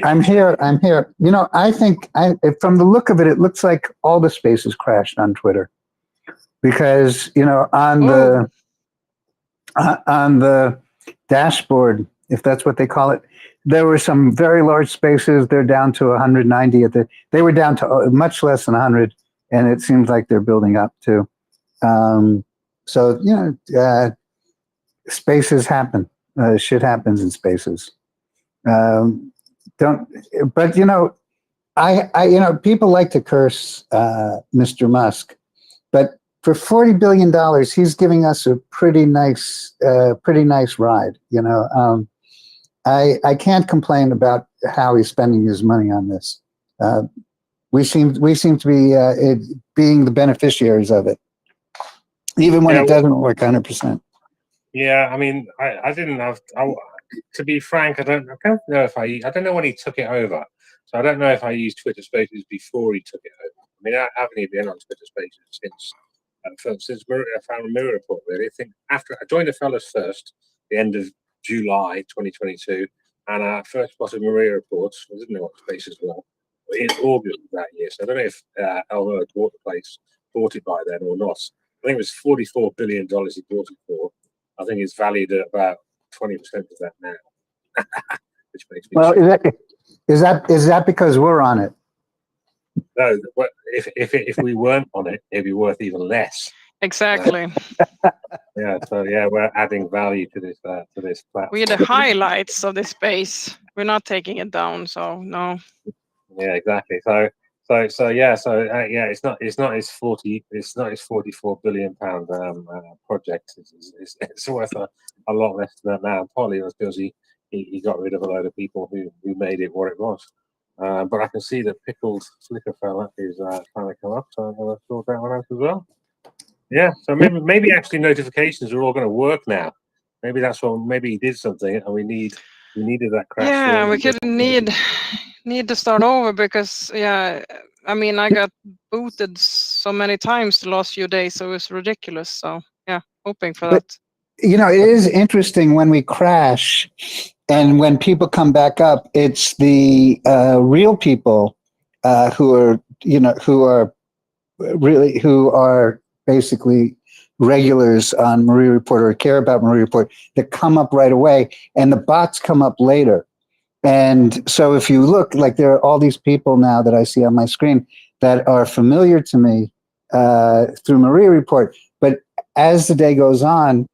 I'm here. I'm here. You know, I think from the look of it, it looks like all the spaces crashed on Twitter because you know on the dashboard, if that's what they call it, there were some very large spaces. They're down to 190 they were down to much less than 100, and it seems like they're building up too. So you know, spaces happen. Shit happens in spaces. Don't, but you know, you know, people like to curse Mr. Musk, but for $40 billion, he's giving us a pretty nice ride. You know, I can't complain about how he's spending his money on this. We seem to be being the beneficiaries of it, even when it doesn't work 100%. Yeah, I mean, I didn't have. To be frank, I don't know if I don't know when he took it over, so I don't know if I used Twitter Spaces before he took it over. I mean, I haven't even been on Twitter Spaces since I found MriyaReport. Really, I think after I joined the fellas first, the end of July 2022, and I first spotted MriyaReport. I didn't know what Spaces were in August of that year, so I don't know if Elmo had bought it by then or not. I think it was $44 billion he bought it for. I think it's valued at about 20% of that now, which makes me. Well, is that because we're on it? No, if we weren't on it, it'd be worth even less. Exactly. Yeah. So yeah, we're adding value to this platform. We're the highlights of this space. We're not taking it down. So no. Yeah, exactly. So yeah, it's not his 44 billion pound project. It's worth a lot less than that now. Partly because he got rid of a load of people who made it what it was. But I can see that Pickled Flicker fella is trying to come up, so I'm going to sort that one out as well. Yeah, so maybe actually notifications are all going to work now. Maybe that's what. Maybe he did something, and we needed that crash. Yeah, we could need to start over because I mean I got booted so many times the last few days, so it was ridiculous. So yeah, hoping for that. You know, it is interesting when we crash, and when people come back up, it's the real people who are basically regulars on MriyaReport or care about MriyaReport that come up right away, and the bots come up later. And so if you look, like there are all these people now that I see on my screen that are familiar to me through MriyaReport, but as the day goes on,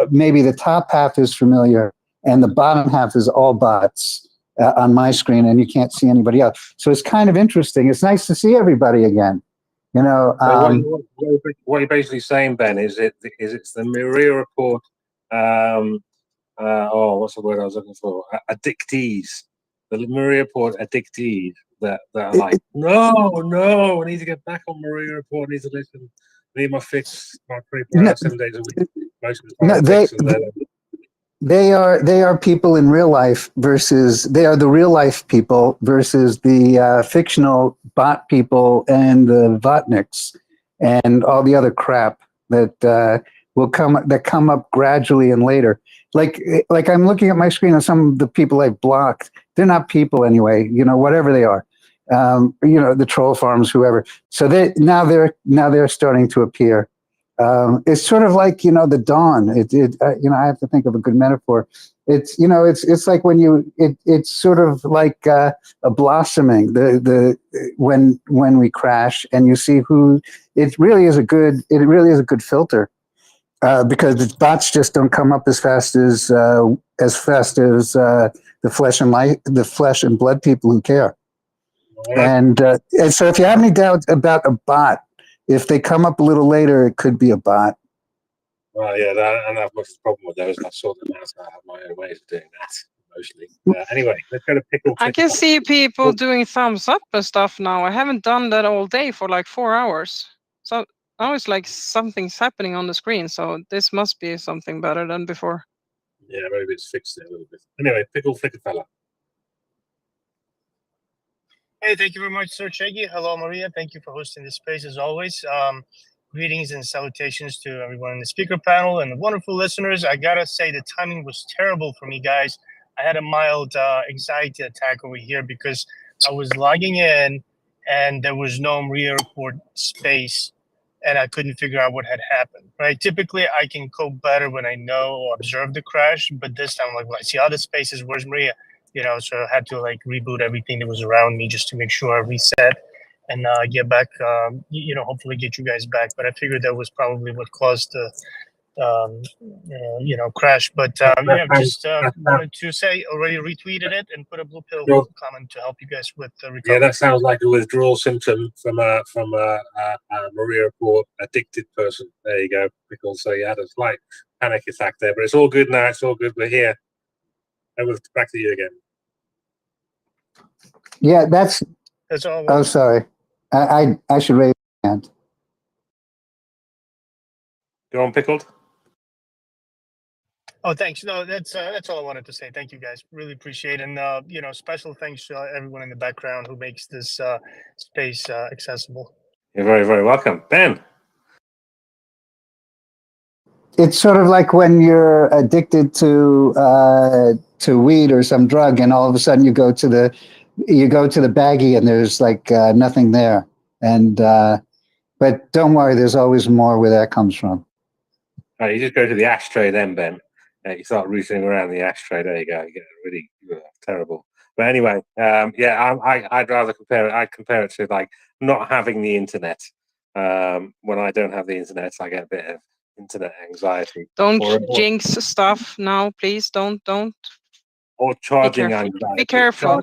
maybe the top half is familiar and the bottom half is all bots on my screen, and you can't see anybody else. So it's kind of interesting. It's nice to see everybody again. You know, what you're basically saying, Ben, is it's the MriyaReport. What's the word I was looking for? Addictees. The MriyaReport addictees that are like, no, I need to get back on MriyaReport. I need to listen. I need my fix. My 7 days a week. Most of the time, they are people in real life versus they are the real life people versus the fictional bot people and the botniks and all the other crap that come up gradually and later. Like I'm looking at my screen and some of the people I've blocked, they're not people anyway. You know, whatever they are, you know, the troll farms, whoever. So they're starting to appear. It's sort of like, you know, the dawn. You know, I have to think of a good metaphor. It's, you know, it's like when it's sort of like a blossoming. When we crash and you see who it really is a good filter because the bots just don't come up as fast as the flesh and blood people who care. And so if you have any doubts about a bot, if they come up a little later, it could be a bot. Well, yeah, and I've got a problem with those. I saw them out. I have my own ways of doing that, mostly. Anyway, let's go to Pickle. I can see people doing thumbs up and stuff now. I haven't done that all day for like 4 hours. So now it's like something's happening on the screen. So this must be something better than before. Yeah, maybe it's fixed it a little bit. Anyway, Pickle Flicker fella. Hey, thank you very much, Sir Cheggy. Hello, Maria. Thank you for hosting this space as always. Greetings and salutations to everyone in the speaker panel and the wonderful listeners. I gotta say the timing was terrible for me, guys. I had a mild anxiety attack over here because I was logging in and there was no MriyaReport space, and I couldn't figure out what had happened. Right? Typically, I can cope better when I know or observe the crash, but this time, like, when I see other spaces, where's Maria? You know, so I had to like reboot everything that was around me just to make sure I reset and get back. You know, hopefully get you guys back. But I figured that was probably what caused the you know, crash. But yeah, just wanted to say already retweeted it and put a blue pill comment to help you guys with the recovery. Yeah, that sounds like a withdrawal symptom from a MriyaReport addicted person. There you go, because you had a slight panic attack there, but it's all good now. It's all good. We're here. Back to you again. Yeah, that's all. Oh, sorry. I should raise my hand. Go on, Pickled. Oh, thanks. No, that's all I wanted to say. Thank you, guys. Really appreciate it. And you know, special thanks to everyone in the background who makes this space accessible. You're very, very welcome, Ben. It's sort of like when you're addicted to weed or some drug, and all of a sudden you go to the baggie and there's like nothing there. And but don't worry, there's always more where that comes from. Right, you just go to the ashtray then, Ben. You start rooting around the ashtray. There you go. You get really terrible. But anyway, yeah, I'd rather compare it. I'd compare it to like not having the internet. When I don't have the internet, I get a bit of internet anxiety. Don't jinx stuff now, please. Don't. Or charging anxiety. Be careful.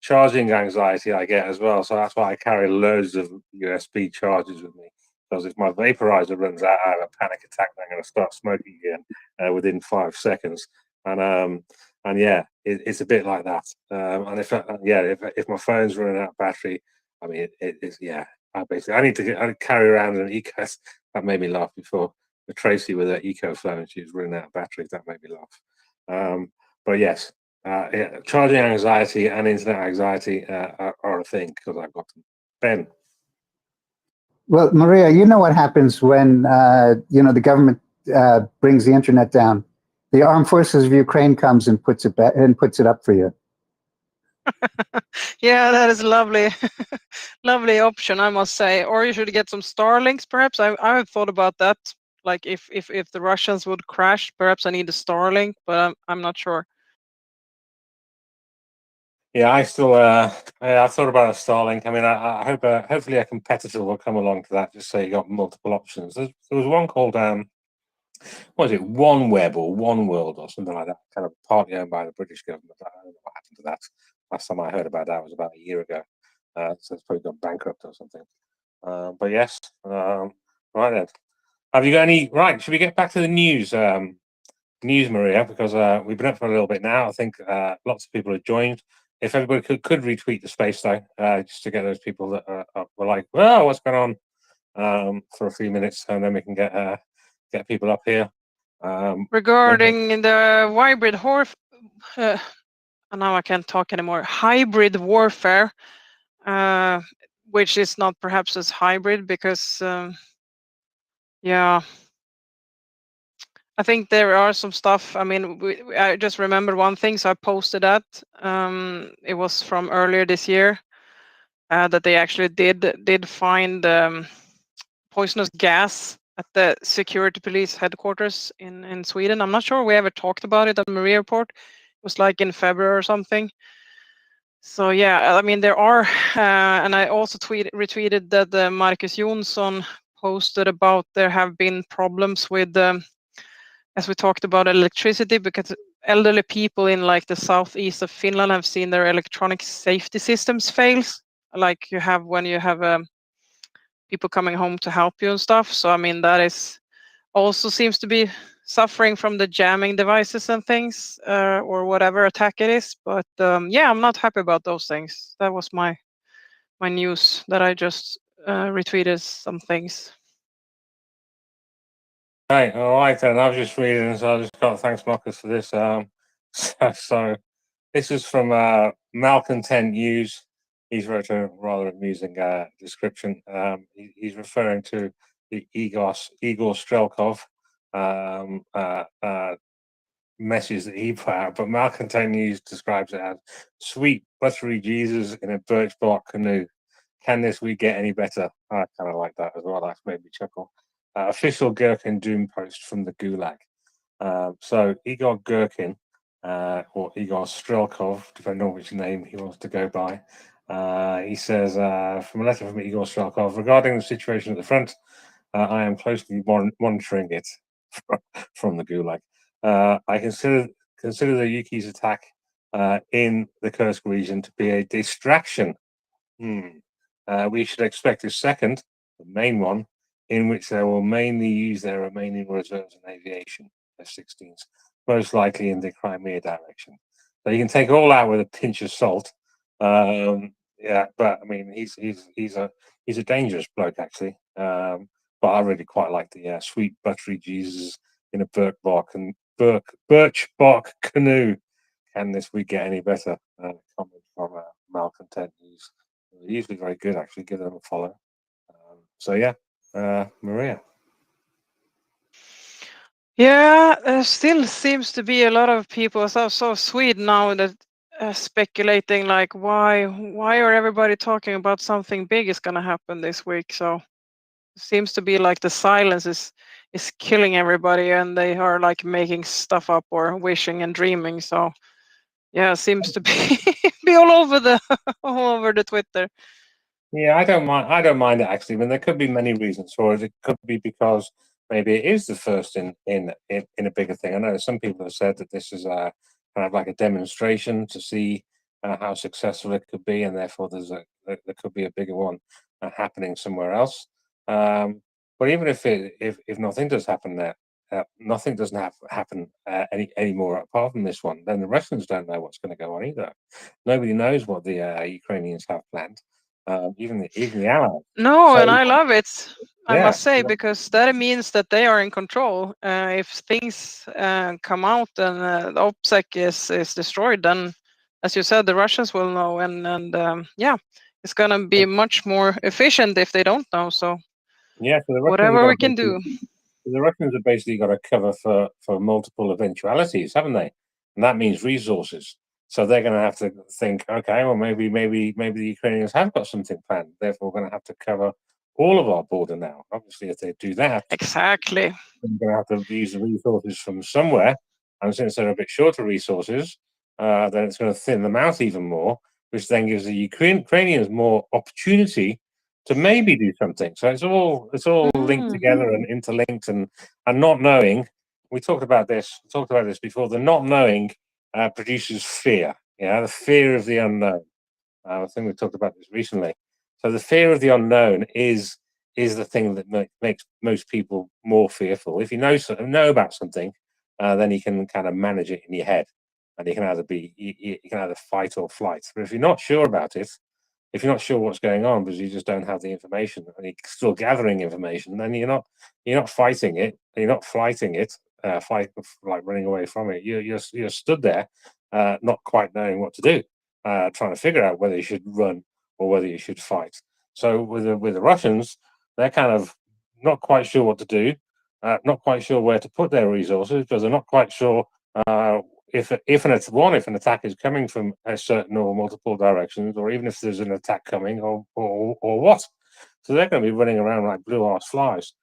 Charging anxiety I get as well. So that's why I carry loads of USB chargers with me. Because if my vaporizer runs out, I have a panic attack. And I'm going to start smoking again within 5 seconds. And yeah, it's a bit like that. And if my phone's running out of battery, I mean, it's I need to carry around an eco. That made me laugh before. With Tracy with her eco phone, she was running out of battery. That made me laugh. But yes, yeah, charging anxiety and internet anxiety are a thing because I've got them. Ben. Well, Maria, you know what happens when the government brings the internet down. The armed forces of Ukraine comes and puts it back and puts it up for you. Yeah, that is a lovely, lovely option, I must say. Or you should get some Starlinks, perhaps. I have thought about that. Like if the Russians would crash, perhaps I need a Starlink, but I'm not sure. Yeah, I still I thought about a Starlink. I mean, I hope hopefully a competitor will come along to that, just so you got multiple options. There was one called what was it, OneWeb or One World or something like that, kind of partly owned by the British government. I don't know what happened to that. Last time I heard about that was about a year ago. So it's probably gone bankrupt or something. But yes, right then. Have you got any? Right, should we get back to the news? News, Maria, because we've been up for a little bit now. I think lots of people have joined. If everybody could retweet the space though, just to get those people that were like, "Well, what's going on?" For a few minutes, and then we can get people up here. Regarding the hybrid now I can't talk anymore. Hybrid warfare, which is not perhaps as hybrid because, yeah, I think there are some stuff. I mean, I just remember one thing, so I posted that. It was from earlier this year that they actually did find poisonous gas at the security police headquarters in Sweden. I'm not sure we ever talked about it at MriyaReport. It was like in February or something. So yeah, I mean there are, and I also retweeted that Marcus Jonsson posted about there have been problems with, as we talked about, electricity, because elderly people in like the southeast of Finland have seen their electronic safety systems fails, like you have when you have people coming home to help you and stuff. So I mean that is also seems to be suffering from the jamming devices and things, or whatever attack it is. But yeah, I'm not happy about those things. That was my news that I just retweeted some things. Right, all right then. I was just reading, so I just got thanks Marcus for this. So this is from Malcontent News. He's wrote a rather amusing description. He's referring to the Igor Strelkov, message that he put out, but Malcontent News describes it as sweet buttery Jesus in a birch bark canoe. Can this week get any better? I kind of like that as well. That's made me chuckle. Official Gherkin Doom post from the Gulag. So Igor Gherkin, or Igor Strelkov, depending on which name he wants to go by. He says, from a letter from Igor Strelkov, regarding the situation at the front, I am closely monitoring it from the Gulag. I consider the Yuki's attack in the Kursk region to be a distraction. We should expect a second, the main one, in which they will mainly use their remaining reserves in aviation, F-16s, most likely in the Crimea direction. So you can take it all out with a pinch of salt. Yeah, but I mean, he's a dangerous bloke actually. But I really quite like the sweet buttery Jesus in a birch bark canoe. Can this week get any better? Comment from Malcontent News. They're usually very good, actually. Give them a follow. So yeah, Maria. Yeah, there still seems to be a lot of people, so Sweden now, that speculating like why are everybody talking about something big is going to happen this week? So it seems to be like the silence is killing everybody, and they are like making stuff up or wishing and dreaming. So yeah, it seems to be be all over the all over the Twitter. Yeah, I don't mind. I don't mind it actually. I mean, there could be many reasons for it. It could be because maybe it is the first in a bigger thing. I know some people have said that this is a kind of like a demonstration to see how successful it could be, and therefore there could be a bigger one happening somewhere else. But even if nothing does happen there, nothing doesn't happen anymore apart from this one, then the Russians don't know what's going to go on either. Nobody knows what the Ukrainians have planned. Even the Allies. No, So and I love it. I yeah, must say, because that means that they are in control. If things come out and the OPSEC is destroyed, then, as you said, the Russians will know, and yeah, it's gonna be much more efficient if they don't know. So yeah. So the Russians have whatever got we can do. the Russians have basically got to cover for multiple eventualities, haven't they? And that means resources. So they're going to have to think, okay, well maybe the Ukrainians have got something planned. Therefore, we're going to have to cover all of our border now. Obviously, if they do that, Exactly. we're going to have to use the resources from somewhere. And since they're a bit short of resources, then it's going to thin them out even more, which then gives the Ukrainians more opportunity to maybe do something. So it's all linked together and interlinked, and not knowing. We talked about this before. The not knowing produces fear. Yeah, the fear of the unknown. I think we talked about this recently. So the fear of the unknown is the thing that makes most people more fearful. If you know about something, then you can kind of manage it in your head, and you can either fight or flight. But if you're not sure about it, if you're not sure what's going on because you just don't have the information and you're still gathering information, then you're not fighting it, you're not flighting it, like running away from it. You're stood there, not quite knowing what to do, trying to figure out whether you should run or whether you should fight. So with the Russians, they're kind of not quite sure what to do, not quite sure where to put their resources because they're not quite sure if an attack is coming from a certain or multiple directions, or even if there's an attack coming, or what. So they're going to be running around like blue-ass flies,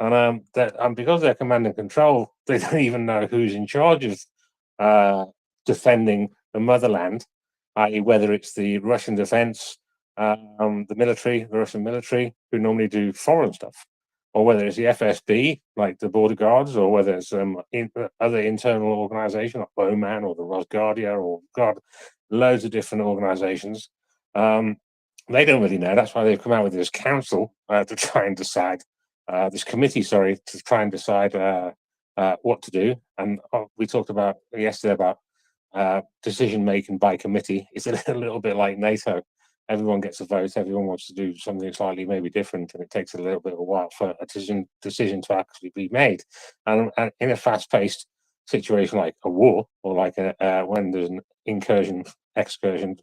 and because they're command and control, they don't even know who's in charge of defending the motherland, i.e., whether it's the Russian defense, the Russian military, who normally do foreign stuff, or whether it's the FSB, like the border guards, or whether it's other internal organizations like Bowman or the Rosguardia, or God, loads of different organizations. They don't really know. That's why they've come out with this council to try and decide, this committee, sorry, to try and decide what to do. And we talked about yesterday about decision making by committee. It's a little bit like NATO. Everyone gets a vote. Everyone wants to do something slightly maybe different, and it takes a little bit of a while for a decision to actually be made. And in a fast-paced situation like a war, or like when there's an excursion,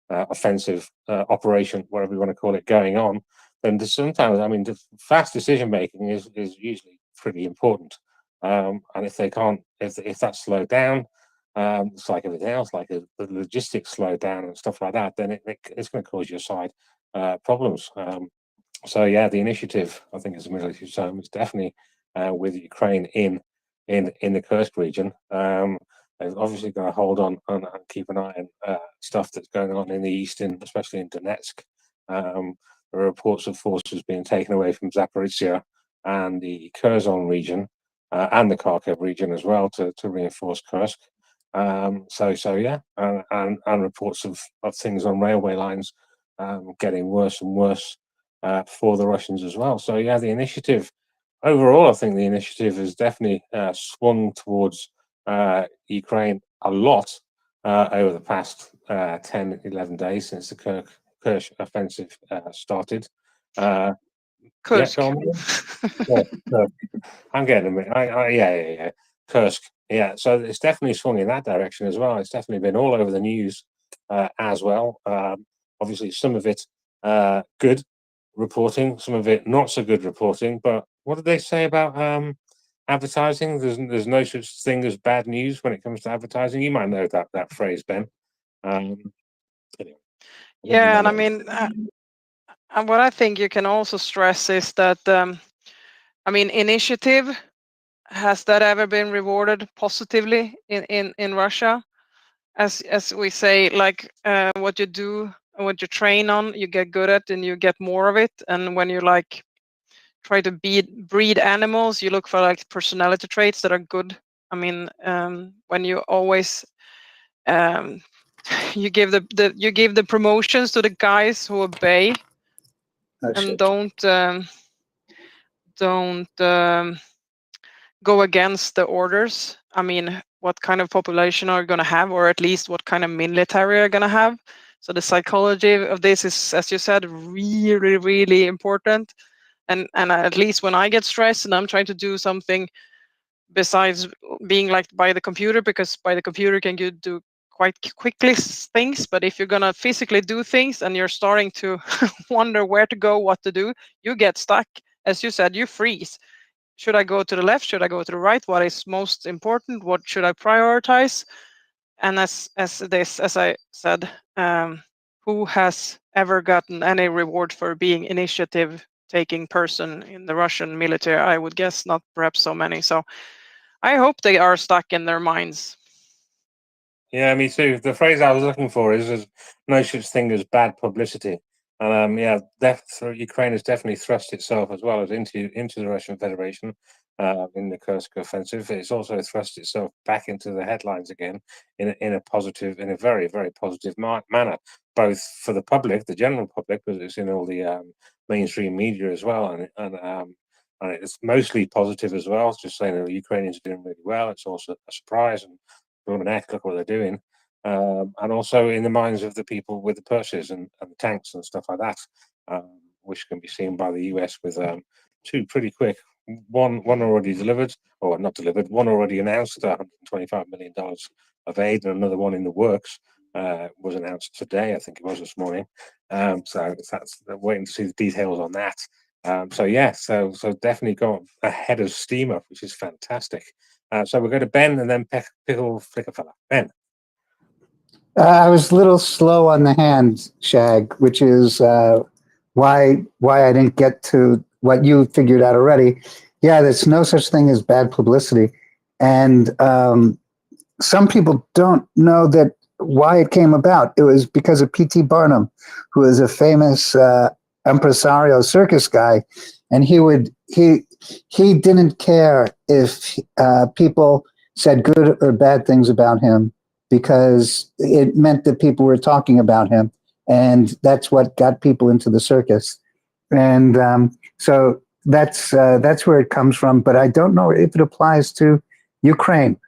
offensive operation, whatever you want to call it, going on, then sometimes, I mean, the fast decision making is usually pretty important. And if they can't, if that's slowed down, it's like everything else, like the logistics slow down and stuff like that, then it's going to cause your side problems. So yeah, the initiative, I think, as a military zone, is definitely with Ukraine in the Kursk region. They've obviously got to hold on and keep an eye on stuff that's going on in the east, especially in Donetsk. There are reports of forces being taken away from Zaporizhia and the Kherson region and the Kharkiv region as well to reinforce Kursk. So yeah, and reports of things on railway lines getting worse and worse for the Russians as well. So yeah, the initiative overall, I think the initiative has definitely swung towards Ukraine a lot over the past 10, 11 days since the Kursk offensive started. Kursk. Yeah, go on. Yeah, I'm getting a minute. Yeah. Kursk. Yeah, so it's definitely swung in that direction as well. It's definitely been all over the news as well. Obviously, some of it good reporting, some of it not so good reporting. But what did they say about advertising? There's no such thing as bad news when it comes to advertising. You might know that phrase, Ben. Anyway, Yeah, and I mean, and what I think you can also stress is that, I mean, initiative, has that ever been rewarded positively in Russia? As we say, like what you do, what you train on, you get good at, and you get more of it. And when you like try to breed animals, you look for like personality traits that are good. I mean, when you always you give the promotions to the guys who obey and don't go against the orders. I mean, what kind of population are you going to have, or at least what kind of military are you going to have? So the psychology of this is, as you said, really, really important. And at least when I get stressed and I'm trying to do something besides being like by the computer, because by the computer can you do quite quickly things, but if you're gonna physically do things and you're starting to wonder where to go, what to do, you get stuck. As you said, you freeze. Should I go to the left? Should I go to the right? What is most important? What should I prioritize? And as I said, who has ever gotten any reward for being initiative taking person in the Russian military? I would guess not, perhaps so many. So I hope they are stuck in their minds. Yeah, me too. The phrase I was looking for is "there's no such thing as bad publicity." And yeah, Ukraine has definitely thrust itself as well as into the Russian Federation in the Kursk offensive. It's also thrust itself back into the headlines again in a very, very positive manner, both for the public, the general public, because it's in all the mainstream media as well, and it's mostly positive as well. It's just saying that the Ukrainians are doing really well. It's also a surprise and look what they're doing. And also in the minds of the people with the purses and the tanks and stuff like that, which can be seen by the US with two pretty quick. One already delivered, or not delivered. One already announced, $125 million of aid, and another one in the works was announced today. I think it was this morning. So that's waiting to see the details on that. So yeah, so definitely got ahead of steam up, which is fantastic. So we'll go to Ben and then Pickle Flickerfella. Ben. I was a little slow on the hand, Shag, which is why I didn't get to what you figured out already. Yeah, there's no such thing as bad publicity, and some people don't know that why it came about. It was because of P.T. Barnum, who is a famous impresario circus guy, and he didn't care if people said good or bad things about him, because it meant that people were talking about him, and that's what got people into the circus. And so that's where it comes from. But I don't know if it applies to Ukraine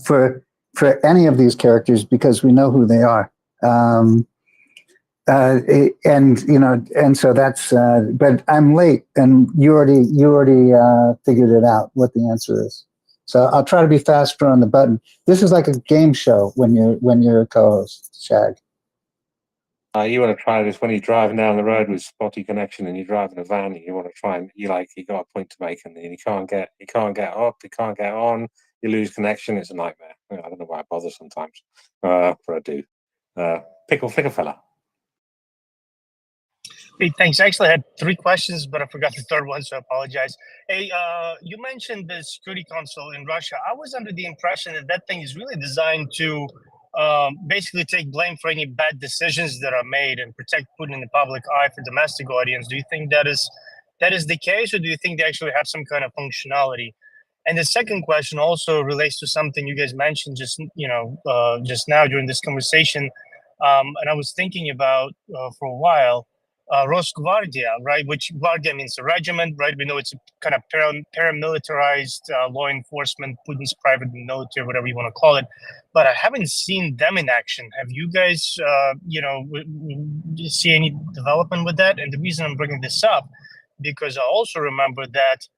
for any of these characters, because we know who they are. And so that's. But I'm late, and you already figured it out what the answer is. So I'll try to be faster on the button. This is like a game show when you're a co-host, Shag. You want to try this when you're driving down the road with spotty connection and you're driving a van and you want to try and you got a point to make and you can't get up, you can't get on, you lose connection. It's a nightmare. I don't know why I bother sometimes, but I do. Pick a fella. Hey, thanks. I actually had 3 questions, but I forgot the third one, so I apologize. Hey, you mentioned the security council in Russia. I was under the impression that that thing is really designed to basically take blame for any bad decisions that are made and protect Putin in the public eye for domestic audience. Do you think that is the case, or do you think they actually have some kind of functionality? And the second question also relates to something you guys mentioned just just now during this conversation, and I was thinking about for a while. Rosgvardia, right? Which Guardia means a regiment, right? We know it's a kind of paramilitarized law enforcement, Putin's private military, whatever you want to call it. But I haven't seen them in action. Have you guys, see any development with that? And the reason I'm bringing this up, because I also remember that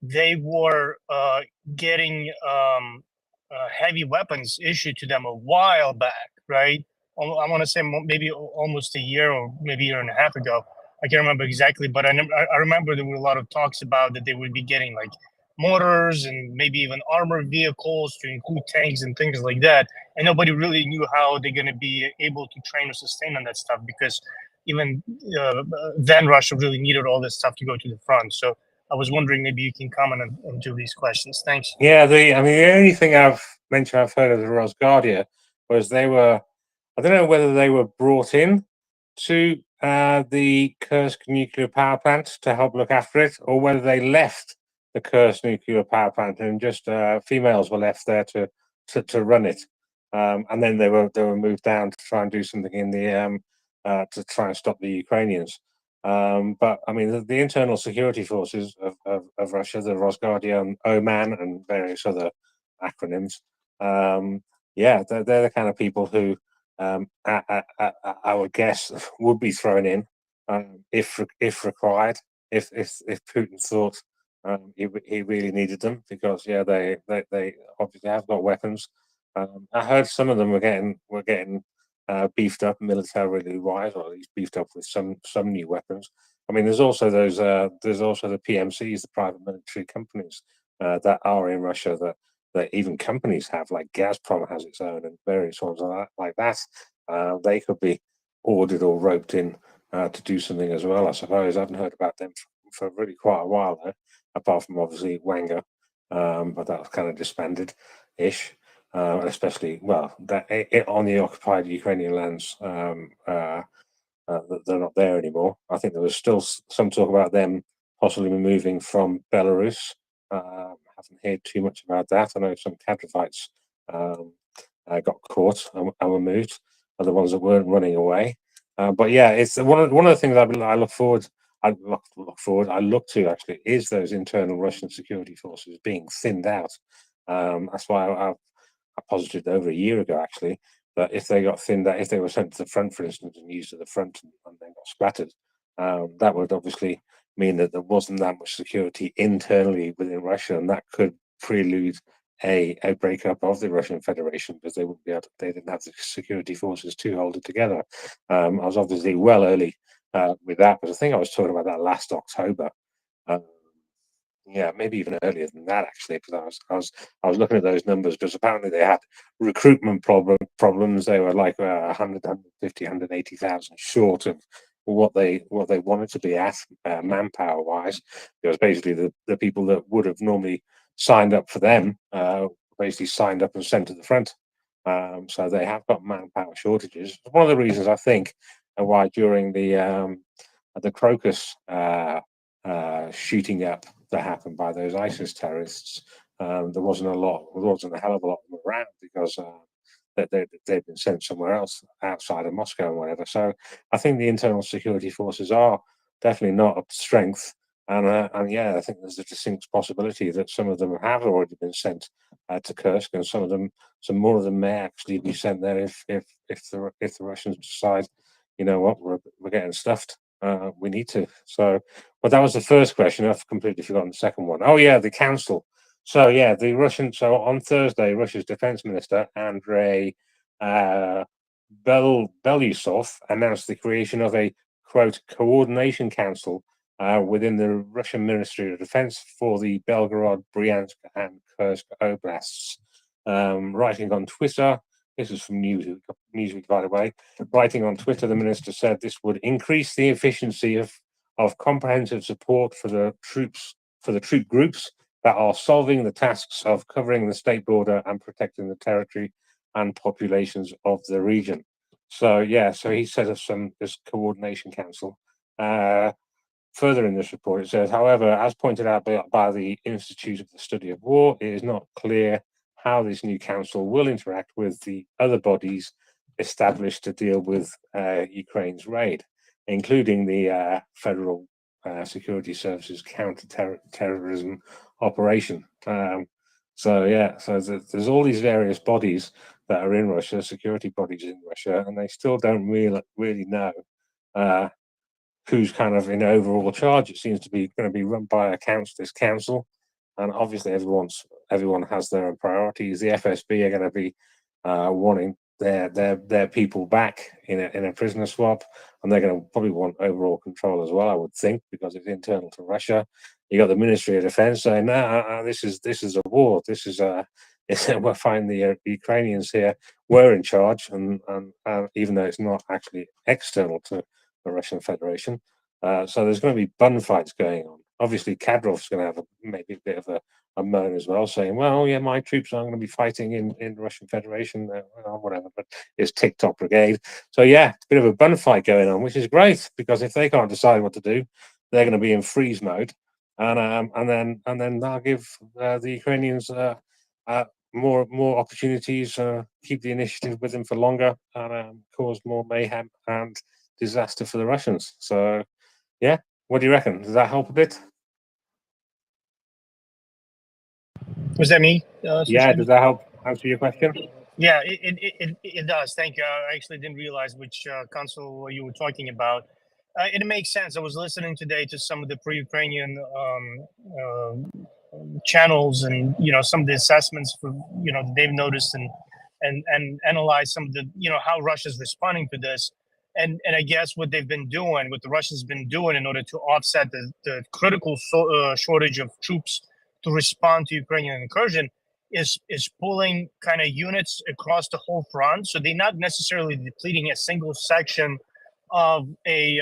they were getting heavy weapons issued to them a while back, right? I want to say maybe almost a year or maybe a year and a half ago. I can't remember exactly, but I remember there were a lot of talks about that they would be getting like mortars and maybe even armored vehicles to include tanks and things like that. And nobody really knew how they're going to be able to train or sustain on that stuff, because even then Russia really needed all this stuff to go to the front. So I was wondering, maybe you can comment on 2 of these questions. Thanks. Yeah, the only thing I've heard of the Rosguardia was they were, I don't know whether they were brought in to the Kursk nuclear power plant to help look after it, or whether they left the Kursk nuclear power plant and just females were left there to run it, and then they were moved down to try and do something in the to try and stop the Ukrainians. But I mean, the internal security forces of Russia, the Rosguardia and Oman and various other acronyms, yeah, they're the kind of people who I would guess would be thrown in if required, if Putin thought he really needed them, because yeah, they obviously have got weapons. I heard some of them were getting beefed up militarily wise, or at least beefed up with some new weapons. I mean, there's also the PMCs, the private military companies that are in Russia that even companies have, like Gazprom has its own, and various ones like that. They could be ordered or roped in to do something as well, I suppose. I haven't heard about them for really quite a while though, apart from obviously Wanga, but that was kind of disbanded-ish. Especially, well, that on the occupied Ukrainian lands, they're not there anymore. I think there was still some talk about them possibly moving from Belarus. Haven't heard too much about that. I know some Kadrovites got caught and were moved, are the ones that weren't running away. But yeah, it's one of the things I look forward. I look to actually is those internal Russian security forces being thinned out. That's why I posited over a year ago actually that if they got thinned out, if they were sent to the front, for instance, and used at the front and then got splattered, that would obviously mean that there wasn't that much security internally within Russia, and that could prelude a breakup of the Russian Federation, because they wouldn't be able to, they didn't have the security forces to hold it together. I was obviously well early with that, but I think I was talking about that last October. Yeah, maybe even earlier than that actually, because I was looking at those numbers, because apparently they had recruitment problems. They were like 100, 150, 180,000 short of what they wanted to be at manpower wise. Because basically the people that would have normally signed up for them basically signed up and sent to the front. So they have got manpower shortages. One of the reasons I think why during the Crocus shooting up that happened by those ISIS terrorists, there wasn't a hell of a lot of them around, because they'd been sent somewhere else outside of Moscow and whatever. So I think the internal security forces are definitely not up to strength, and yeah, I think there's a distinct possibility that some of them have already been sent to Kursk, and some more of them may actually be sent there if the Russians decide, you know what, we're getting stuffed. We need to. So, but that was the first question. I've completely forgotten the second one. Oh yeah, the council. So yeah, the Russian. So on Thursday, Russia's defense minister Andrei Belousov announced the creation of a, quote, coordination council within the Russian Ministry of Defense for the Belgorod, Bryansk, and Kursk oblasts. Writing on Twitter, this is from Newsweek, by the way. Writing on Twitter, the minister said this would increase the efficiency of comprehensive support for the troop groups that are solving the tasks of covering the state border and protecting the territory and populations of the region. So yeah, so he set up this coordination council. Further in this report, it says, however, as pointed out by the Institute of the Study of War, it is not clear how this new council will interact with the other bodies established to deal with Ukraine's raid, including the Federal Security Services counter-terrorism operation. So yeah, so there's all these various bodies that are in Russia, security bodies in Russia, and they still don't really know who's kind of in overall charge. It seems to be going to be run by this council, and obviously everyone has their own priorities. The FSB are going to be wanting their people back in a prisoner swap, and they're going to probably want overall control as well, I would think, because it's internal to Russia. You got the Ministry of Defense saying, "No, this is a war. This is we're finding the Ukrainians here. We're in charge," and even though it's not actually external to the Russian Federation. So there's going to be bun fights going on. Obviously, Kadrov's going to have maybe a bit of a moan as well, saying, well, yeah, my troops aren't going to be fighting in the Russian Federation, or whatever, but it's TikTok Brigade. So yeah, a bit of a bun fight going on, which is great, because if they can't decide what to do, they're going to be in freeze mode. And then that'll give the Ukrainians more opportunities, keep the initiative with them for longer, and cause more mayhem and disaster for the Russians. So yeah, what do you reckon? Does that help a bit? Was that me? Yeah, does that help answer your question? Yeah, it does. Thank you. I actually didn't realize which console you were talking about. It makes sense. I was listening today to some of the pro-Ukrainian channels, and some of the assessments for that they've noticed, and analyze some of the how Russia's responding to this, and I guess what the Russians been doing in order to offset the critical shortage of troops to respond to Ukrainian incursion is pulling kind of units across the whole front. So they're not necessarily depleting a single section of a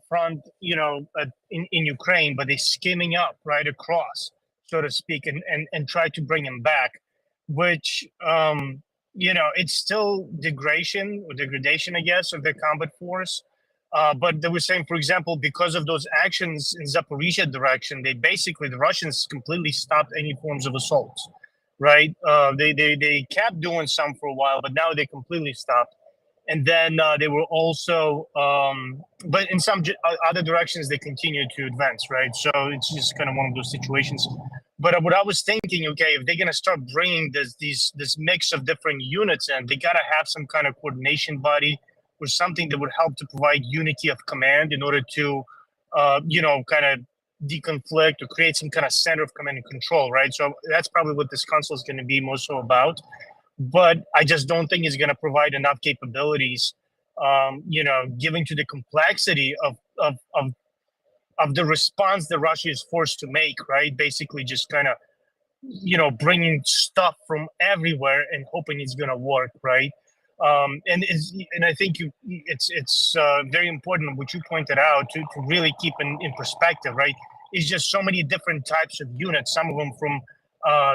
front, in Ukraine, but they're skimming up right across, so to speak, and try to bring them back, which it's still degradation, I guess, of the combat force. But they were saying, for example, because of those actions in Zaporizhia direction, the Russians completely stopped any forms of assaults, right? They kept doing some for a while, but now they completely stopped. And then they were also, but in some other directions, they continued to advance, right? So it's just kind of one of those situations. But what I was thinking, okay, if they're gonna start bringing this mix of different units in, they gotta have some kind of coordination body or something that would help to provide unity of command in order to, kind of deconflict or create some kind of center of command and control, right? So that's probably what this council is going to be more so about. But I just don't think it's going to provide enough capabilities, given to the complexity of the response that Russia is forced to make, right? Basically, just kind of, bringing stuff from everywhere and hoping it's going to work, right? And I think it's very important what you pointed out to really keep in perspective, right? It's just so many different types of units. Some of them from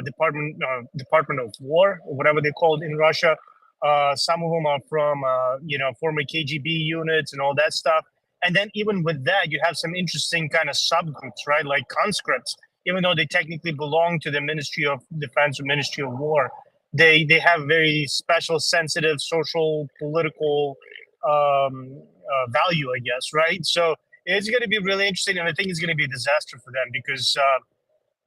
Department of War, or whatever they call it in Russia. Some of them are from former KGB units and all that stuff. And then even with that, you have some interesting kind of subgroups, right? Like conscripts, even though they technically belong to the Ministry of Defense or Ministry of War, they have very special, sensitive, social, political value, I guess, right? So it's going to be really interesting, and I think it's going to be a disaster for them, because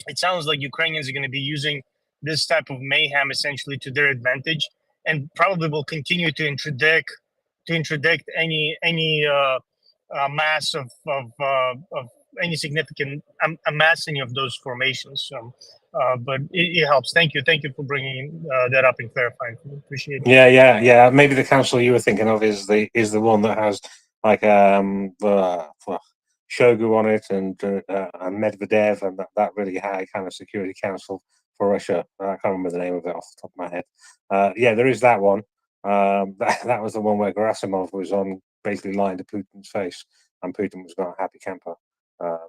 it sounds like Ukrainians are going to be using this type of mayhem essentially to their advantage, and probably will continue to interdict any mass of any significant amassing of those formations. But it helps. Thank you for bringing that up and clarifying. Appreciate it. Yeah. Maybe the council you were thinking of is the one that has like Shogu on it and Medvedev and that really high kind of security council for Russia. I can't remember the name of it off the top of my head. Yeah, there is that one. That was the one where Gerasimov was on, basically lying to Putin's face, and Putin was not a happy camper.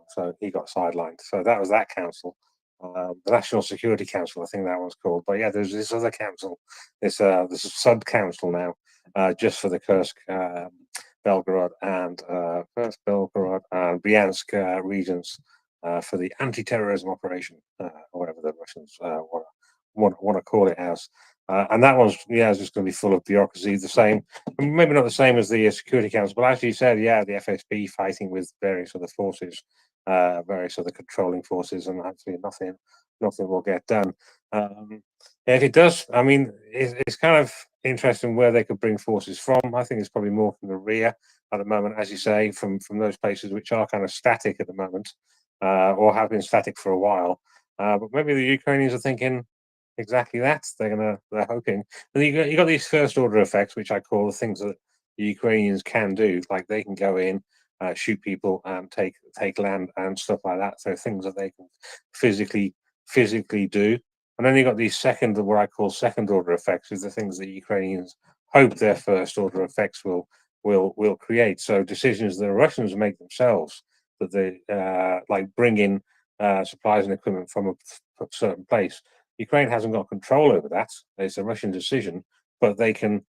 So he got sidelined. So that was that council. The National Security Council, I think that one's called. But yeah, there's this other council, this sub council now, just for the Kursk, Belgorod, and Bryansk regions for the anti-terrorism operation, or whatever the Russians want to call it as. And that one's is just going to be full of bureaucracy. The same, maybe not the same as the Security Council, but as you said, the FSB fighting with various other forces, various other controlling forces, and actually nothing will get done. If it does, I mean, it's kind of interesting where they could bring forces from. I think it's probably more from the rear at the moment, as you say, from those places which are kind of static at the moment, or have been static for a while. But maybe the Ukrainians are thinking exactly that. They're hoping. And you got these first order effects, which I call the things that the Ukrainians can do, like they can go in, shoot people, and take land and stuff like that. So things that they can physically do. And then you got these what I call second order effects, is the things that Ukrainians hope their first order effects will create. So decisions the Russians make themselves, that they like bring in supplies and equipment from a certain place. Ukraine hasn't got control over that. It's a Russian decision, but they can.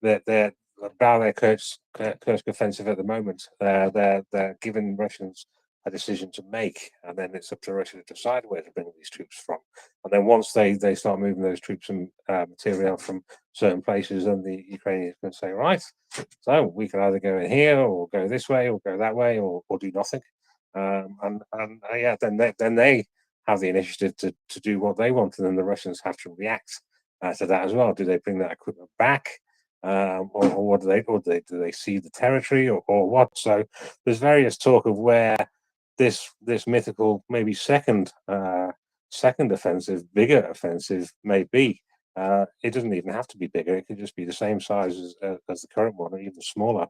They're about their Kursk offensive at the moment. They're giving Russians a decision to make, and then it's up to Russia to decide where to bring these troops from. And then once they start moving those troops and material from certain places, then the Ukrainians can say, right, so we can either go in here, or go this way, or go that way, or do nothing. Then they have the initiative to do what they want, and then the Russians have to react to that as well. Do they bring that equipment back, or what do they cede the territory, or what? So there's various talk of where this mythical maybe second offensive, bigger offensive may be. It doesn't even have to be bigger; it could just be the same size as the current one, or even smaller.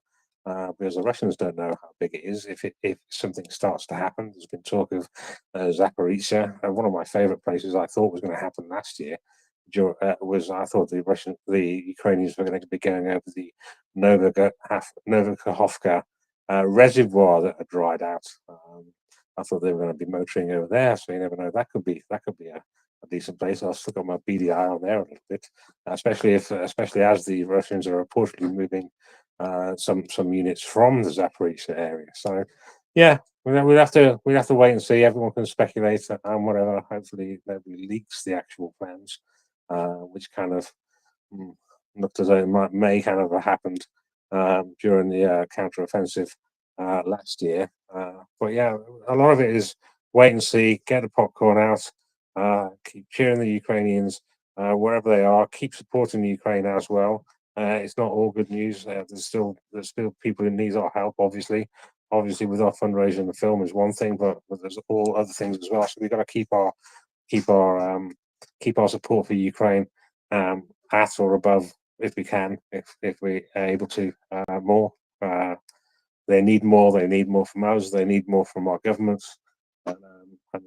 Because the Russians don't know how big it is. If something starts to happen, there's been talk of Zaporizhia, one of my favorite places. I thought was going to happen last year. Was I thought the Ukrainians were going to be going over the Novokhovka reservoir that had dried out. I thought they were going to be motoring over there, so you never know. That could be a decent place. I've still got my beady eye on there a little bit, especially as the Russians are reportedly moving some units from the Zaporizhia area. So, yeah, we'd have to wait and see. Everyone can speculate and whatever. Hopefully, nobody leaks the actual plans, which kind of looked as though it may kind of have happened during the counteroffensive last year. But yeah, a lot of it is wait and see, get the popcorn out, keep cheering the Ukrainians wherever they are, keep supporting the Ukraine as well. It's not all good news. There's still people who need our help. Obviously, with our fundraising, the film is one thing, but there's all other things as well. So we've got to keep our support for Ukraine at or above, if we can, if we are able to, more. They need more. They need more from us. They need more from our governments. And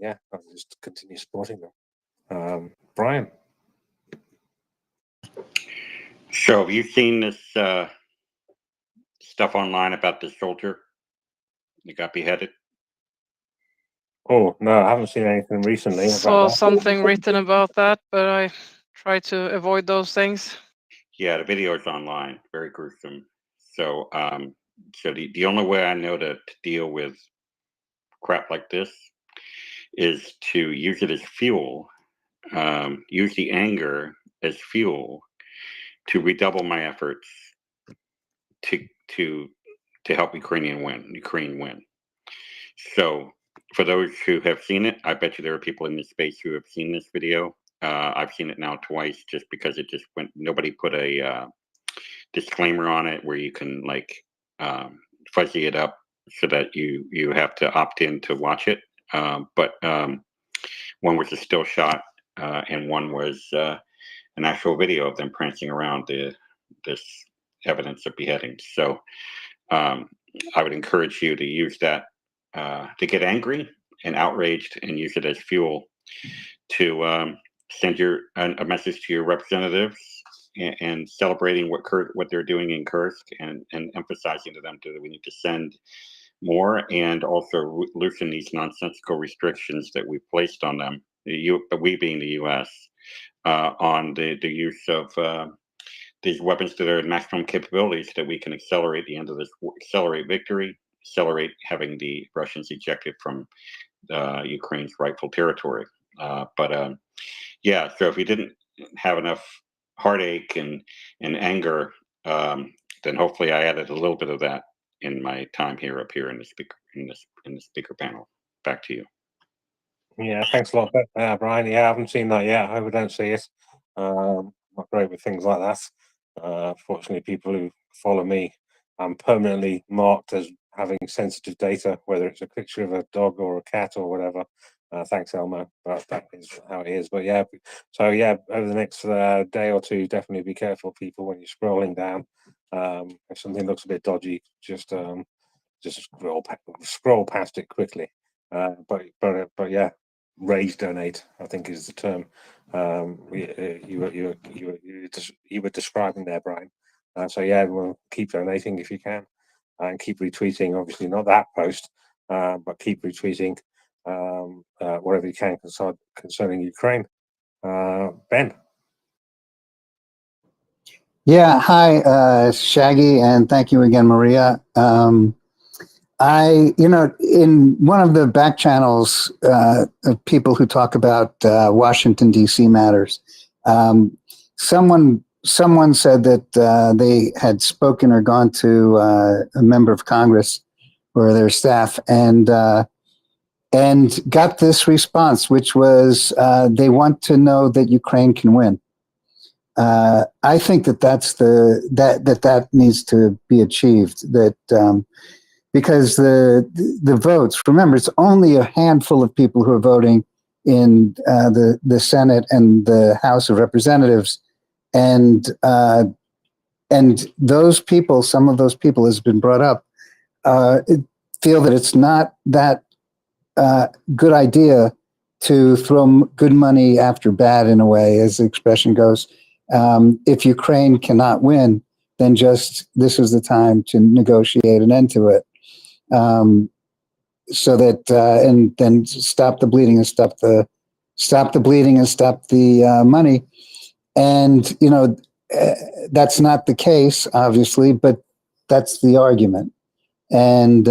yeah, I'll just continue supporting them. Brian. So, have you seen this stuff online about the soldier that got beheaded? Oh no, I haven't seen anything recently. Saw something written about that, but I try to avoid those things. Yeah, the video is online. Very gruesome. So, so the only way I know to deal with crap like this is to use it as fuel. Use the anger as fuel to redouble my efforts to help Ukraine win. So, for those who have seen it, I bet you there are people in this space who have seen this video. I've seen it now twice, just because it just went. Nobody put a disclaimer on it where you can like fuzzy it up so that you have to opt in to watch it. But one was a still shot, and one was an actual video of them prancing around this evidence of beheadings. So I would encourage you to use that to get angry and outraged, and use it as fuel to send a message to your representatives and celebrating what they're doing in Kursk, and emphasizing to them that we need to send more, and also loosen these nonsensical restrictions that we've placed on them. We being the U.S. On the use of these weapons to their maximum capabilities, so that we can accelerate the end of this war, accelerate victory, accelerate having the Russians ejected from Ukraine's rightful territory. Yeah, so if you didn't have enough heartache and anger, then hopefully I added a little bit of that in my time up here in the speaker panel. Back to you. Yeah, thanks a lot, Brian. Yeah, I haven't seen that yet. I hope we don't see it. Not great with things like that. Fortunately, people who follow me, I'm permanently marked as having sensitive data, whether it's a picture of a dog or a cat or whatever. Thanks, Elmo. That is how it is. But yeah, so yeah, over the next day or two, definitely be careful, people, when you're scrolling down. If something looks a bit dodgy, just scroll past it quickly. But yeah, raise donate, I think, is the term you were describing there, Brian. So yeah, we'll keep donating if you can, and keep retweeting. Obviously, not that post, but keep retweeting whatever you can concerning Ukraine. Ben. Yeah, hi, Shaggy, and thank you again, Maria. In one of the back channels of people who talk about Washington, D.C. matters, someone said that they had spoken or gone to a member of Congress or their staff and got this response, which was they want to know that Ukraine can win. I think that needs to be achieved. Because the votes, remember, it's only a handful of people who are voting in the Senate and the House of Representatives, and those people, some of those people, has been brought up, feel that it's not that good idea to throw good money after bad, in a way, as the expression goes. If Ukraine cannot win, then this is the time to negotiate an end to it. So that and then stop the bleeding and stop the money. And that's not the case, obviously, but that's the argument. And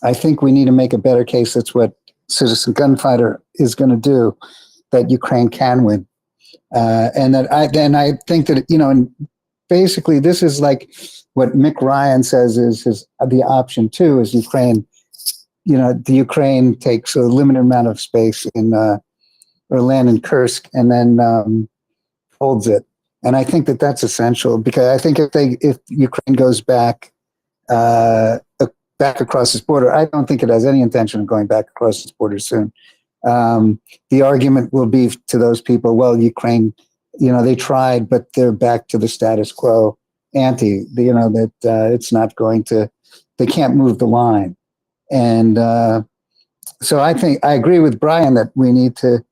I think we need to make a better case. That's what Citizen Gunfighter is going to do, that Ukraine can win. And I think that, and basically this is like what Mick Ryan says is the option too, is Ukraine, the Ukraine takes a limited amount of space or land in Kursk and then holds it. And I think that that's essential, because I think if Ukraine goes back across this border, I don't think it has any intention of going back across this border soon. The argument will be to those people, well, Ukraine, they tried, but they're back to the status quo ante, that it's not going to, they can't move the line. And so I think I agree with Brian that we need to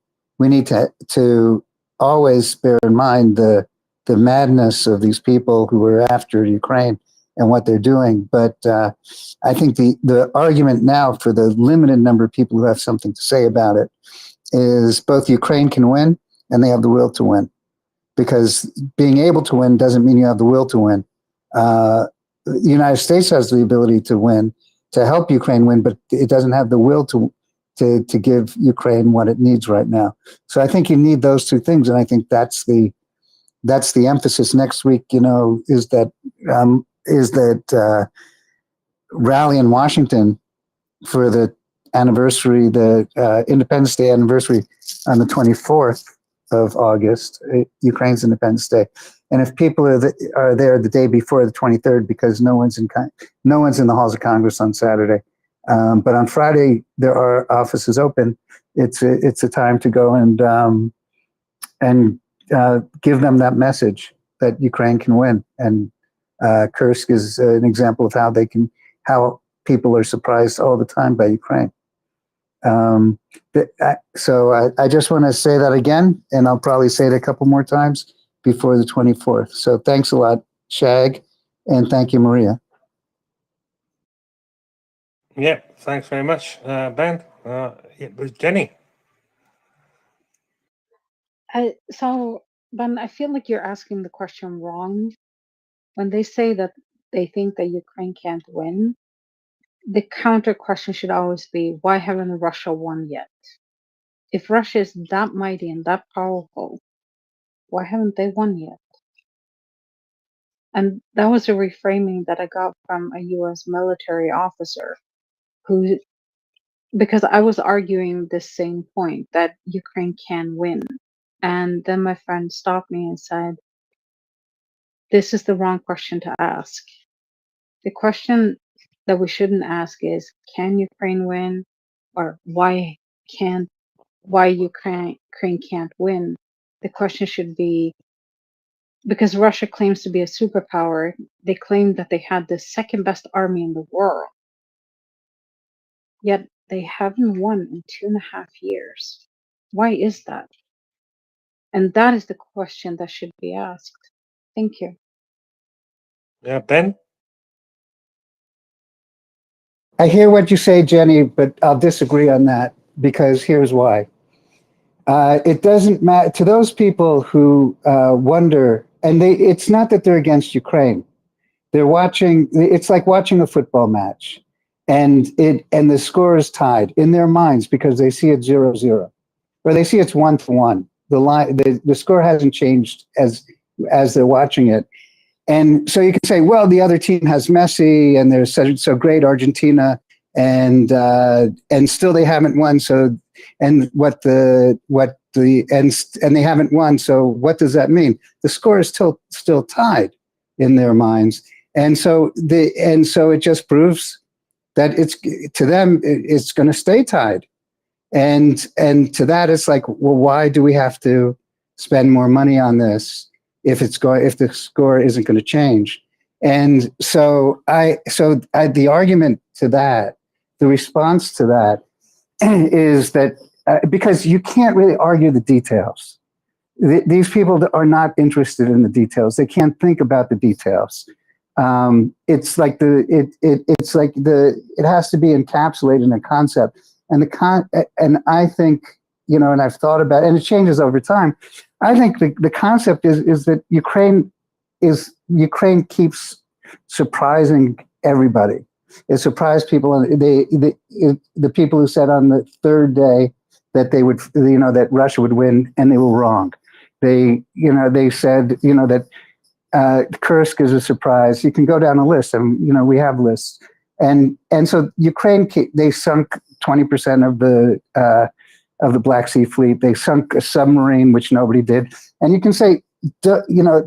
always bear in mind the madness of these people who are after Ukraine and what they're doing. But I think the argument now for the limited number of people who have something to say about it is both Ukraine can win and they have the will to win. Because being able to win doesn't mean you have the will to win. The United States has the ability to win, to help Ukraine win, but it doesn't have the will to give Ukraine what it needs right now. So I think you need those two things, and I think that's the emphasis next week. Is that rally in Washington for the anniversary, the Independence Day anniversary on the 24th of August, Ukraine's Independence Day. And if people are there the day before the 23rd, because no one's in the halls of Congress on Saturday, but on Friday there are offices open. it's a time to go and give them that message that Ukraine can win. And Kursk is an example of how people are surprised all the time by Ukraine. So I just want to say that again, and I'll probably say it a couple more times before the 24th. So thanks a lot, Shag, and thank you, Maria. Yeah, thanks very much, Ben. It was Jenny. So, Ben, I feel like you're asking the question wrong. When they say that they think that Ukraine can't win, the counter question should always be, why haven't Russia won yet? If Russia is that mighty and that powerful, why haven't they won yet? And that was a reframing that I got from a US military officer who, because I was arguing this same point that Ukraine can win. And then my friend stopped me and said, this is the wrong question to ask. The question that we shouldn't ask is, can Ukraine win? Or why Ukraine can't win? The question should be, because Russia claims to be a superpower, they claim that they had the second best army in the world. Yet they haven't won in 2.5 years. Why is that? And that is the question that should be asked. Thank you. Yeah, Ben? I hear what you say, Jenny, but I'll disagree on that because here's why. It doesn't matter to those people who wonder, and it's not that they're against Ukraine. They're watching, it's like watching a football match, and the score is tied in their minds because they see it 0-0, or they see it's 1-1. The score hasn't changed as they're watching it. And so you can say, well, the other team has Messi, and they're so great, Argentina, and still they haven't won. So, and they haven't won. So, what does that mean? The score is still tied in their minds, and so it just proves that to them it's going to stay tied, and to that it's like, well, why do we have to spend more money on this if the score isn't going to change? And so the argument to that, the response to that is that because you can't really argue the details. These people are not interested in the details. They can't think about the details. It's like it has to be encapsulated in a concept. And I think, and I've thought about it, and it changes over time. I think the concept is that Ukraine keeps surprising everybody. It surprised people. The people who said on the third day that they would, that Russia would win, and they were wrong. They said, that Kursk is a surprise. You can go down a list, and we have lists. And so Ukraine, they sunk 20% of the Black Sea Fleet. They sunk a submarine, which nobody did. And you can say,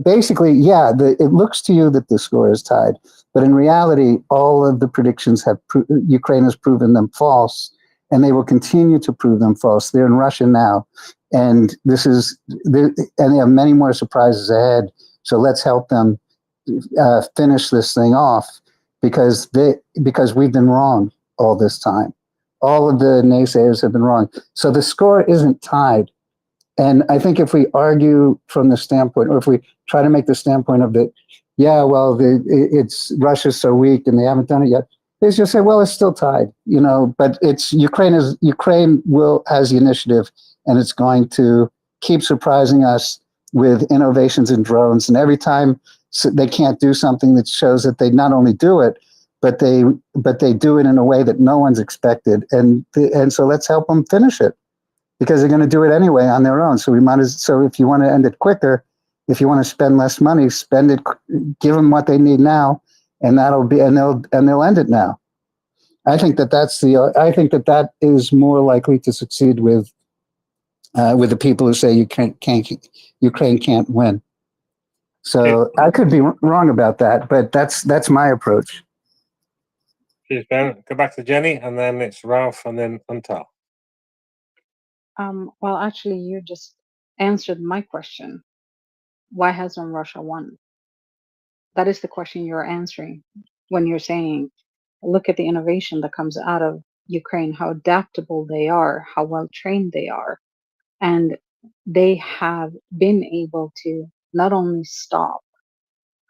basically, yeah, it looks to you that the score is tied, but in reality, all of the predictions Ukraine has proven them false, and they will continue to prove them false. They're in Russia now, and and they have many more surprises ahead. So let's help them finish this thing off, because we've been wrong all this time. All of the naysayers have been wrong. So the score isn't tied. And I think if we argue from the standpoint, or if we try to make the standpoint of that, yeah, well, it's Russia's so weak and they haven't done it yet, they just say, well, it's still tied, but Ukraine has the initiative, and it's going to keep surprising us with innovations in drones. And every time they can't do something that shows that they not only do it, but they do it in a way that no one's expected. And so let's help them finish it, because they're going to do it anyway on their own. So so if you want to end it quicker, if you want to spend less money, spend it, give them what they need now, and they'll end it now. I think that is more likely to succeed with the people who say Ukraine can't win. So I could be wrong about that, but that's my approach. Cheers, Ben. Go back to Jenny, and then it's Ralph, and then Antal. Well, actually, you just answered my question. Why hasn't Russia won? That is the question you're answering when you're saying, look at the innovation that comes out of Ukraine, how adaptable they are, how well trained they are. And they have been able to not only stop,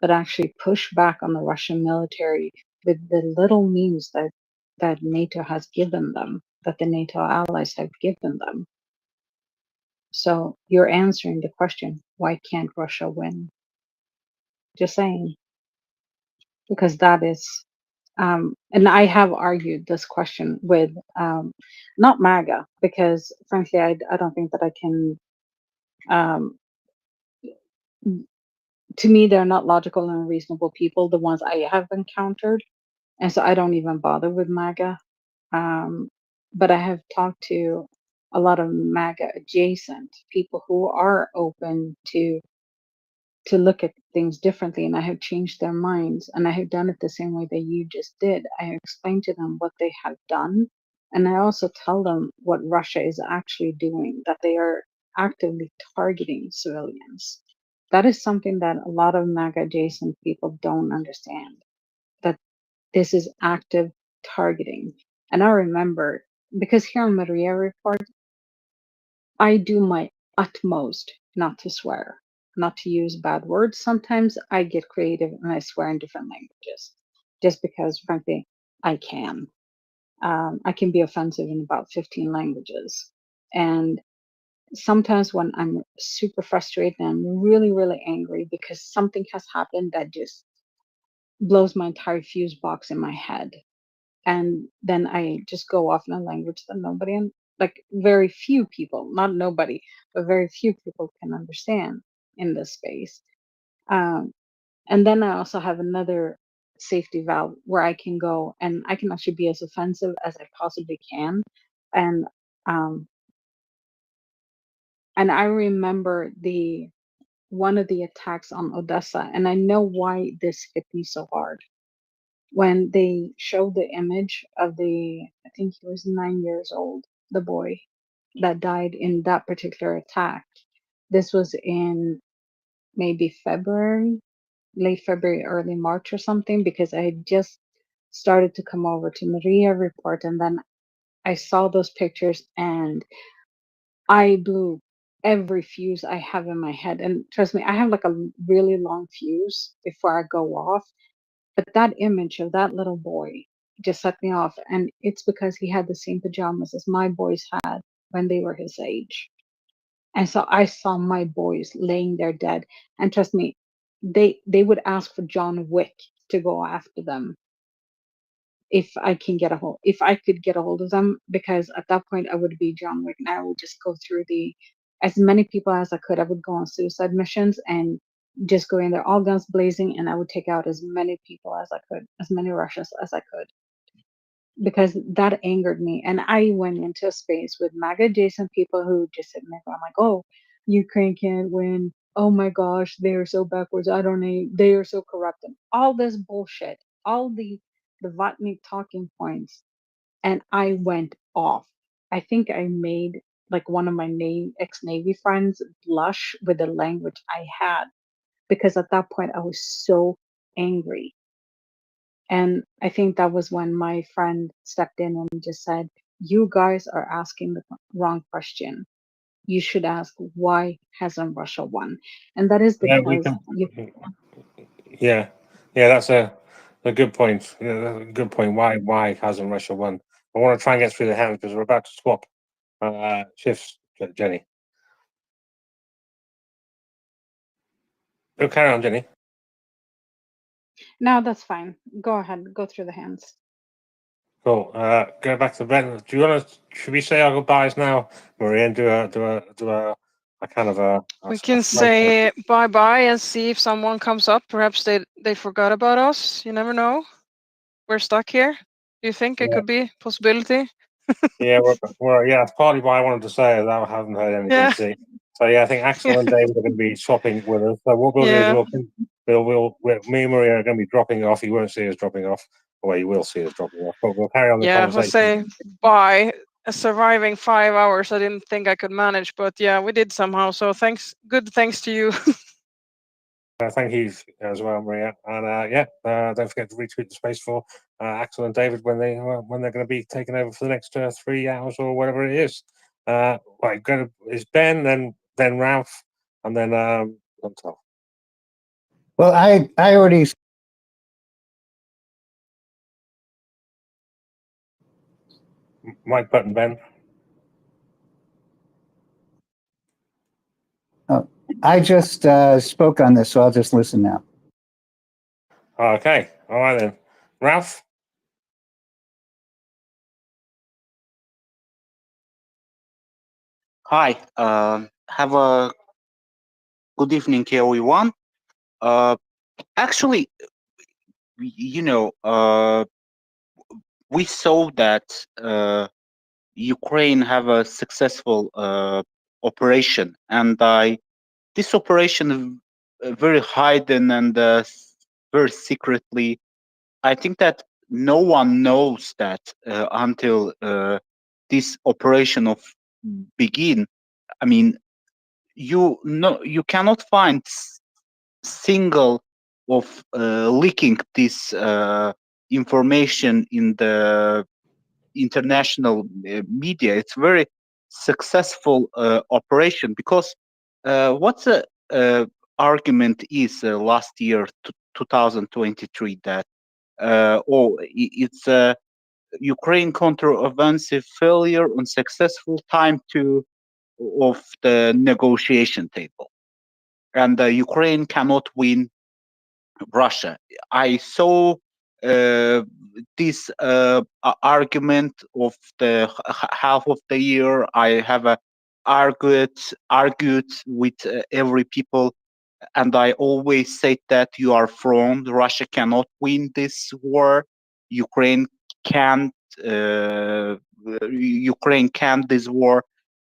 but actually push back on the Russian military with the little means that NATO has given them, that the NATO allies have given them. So you're answering the question, why can't Russia win? Just saying, because that is, and I have argued this question with, not MAGA, because frankly, I don't think that I can, to me, they're not logical and reasonable people, the ones I have encountered. And so I don't even bother with MAGA. But I have talked to a lot of MAGA adjacent people who are open to look at things differently, and I have changed their minds, and I have done it the same way that you just did. I have explained to them what they have done, and I also tell them what Russia is actually doing, that they are actively targeting civilians. That is something that a lot of MAGA adjacent people don't understand, that this is active targeting. And I remember, because here on MriyaReport, I do my utmost not to swear, not to use bad words. Sometimes I get creative and I swear in different languages, just because, frankly, I can. I can be offensive in about 15 languages. And sometimes when I'm super frustrated and I'm really, really angry because something has happened that just blows my entire fuse box in my head, and then I just go off in a language that nobody, like very few people, not nobody, but very few people can understand in this space. Um, and then I also have another safety valve where I can go and I can actually be as offensive as I possibly can. And um, and I remember the one of the attacks on Odessa, and I know why this hit me so hard when they showed the image of I think he was 9 years old, the boy that died in that particular attack. This was in maybe February, late February, early March or something, because I had just started to come over to MriyaReport, and then I saw those pictures and I blew every fuse I have in my head. And trust me, I have like a really long fuse before I go off. But that image of that little boy just set me off. And it's because he had the same pajamas as my boys had when they were his age. And so I saw my boys laying there dead. And trust me, they would ask for John Wick to go after them if I could get a hold of them, because at that point I would be John Wick and I would just go through as many people as I could. I would go on suicide missions and just go in there all guns blazing, and I would take out as many people as I could, as many Russians as I could, because that angered me. And I went into a space with MAGA adjacent people who just sit there going like, oh, Ukraine can't win. Oh my gosh, they are so backwards. I don't know. They are so corrupt. And all this bullshit, all the Vatnik talking points. And I went off. I think I made like one of my ex-Navy friends blush with the language I had, because at that point I was so angry. And I think that was when my friend stepped in and just said, you guys are asking the wrong question. You should ask, why hasn't Russia won? And that is Yeah, because yeah, that's a good point. Yeah, that's a good point. Why hasn't Russia won? I want to try and get through the hands because we're about to swap shifts, Jenny. Oh, carry on, Jenny. no, that's fine. Go ahead, go through the hands. Cool. Go back to Ben. Do you want to? Should we say our goodbyes now, Maria, and do a kind of a We can say bye bye and see if someone comes up. Perhaps they forgot about us. You never know. We're stuck here. Do you think it could be a possibility? Yeah, that's partly why I wanted to say that I haven't heard anything. Yeah. See, so yeah, I think Axel and David are going to be swapping with us. So what we'll do is me and Maria are going to be dropping off. You won't see us dropping off. Well, you will see us dropping off, but we'll carry on the Yeah, conversation. we'll say bye. surviving 5 hours. I didn't think I could manage, but yeah, we did somehow. So thanks to you. Thank you as well, Maria. And yeah, don't forget to retweet the space for Axel and David when they're going to be taking over for the next 3 hours or whatever it is. Right, is Ben, then Ralph, and then Montel. Well, I already. Mic button, Ben. I just spoke on this, so I'll just listen now. Okay, all right then, Ralph. Hi, have a good evening, everyone. Actually, we saw that Ukraine have a successful operation, and this operation very hidden and very secretly. I think that no one knows that until this operation of begin. I mean, you cannot find single of leaking this information in the international media. It's very successful operation because what's the argument is last year 2023 that it's a Ukraine counter-offensive failure and successful time to of the negotiation table, and Ukraine cannot win Russia. I saw this argument of the half of the year. I have argued with every people, and I always say that you are wrong. Russia cannot win this war. Ukraine can't. Ukraine can't this war.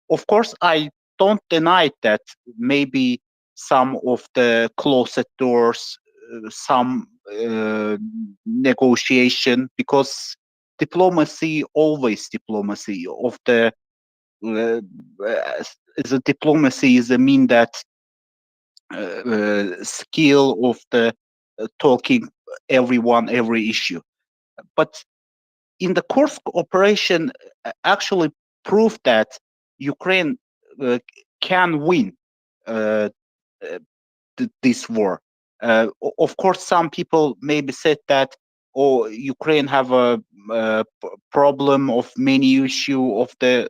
Of course, I don't deny that maybe some of the closed doors, some negotiation, because diplomacy always diplomacy of the the diplomacy is a mean that skill of the talking everyone every issue, but in the Kursk operation actually proved that Ukraine can win uh, this war. Of course, some people maybe said that, oh, Ukraine have a problem of many issue of the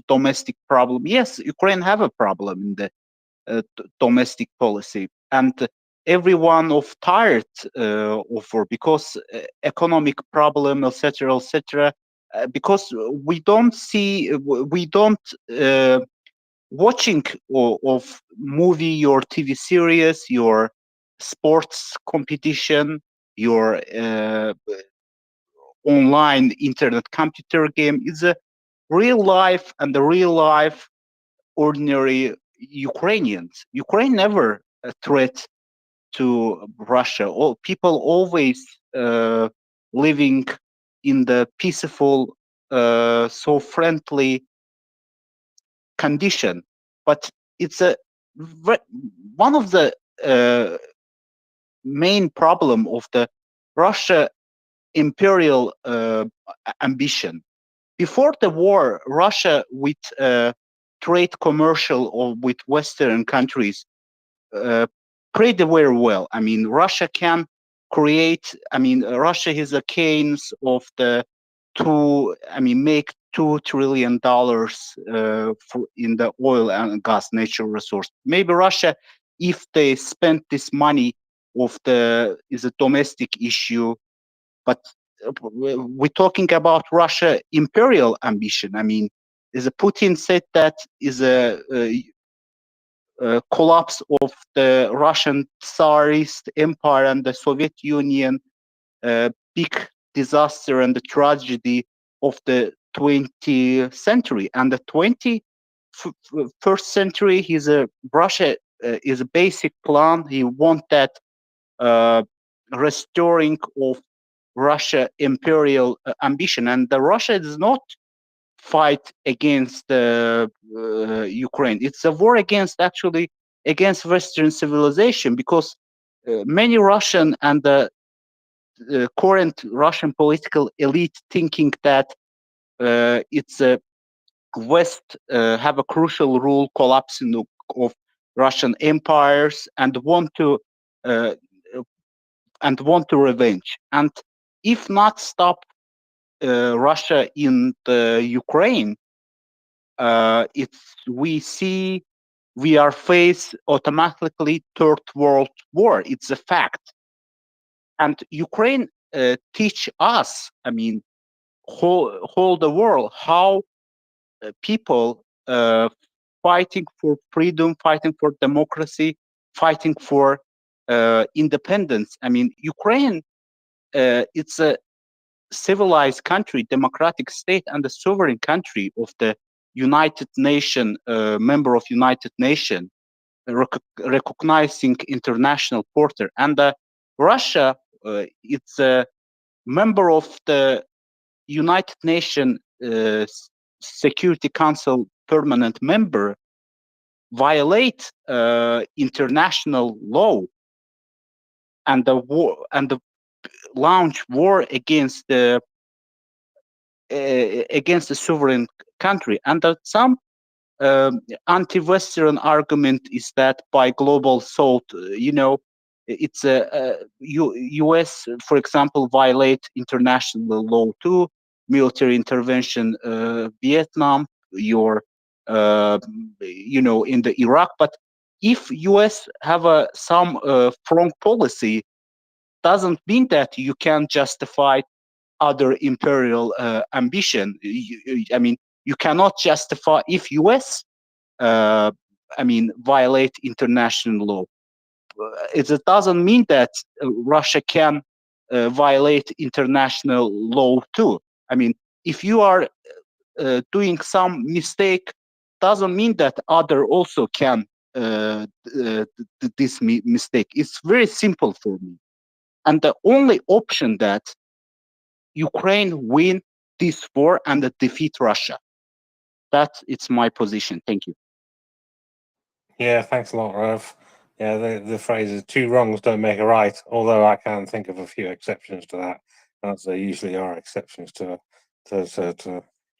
domestic problem. Yes, Ukraine have a problem in the domestic policy, and everyone of tired of war because economic problem, etc., etc. Because we don't watching of movie, your TV series, your sports competition, your online internet computer game is a real life, and the real life ordinary Ukrainians. Ukraine never a threat to Russia. All people always living in the peaceful, so friendly condition. But it's one of the main problem of the Russia imperial ambition. Before the war, Russia with trade commercial or with Western countries pretty very well. I mean, Russia can create. I mean, Russia is a canes of the make $2 trillion in the oil and gas natural resource. Maybe Russia, if they spend this money of the is a domestic issue, but we're talking about Russia imperial ambition. I mean, is a Putin said that is a collapse of the Russian Tsarist Empire and the Soviet Union, big disaster and the tragedy of the 20th century. And the 21st century, Russia is a basic plan. He want that restoring of Russia imperial ambition, and the Russia is not fight against Ukraine. It's a war actually against Western civilization, because many Russian and the current Russian political elite thinking that it's a West have a crucial role collapsing of Russian empires and want to revenge. And if not stop Russia in the Ukraine, we are faced automatically third world war. It's a fact. And Ukraine teach us, I mean, whole the world, how people fighting for freedom, fighting for democracy, fighting for independence. I mean, Ukraine, it's a civilized country, democratic state, and a sovereign country of the United Nation, member of United Nation, recognizing international border. And Russia, it's a member of the United Nations Security Council permanent member, violate international law and the war and the launch war against the sovereign country. And some anti-Western argument is that by global south, it's a U.S. for example violate international law too, military intervention, Vietnam, in the Iraq. But if U.S. have some foreign policy, doesn't mean that you can justify other imperial ambition. I mean, you cannot justify if U.S. Violate international law. It doesn't mean that Russia can violate international law too. I mean, if you are doing some mistake, doesn't mean that other also can this mistake. It's very simple for me. And the only option that Ukraine win this war and defeat Russia. It's my position. Thank you. Yeah, thanks a lot, Rev. Yeah, the phrase is two wrongs don't make a right, although I can think of a few exceptions to that. As there usually are exceptions to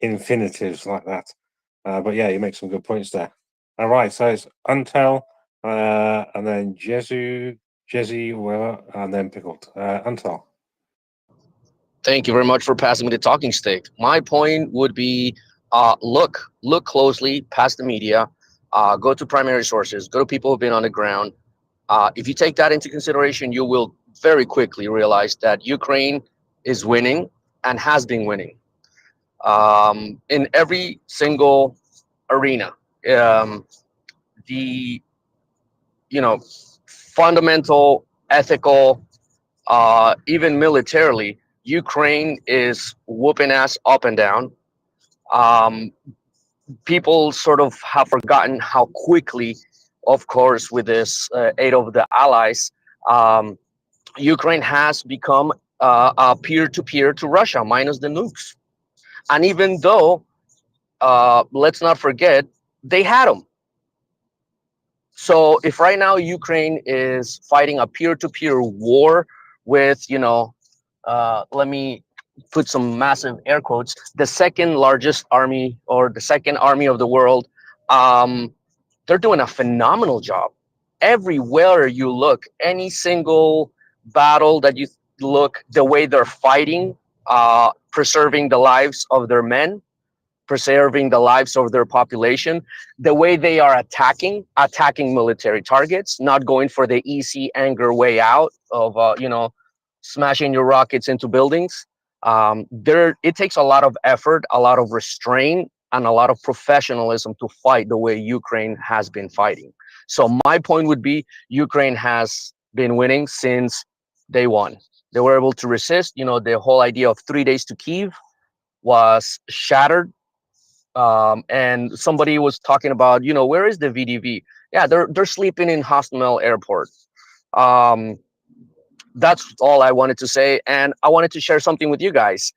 infinitives like that. But yeah, you make some good points there. All right, so it's Untel, and then Jezzy, whoever, and then Pickled. Untel. Thank you very much for passing me the talking stick. My point would be, look closely past the media, go to primary sources, go to people who've been on the ground. If you take that into consideration, you will very quickly realize that Ukraine is winning and has been winning in every single arena. The fundamental, ethical, even militarily, Ukraine is whooping ass up and down. People sort of have forgotten how quickly, of course, with this aid of the allies, Ukraine has become a peer-to-peer to Russia, minus the nukes. And even though, let's not forget, they had them. So if right now Ukraine is fighting a peer-to-peer war with, let me put some massive air quotes, the second largest army or the second army of the world, they're doing a phenomenal job. Everywhere you look, any single battle that you look, the way they're fighting, preserving the lives of their men, preserving the lives of their population, the way they are attacking military targets, not going for the easy anger way out of, smashing your rockets into buildings. It takes a lot of effort, a lot of restraint, and a lot of professionalism to fight the way Ukraine has been fighting. So my point would be, Ukraine has been winning since day one. They were able to resist. The whole idea of 3 days to Kyiv was shattered. And somebody was talking about, where is the VDV? Yeah, they're sleeping in Hostomel Airport. That's all I wanted to say, and I wanted to share something with you guys.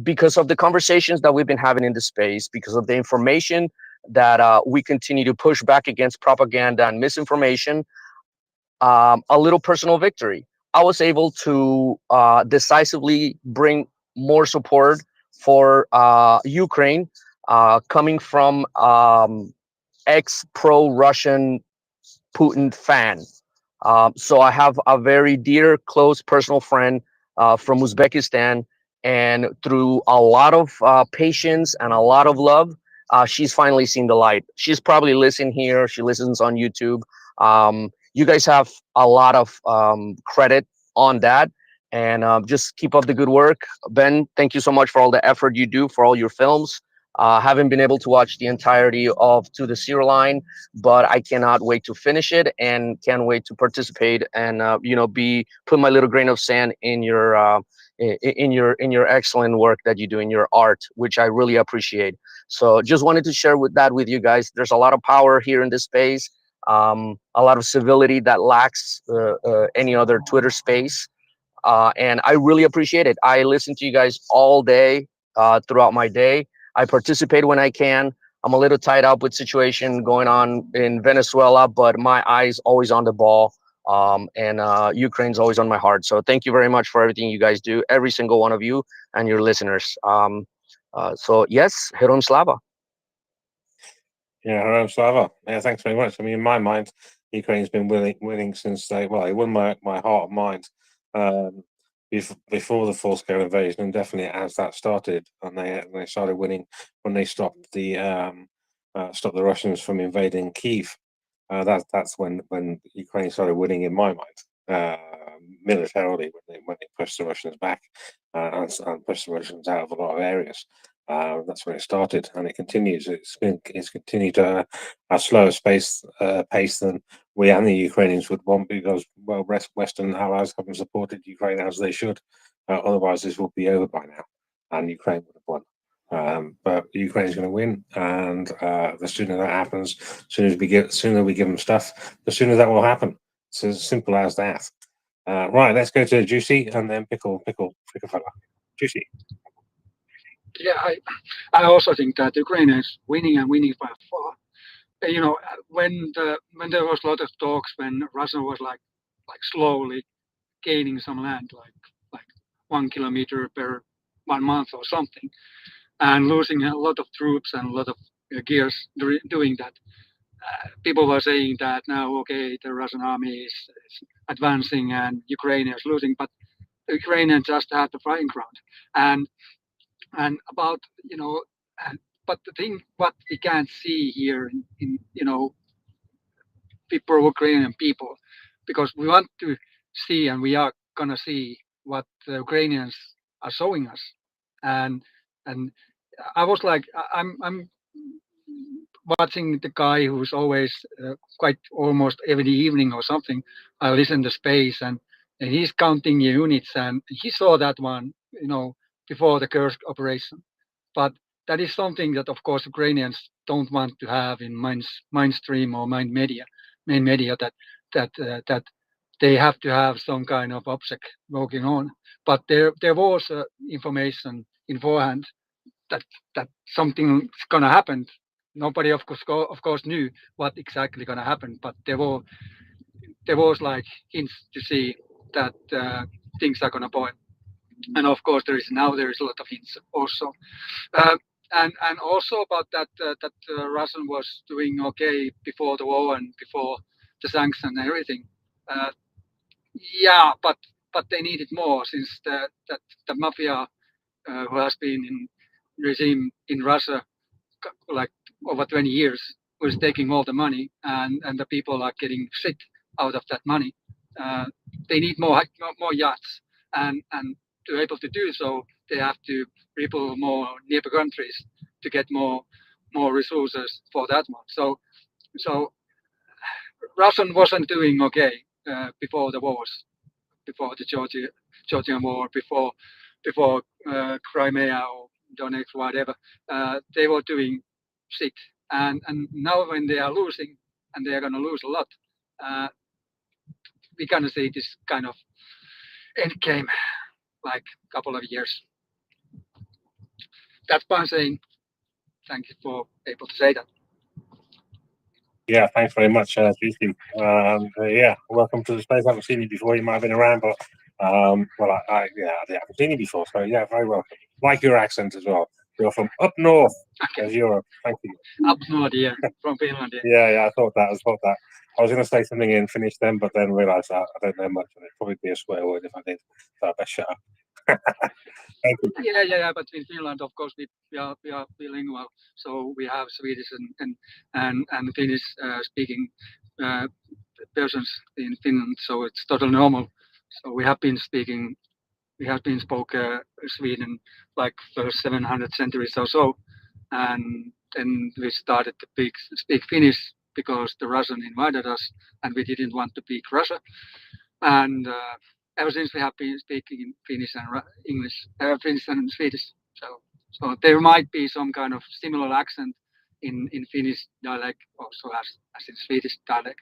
because of the conversations that we've been having in the space, because of the information that we continue to push back against propaganda and misinformation, a little personal victory. I was able to decisively bring more support for Ukraine, coming from ex-pro-Russian Putin fan. So I have a very dear, close personal friend from Uzbekistan, and through a lot of patience and a lot of love, she's finally seen the light. She's probably listening here. She listens on YouTube. You guys have a lot of credit on that, and just keep up the good work. Ben, thank you so much for all the effort you do for all your films. Haven't been able to watch the entirety of To the Zero Line, but I cannot wait to finish it and can't wait to participate and put my little grain of sand in your excellent work that you do in your art, which I really appreciate. So just wanted to share with you guys. There's a lot of power here in this space, a lot of civility that lacks any other Twitter space. And I really appreciate it. I listen to you guys all day, throughout my day. I participate when I can. I'm a little tied up with situation going on in Venezuela, but my eyes always on the ball. And Ukraine's always on my heart. So thank you very much for everything you guys do, every single one of you and your listeners. So yes, Heroim Slava. Yeah, Haram Slava. Yeah, thanks very much. I mean, in my mind, Ukraine's been winning since they won my heart and mind before the full-scale invasion, and definitely as that started, and they started winning when they stopped the Russians from invading Kiev. That's when Ukraine started winning in my mind, militarily, when they pushed the Russians back and pushed the Russians out of a lot of areas. That's when it started, and it continues. It's continued at a slower pace than we and the Ukrainians would want, because Western allies haven't supported Ukraine as they should. Otherwise, this would be over by now, and Ukraine would have won. But Ukraine's going to win, and the sooner that happens, sooner we give them stuff, the sooner that will happen. It's as simple as that. Right, let's go to Juicy and then Pickle fella. Juicy. Yeah, I also think that Ukraine is winning and winning by far. When there was a lot of talks when Russia was like slowly gaining some land, like 1 kilometer per 1 month or something, and losing a lot of troops and a lot of gears doing that. People were saying that now, okay, the Russian army is advancing and Ukraine is losing, but the Ukrainians just had the fighting ground. And about but the thing what we can't see here in people, Ukrainian people, because we want to see and we are gonna see what the Ukrainians are showing us, and I was like, I'm watching the guy who's always quite almost every evening or something. I listen to Space, and he's counting units, and he saw that one, before the Kursk operation. But that is something that, of course, Ukrainians don't want to have in mainstream or main media. That they have to have some kind of object working on. But there was information beforehand that something's gonna happen. Nobody, of course, knew what exactly gonna happen, but there was like hints to see that things are gonna boil. And of course, there is a lot of hints also. And also about that Russian was doing okay before the war and before the sanctions and everything. Yeah, but they needed more, since the mafia who has been in regime in Russia like over 20 years was taking all the money, and the people are getting shit out of that money. They need more yachts, and to be able to do so, they have to rebuild more neighbor countries to get more resources for that one. So Russian wasn't doing okay before the wars, before the Georgian war, before Crimea or Donetsk, whatever. They were doing shit, and now when they are losing, and they are going to lose a lot, we're going to see this kind of end game, like a couple of years. that's why I'm saying thank you for able to say that. Yeah, thanks very much, Juicy. Yeah, welcome to the space. I haven't seen you before. You might have been around, but well, I haven't seen you before. So yeah, very welcome. Like your accent as well. You're from up north, Okay. as Europe. Thank you. Up north, yeah, from Finland. Yeah. Yeah, I thought that. I was going to say something in Finnish then, but then realised I don't know much, and it'd probably be a swear word if I did. So I best shut up. Thank you. Yeah. But in Finland, of course, we are bilingual, so we have Swedish and Finnish speaking persons in Finland. So it's totally normal. So we have been spoke Sweden like first 700 centuries or so, and then we started to speak Finnish because the Russian invited us, and we didn't want to speak Russia. And ever since we have been speaking Finnish and English, Finnish and Swedish. So there might be some kind of similar accent in Finnish dialect also as in Swedish dialect.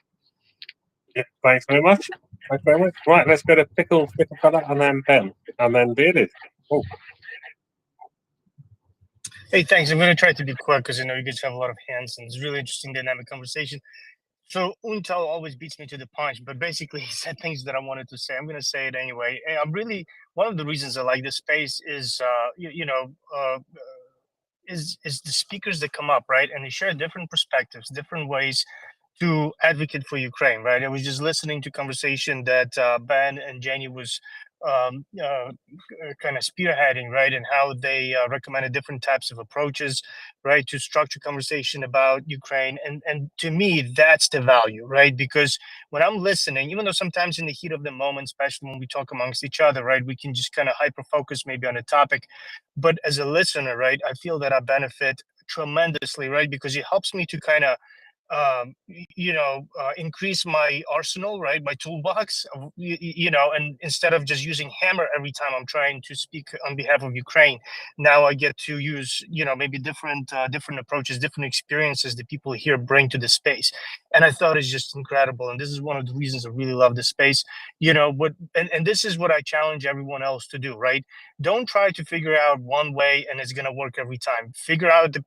Yeah, thanks very much. Thanks very much. Right, let's go to Pickle Fella, and then Ben, and then Bearded. Oh. Hey, thanks. I'm going to try to be quick because I know you guys have a lot of hands and it's really interesting dynamic conversation. So Untal always beats me to the punch, but basically he said things that I wanted to say. I'm going to say it anyway. I'm really, one of the reasons I like this space is, is the speakers that come up, right? And they share different perspectives, different ways to advocate for Ukraine, right? I was just listening to conversation that Ben and Jenny was kind of spearheading, right? And how they recommended different types of approaches, right? To structure conversation about Ukraine. And to me, that's the value, right? Because when I'm listening, even though sometimes in the heat of the moment, especially when we talk amongst each other, right? We can just kind of hyper focus maybe on a topic. But as a listener, right? I feel that I benefit tremendously, right? Because it helps me to kind of increase my arsenal, right? My toolbox, and instead of just using hammer every time I'm trying to speak on behalf of Ukraine, now I get to use, maybe different approaches, different experiences that people here bring to the space. And I thought it's just incredible. And this is one of the reasons I really love this space, and this is what I challenge everyone else to do, right? Don't try to figure out one way and it's going to work every time. Figure out the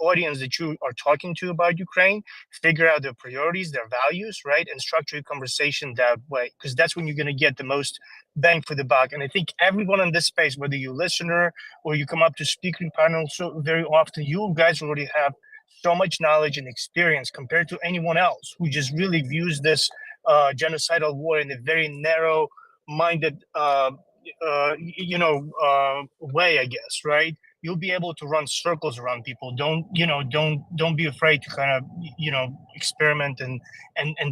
audience that you are talking to about Ukraine, figure out their priorities, their values, right? And structure your conversation that way, because that's when you're going to get the most bang for the buck. And I think everyone in this space, whether you're a listener or you come up to speaking panels so very often, you guys already have so much knowledge and experience compared to anyone else who just really views this genocidal war in a very narrow minded way, I guess, right? You'll be able to run circles around people. Don't be afraid to kind of experiment and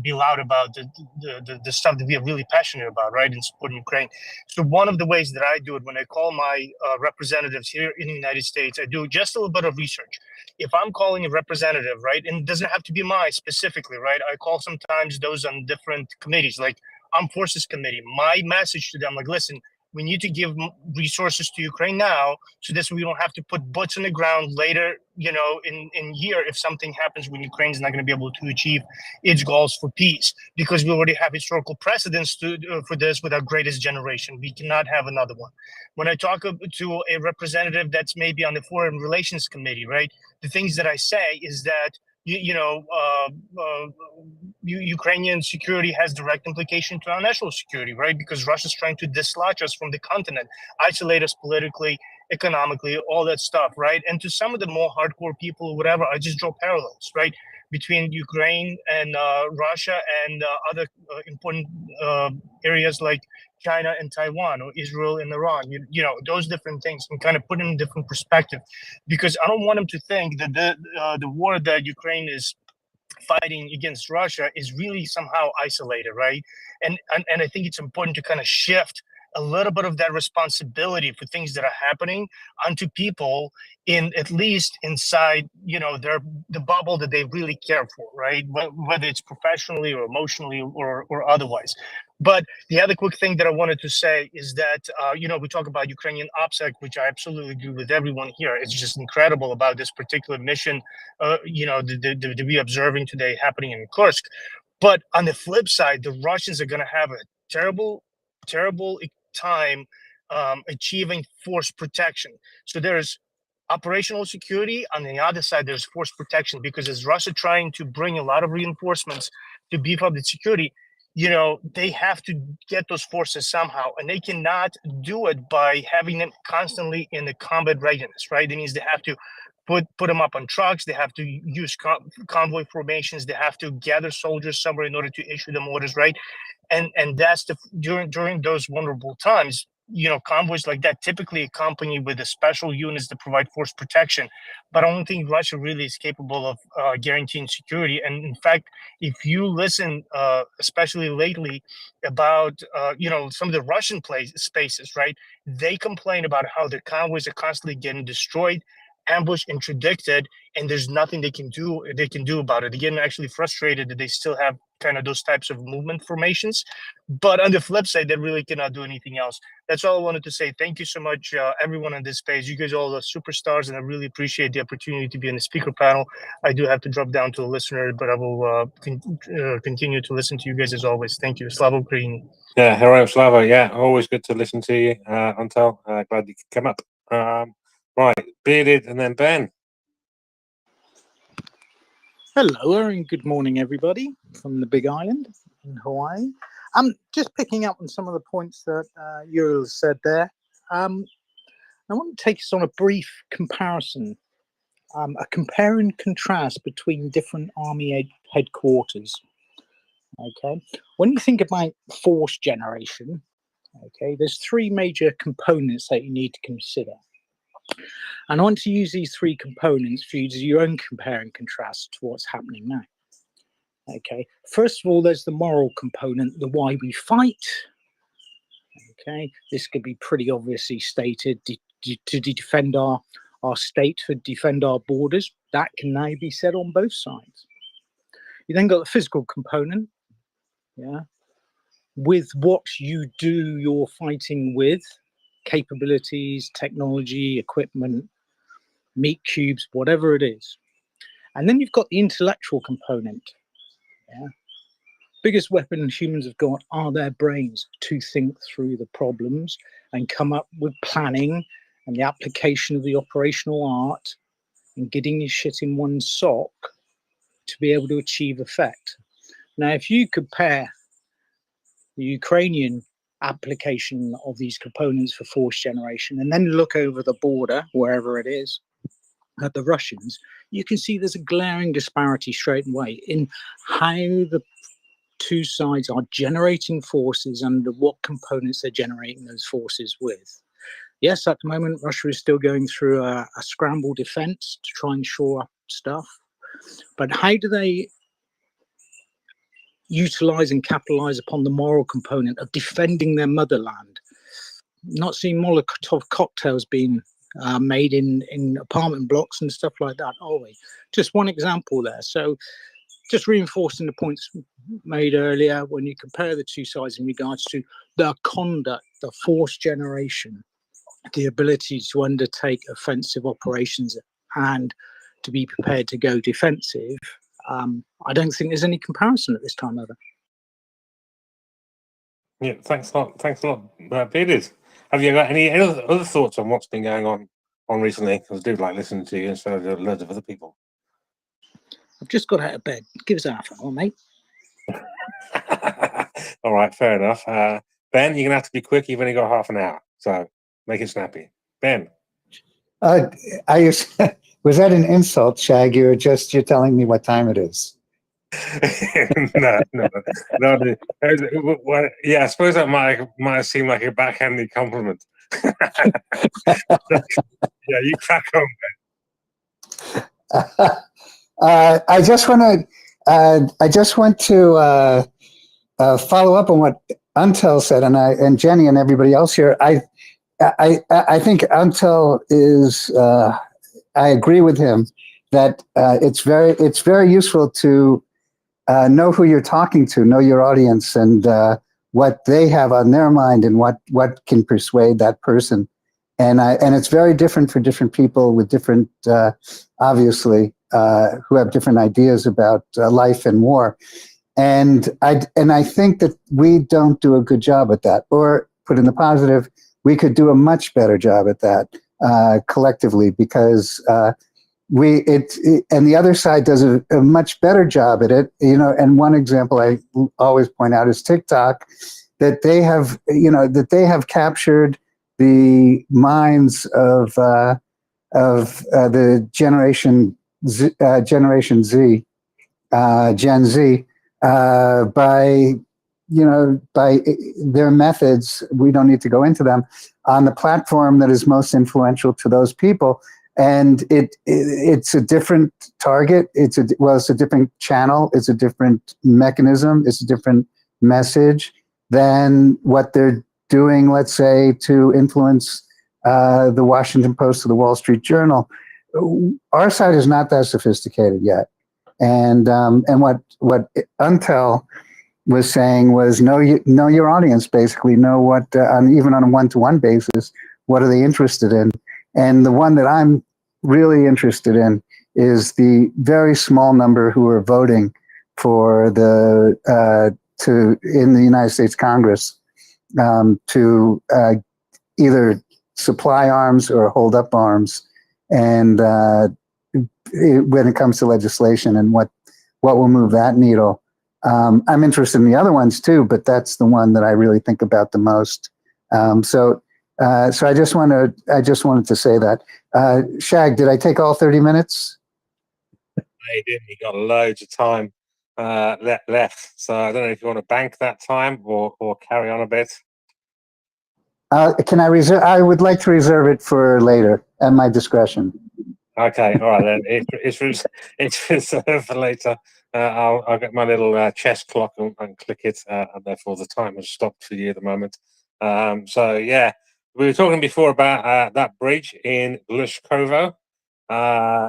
be loud about the stuff that we are really passionate about, right? In supporting Ukraine. So one of the ways that I do it when I call my representatives here in the United States, I do just a little bit of research. If I'm calling a representative, right, and it doesn't have to be mine specifically, right? I call sometimes those on different committees, like Armed Forces Committee. My message to them, like, listen, we need to give resources to Ukraine now, so this we don't have to put boots on the ground later, in year if something happens when Ukraine is not going to be able to achieve its goals for peace, because we already have historical precedents for this with our greatest generation. We cannot have another one. When I talk to a representative that's maybe on the Foreign Relations Committee, right, the things that I say is that Ukrainian security has direct implication to our national security, right? Because Russia's trying to dislodge us from the continent, isolate us politically, economically, all that stuff, right? And to some of the more hardcore people or whatever, I just draw parallels, right, between Ukraine and Russia and other important areas like China and Taiwan, or Israel and Iran, those different things, and kind of put in different perspective, because I don't want them to think that the war that Ukraine is fighting against Russia is really somehow isolated, right? And I think it's important to kind of shift a little bit of that responsibility for things that are happening onto people in at least inside the bubble that they really care for, right? Whether it's professionally or emotionally or otherwise. But the other quick thing that I wanted to say is that we talk about Ukrainian OPSEC, which I absolutely agree with everyone here. It's just incredible about this particular mission that we're observing today happening in Kursk. But on the flip side, the Russians are going to have a terrible time achieving force protection. So there's operational security. On the other side, there's force protection, because as Russia trying to bring a lot of reinforcements to beef up the security, you know, they have to get those forces somehow, and they cannot do it by having them constantly in the combat readiness, right? That means they have to put them up on trucks. They have to use convoy formations. They have to gather soldiers somewhere in order to issue them orders, right? And that's during those vulnerable times, you know, convoys like that typically accompany with the special units that provide force protection. But I don't think Russia really is capable of guaranteeing security. And in fact, if you listen, especially lately, about you know, some of the Russian spaces, right? They complain about how their convoys are constantly getting destroyed, ambushed, interdicted, and there's nothing they can do about it. They're getting actually frustrated that they still have kind of those types of movement formations. But on the flip side, they really cannot do anything else. That's all I wanted to say. Thank you so much, everyone on this page. You guys are all are superstars, and I really appreciate the opportunity to be on the speaker panel. I do have to drop down to a listener, but I will continue to listen to you guys as always. Thank you. Slava Ukraini. Yeah, Heroic Slava. Yeah, always good to listen to you, Antal. Glad you could come up. Right, Bearded, and then Ben. Hello, and good morning, everybody, from the Big Island in Hawaii. Just picking up on some of the points that Uriel said there. I want to take us on a brief comparison, a compare and contrast between different army headquarters. Okay, when you think about force generation, okay, there's three major components that you need to consider. And I want to use these three components for you to do your own compare and contrast to what's happening now. Okay, first of all, there's the moral component, the why we fight. Okay, this could be pretty obviously stated to defend our state, to defend our borders. That can now be said on both sides. You then got the physical component, yeah, with what you do your fighting with, capabilities, technology, equipment, meat cubes, whatever it is. And then you've got the intellectual component. Yeah. Biggest weapon humans have got are their brains to think through the problems and come up with planning and the application of the operational art and getting your shit in one sock to be able to achieve effect. Now, if you compare the Ukrainian application of these components for force generation and then look over the border, wherever it is, at the Russians, you can see there's a glaring disparity straight away in how the two sides are generating forces and what components they're generating those forces with. Yes, at the moment, Russia is still going through a scramble defense to try and shore up stuff. But how do they utilize and capitalize upon the moral component of defending their motherland? Not seeing Molotov cocktails being made in apartment blocks and stuff like that, are we? Just one example there. So just reinforcing the points made earlier, when you compare the two sides in regards to the conduct, the force generation, the ability to undertake offensive operations and to be prepared to go defensive, I don't think there's any comparison at this time ever. Yeah, thanks a lot. Thanks a lot, Bearded. Have you got any other thoughts on what's been going on recently? Because I do like listening to you instead of loads of other people. I've just got out of bed. Give us half an hour, mate. All right, fair enough. Ben, you're gonna have to be quick. You've only got half an hour, so make it snappy. Ben. Was that an insult, Shag? You're telling me what time it is. No. Well, yeah, I suppose that might have seemed like a backhanded compliment. Yeah, you crack on, Ben. I just want to follow up on what Antal said, and Jenny and everybody else here. I think Antal is. I agree with him that it's very useful to know who you're talking to, know your audience, and what they have on their mind, and what can persuade that person. And it's very different for different people with different, obviously, who have different ideas about life and war. And I think that we don't do a good job at that. Or put in the positive, we could do a much better job at that collectively, because and the other side does a much better job at it. And one example I always point out is TikTok, that they have captured the minds of the Generation Z, Gen Z, by their methods. We don't need to go into them, on the platform that is most influential to those people. And it's a different target. It's a different channel. It's a different mechanism. It's a different message than what they're doing, let's say, to influence the Washington Post or the Wall Street Journal. Our side is not that sophisticated yet. And what Untel was saying was know your audience, basically. Know what, even on a one-to-one basis, what are they interested in? And the one that I'm really interested in is the very small number who are voting for in the United States Congress to either supply arms or hold up arms, and when it comes to legislation and what will move that needle. I'm interested in the other ones too, but that's the one that I really think about the most. So I just wanted to say that. Shag, did I take all 30 minutes? You didn't. You got loads of time left. So I don't know if you want to bank that time or carry on a bit. Can I reserve? I would like to reserve it for later at my discretion. Okay, all right then. It's reserved for later. I'll get my little chess clock and click it, and therefore the time has stopped for you at the moment. So yeah, we were talking before about that bridge in Lushkovo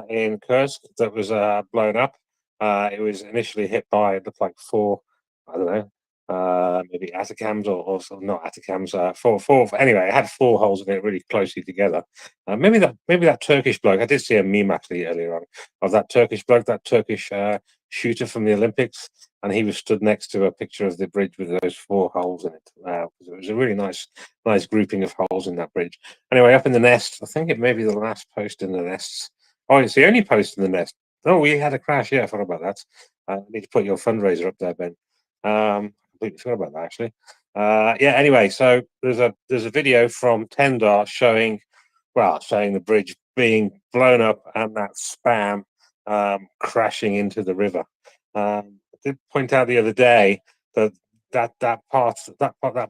in Kursk that was blown up. It was initially hit by, it looked like 4, I don't know, maybe Atacams or not Atacams. Four. Anyway, it had 4 holes in it, really closely together. Maybe that Turkish bloke. I did see a meme actually earlier on of that Turkish bloke, that Turkish shooter from the Olympics, and he was stood next to a picture of the bridge with those 4 holes in it. It was a really nice grouping of holes in that bridge. Anyway, up in the nest, I think it may be the last post in the nests. Oh, it's the only post in the nest. Oh, we had a crash. Yeah, I forgot about that. I need to put your fundraiser up there, Ben. Completely forgot about that actually. Yeah. Anyway, so there's a video from Tendar showing the bridge being blown up and that spam crashing into the river. I did point out the other day that that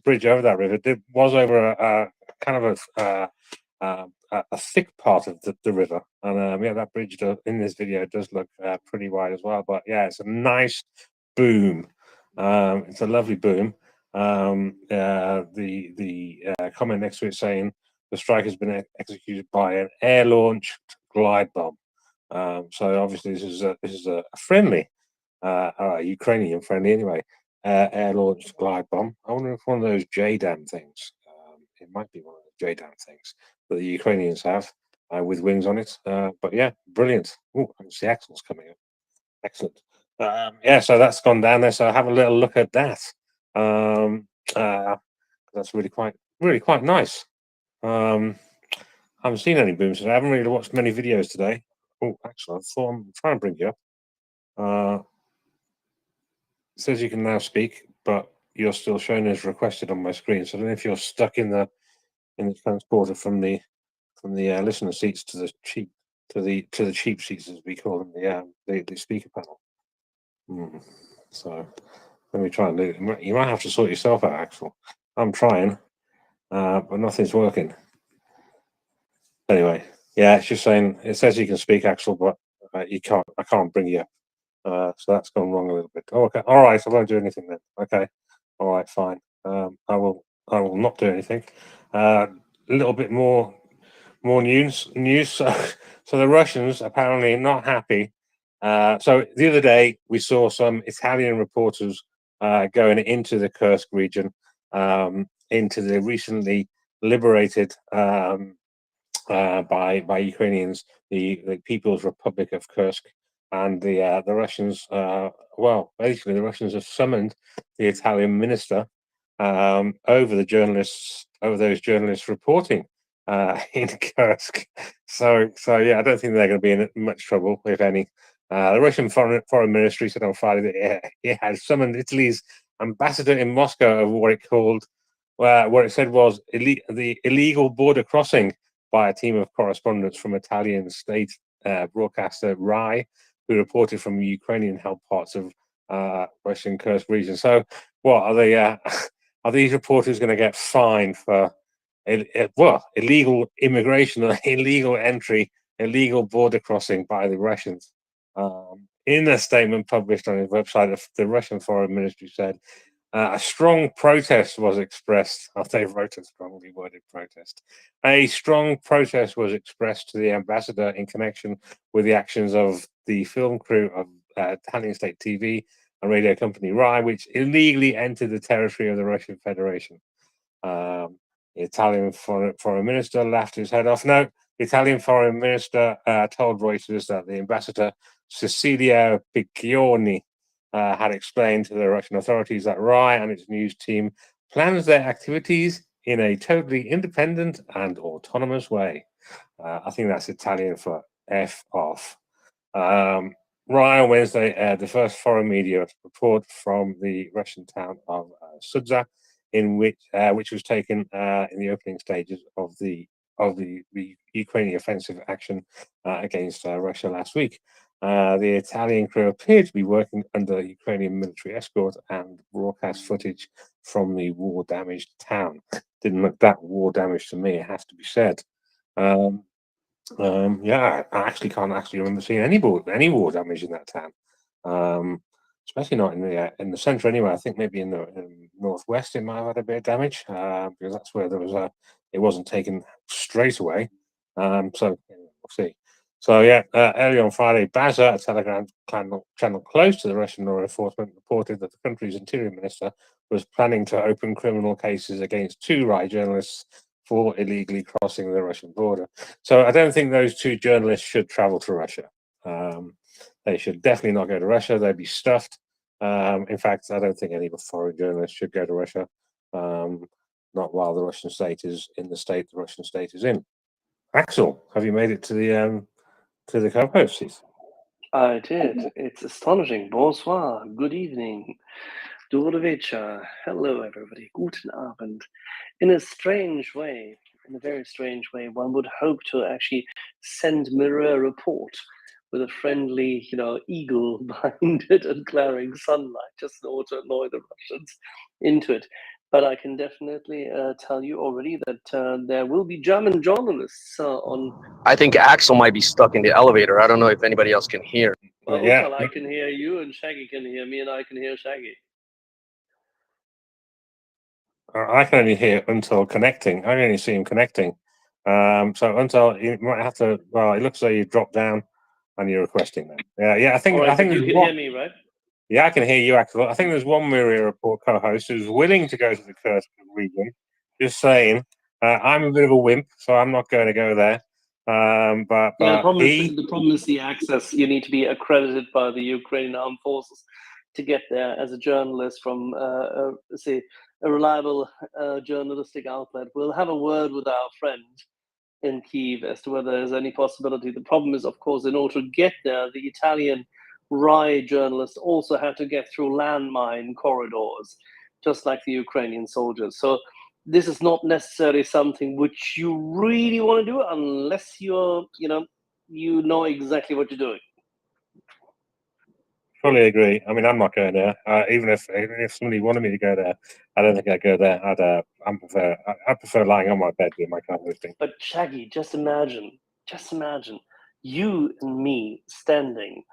bridge over that river was over a kind of a thick part of the river, and yeah, that bridge in this video does look pretty wide as well. But yeah, it's a nice boom. It's a lovely boom. The comment next to it saying the strike has been executed by an air-launched glide bomb. So obviously this is a friendly, Ukrainian friendly anyway, air-launched glide bomb. I wonder if one of those JDAM things. It might be one of the JDAM things that the Ukrainians have with wings on it. But yeah, brilliant. Oh, I can see axles coming up. Excellent. Yeah, so that's gone down there. So have a little look at that. That's really quite nice. I haven't seen any booms today. I haven't really watched many videos today. Oh, actually, I thought I'm trying to bring you up. It says you can now speak, but you're still showing as requested on my screen. So I don't know if you're stuck in the transporter from the listener seats to the cheap seats, as we call them, the speaker panel. So let me try and do it. You might have to sort yourself out, Axel. I'm trying, but nothing's working. Anyway, yeah, it's just saying it says you can speak, Axel, but you can't. I can't bring you up. So that's gone wrong a little bit. Oh, okay. All right. I won't do anything then. Okay. All right. Fine. I will not do anything. A little bit more news. So the Russians apparently not happy. So the other day we saw some Italian reporters going into the Kursk region, into the recently liberated by Ukrainians, the People's Republic of Kursk, and the Russians. Basically the Russians have summoned the Italian minister over the journalists over those journalists reporting in Kursk. So yeah, I don't think they're going to be in much trouble, if any. The Russian foreign ministry said on Friday that it had summoned Italy's ambassador in Moscow over what it said was the illegal border crossing by a team of correspondents from Italian state broadcaster RAI, who reported from Ukrainian-held parts of Russian Kursk region. So, what are they? Are these reporters going to get fined for illegal immigration, illegal entry, illegal border crossing by the Russians? In a statement published on his website, the Russian Foreign Ministry said a strong protest was expressed. They wrote a strongly worded protest. A strong protest was expressed to the ambassador in connection with the actions of the film crew of Italian state TV and radio company RAI, which illegally entered the territory of the Russian Federation. The Italian foreign minister laughed his head off. No, the Italian foreign minister told Reuters that the ambassador Cecilia Piccioni had explained to the Russian authorities that RAI and its news team plans their activities in a totally independent and autonomous way. I think that's Italian for F off. RAI on Wednesday aired the first foreign media report from the Russian town of Sudza, in which was taken in the opening stages of the Ukrainian offensive action against Russia last week. The Italian crew appeared to be working under Ukrainian military escort and broadcast footage from the war-damaged town. Didn't look that war-damaged to me, it has to be said. Yeah, I actually can't remember seeing any war damage in that town. Especially not in the centre anyway. I think maybe in the northwest it might have had a bit of damage because that's where there was it wasn't taken straight away. So we'll see. So yeah, earlier on Friday, Baza, a Telegram channel close to the Russian law enforcement, reported that the country's interior minister was planning to open criminal cases against 2 RAI journalists for illegally crossing the Russian border. So I don't think those 2 journalists should travel to Russia. They should definitely not go to Russia. They'd be stuffed. In fact, I don't think any foreign journalists should go to Russia. Not while the Russian state is in the state the Russian state is in. Axel, have you made it to the co-host seat? I did. It's astonishing. Bonsoir. Good evening. Добрый вечер. Hello, everybody. Guten Abend. In a strange way, in a very strange way, one would hope to actually send MriyaReport with a friendly, eagle behind it and glaring sunlight, just in order to annoy the Russians into it. But I can definitely tell you already that there will be German journalists on. I think Axel might be stuck in the elevator. I don't know if anybody else can hear. Well, Yeah. Utal, I can hear you, and Shaggy can hear me, and I can hear Shaggy. I can only hear Until connecting. I can only see him connecting. So Until, you might have to. Well, it looks like you dropped down and you're requesting them. Yeah. I think. All right, I think but you can hear me, right? Yeah, I can hear you, Axel. I think there's one MriyaReport co-host who's willing to go to the Kursk region. Just saying, I'm a bit of a wimp, so I'm not going to go there. But the problem is the access. You need to be accredited by the Ukrainian armed forces to get there as a journalist from, say, a reliable journalistic outlet. We'll have a word with our friend in Kyiv as to whether there's any possibility. The problem is, of course, in order to get there, the Italian RAI journalists also have to get through landmine corridors, just like the Ukrainian soldiers. So this is not necessarily something which you really want to do unless you're, you know exactly what you're doing. Fully agree. I mean, I'm not going there. Even if somebody wanted me to go there, I don't think I'd go there. I prefer lying on my bed doing my co-hosting. But Shaggy, just imagine you and me standing,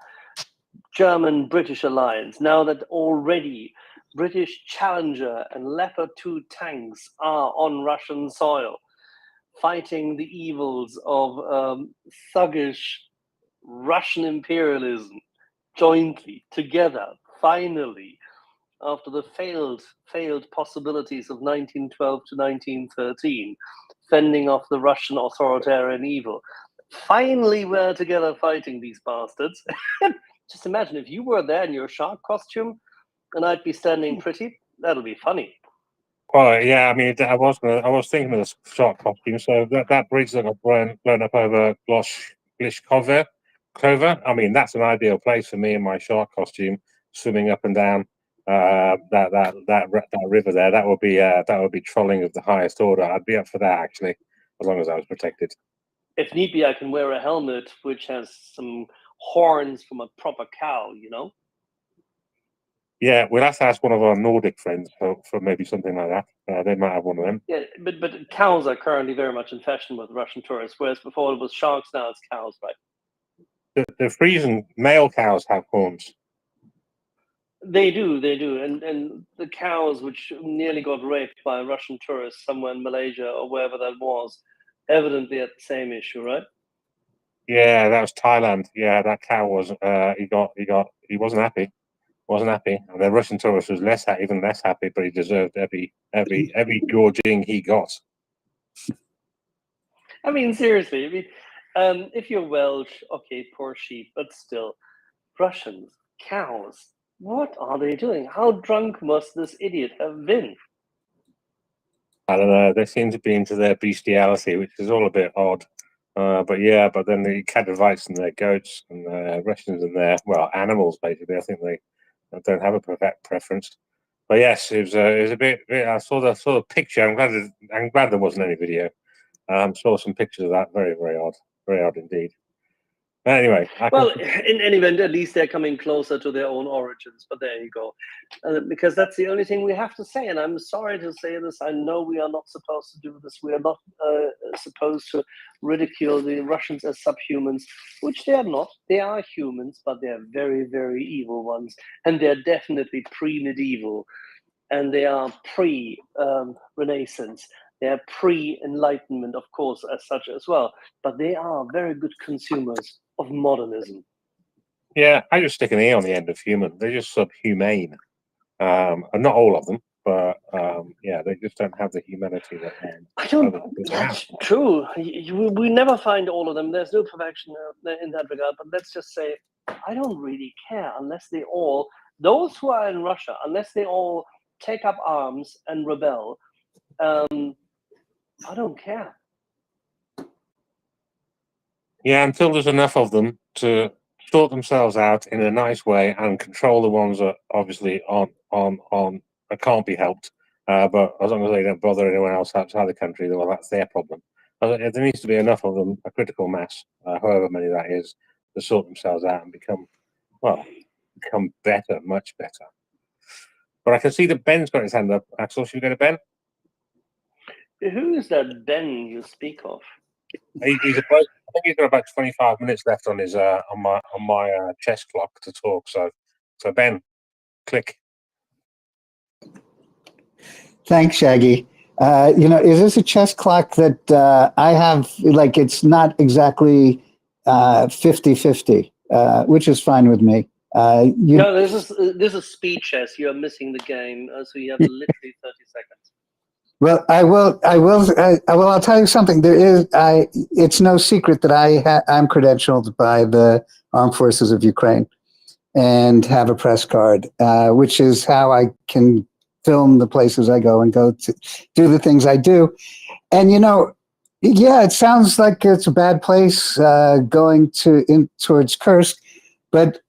German-British alliance, now that already British Challenger and Leopard 2 tanks are on Russian soil, fighting the evils of thuggish Russian imperialism jointly, together, finally, after the failed possibilities of 1912 to 1913, fending off the Russian authoritarian evil. Finally, we're together fighting these bastards. Just imagine if you were there in your shark costume and I'd be standing pretty. That'll be funny. Well, yeah, I mean, I was thinking of the shark costume. So that bridge that got blown up over Glishkova, I mean, that's an ideal place for me in my shark costume, swimming up and down that river there. That would be trolling of the highest order. I'd be up for that actually, as long as I was protected. If need be, I can wear a helmet which has some horns from a proper cow, you know? Yeah, we'll have to ask one of our Nordic friends for maybe something like that. They might have one of them. Yeah, but cows are currently very much in fashion with Russian tourists, whereas before it was sharks, now it's cows, right? The Frisian male cows have horns. They do, and the cows which nearly got raped by Russian tourists somewhere in Malaysia or wherever that was, evidently had the same issue, right? Yeah, that was Thailand. Yeah, that cow was he wasn't happy. Wasn't happy. And the Russian tourist was even less happy, but he deserved every gorging he got. I mean, seriously. I mean, if you're Welsh, okay, poor sheep, but still, Russians, cows. What are they doing? How drunk must this idiot have been? I don't know. They seem to be into their bestiality, which is all a bit odd. But then the Kadovites and their goats and the Russians and their animals basically. I think they don't have a preference. But yes, it was a bit. I saw the picture. I'm glad there wasn't any video. Saw some pictures of that. Very very odd indeed. But anyway, Well, in any event, at least they're coming closer to their own origins. But there you go, because that's the only thing we have to say. And I'm sorry to say this. I know we are not supposed to do this. We are not supposed to ridicule the Russians as subhumans, which they are not. They are humans, but they are very, very evil ones, and they're definitely pre-medieval, and they are pre-Renaissance. They are pre-Enlightenment, of course, as such as well. But they are very good consumers of modernism. yeah, I just stick an E on the end of human. They're just subhumane. And not all of them, but yeah, they just don't have the humanity that I don't. others have. That's true. We never find all of them. There's no perfection in that regard. But let's just say, I don't really care unless they all, those who are in Russia, unless they all take up arms and rebel. I don't care. Yeah, until there's enough of them to sort themselves out in a nice way and control the ones that obviously that can't be helped. But as long as they don't bother anyone else outside the country, well, that's their problem. There needs to be enough of them, a critical mass, however many that is, to sort themselves out and become better, much better. But I can see that Ben's got his hand up. Axel, should we go to Ben? Who is that Ben you speak of? He's a bloke. I think he's got about 25 minutes left on his on my chess clock to talk. So Ben, click. Thanks, Shaggy. Is this a chess clock that I have? Like, it's not exactly 50-50, which is fine with me. No, this is speed chess. You are missing the game, so you have literally 30 seconds. Well, I'll tell you something. It's no secret that I'm credentialed by the Armed Forces of Ukraine and have a press card, which is how I can film the places I go and go to do the things I do. And, yeah, it sounds like it's a bad place going towards Kursk, but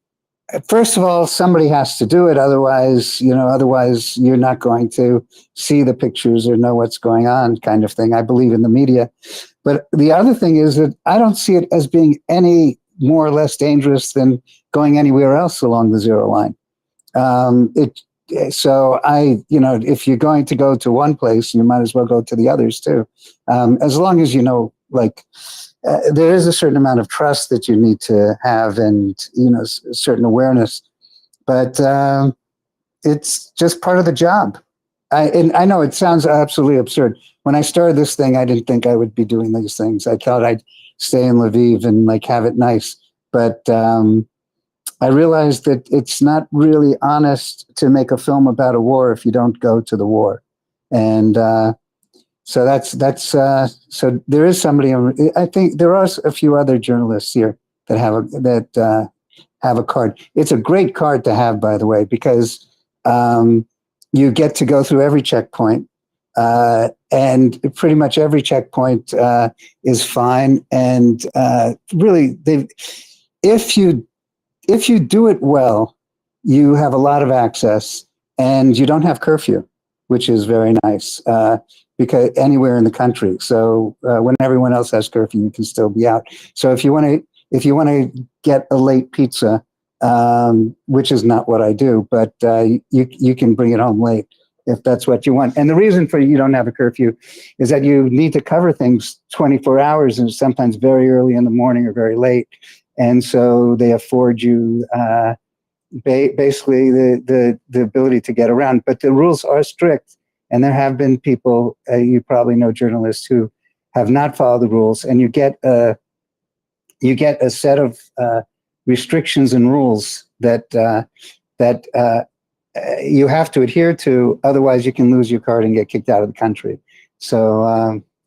first of all, somebody has to do it. Otherwise you're not going to see the pictures or know what's going on, kind of thing. I believe in the media. But the other thing is that I don't see it as being any more or less dangerous than going anywhere else along the zero line. So if you're going to go to one place, you might as well go to the others too. As long as there is a certain amount of trust that you need to have and, a certain awareness, but it's just part of the job. I know it sounds absolutely absurd. When I started this thing, I didn't think I would be doing these things. I thought I'd stay in Lviv and have it nice. But I realized that it's not really honest to make a film about a war if you don't go to the war. And so so there is somebody. I think there are a few other journalists here that have a card. It's a great card to have, by the way, because you get to go through every checkpoint. and pretty much every checkpoint is fine. And really, if you do it well, you have a lot of access, and you don't have curfew, which is very nice, because anywhere in the country. So when everyone else has curfew, you can still be out. So if you want to get a late pizza, which is not what I do, but you can bring it home late if that's what you want. And the reason for you don't have a curfew is that you need to cover things 24 hours, and sometimes very early in the morning or very late. And so they afford you basically the ability to get around. But the rules are strict, and there have been people, you probably know journalists, who have not followed the rules, and you get a set of restrictions and rules that you have to adhere to. Otherwise, you can lose your card and get kicked out of the country. So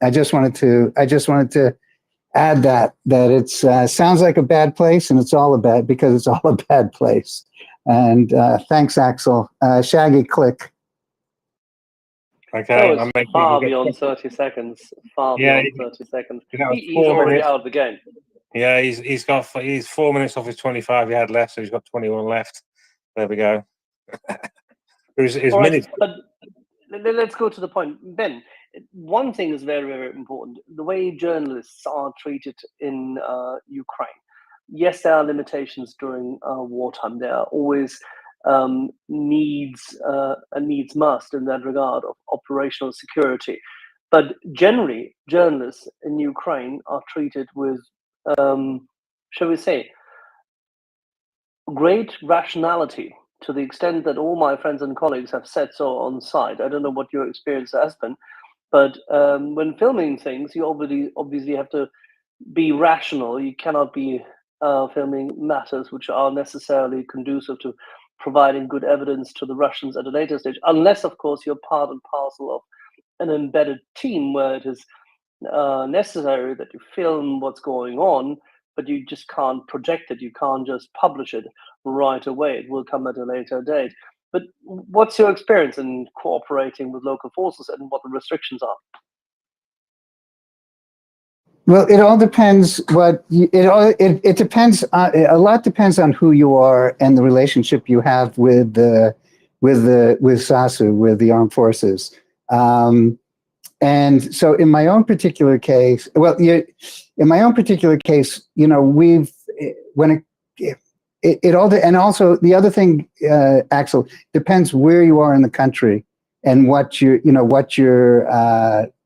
I just wanted to add that it sounds like a bad place, and it's all a bad, because it's all a bad place. And thanks, Axel. Shaggy, click. Okay, That I'm was making far beyond 30 seconds. Far Yeah, beyond 30 seconds. that was He's 4 already minutes. out of the game. Yeah, he's 4 minutes off his 25 he had left, so he's got 21 left. There we go. His All right, minutes. but let's go to the point. Ben, one thing is very, very important. The way journalists are treated in Ukraine. Yes, there are limitations during wartime. There are always needs must in that regard of operational security. But generally, journalists in Ukraine are treated with, shall we say, great rationality, to the extent that all my friends and colleagues have said so on site. I don't know what your experience has been, but when filming things, you obviously have to be rational. You cannot be filming matters which are necessarily conducive to providing good evidence to the Russians at a later stage, unless, of course, you're part and parcel of an embedded team where it is necessary that you film what's going on, but you just can't project it. You can't just publish it right away. It will come at a later date. But what's your experience in cooperating with local forces, and what the restrictions are? Well, it all depends. It depends. A lot depends on who you are and the relationship you have with SASU, with the armed forces. And so, in my own particular case, you know, it all, and also the other thing, Axel, depends where you are in the country and what you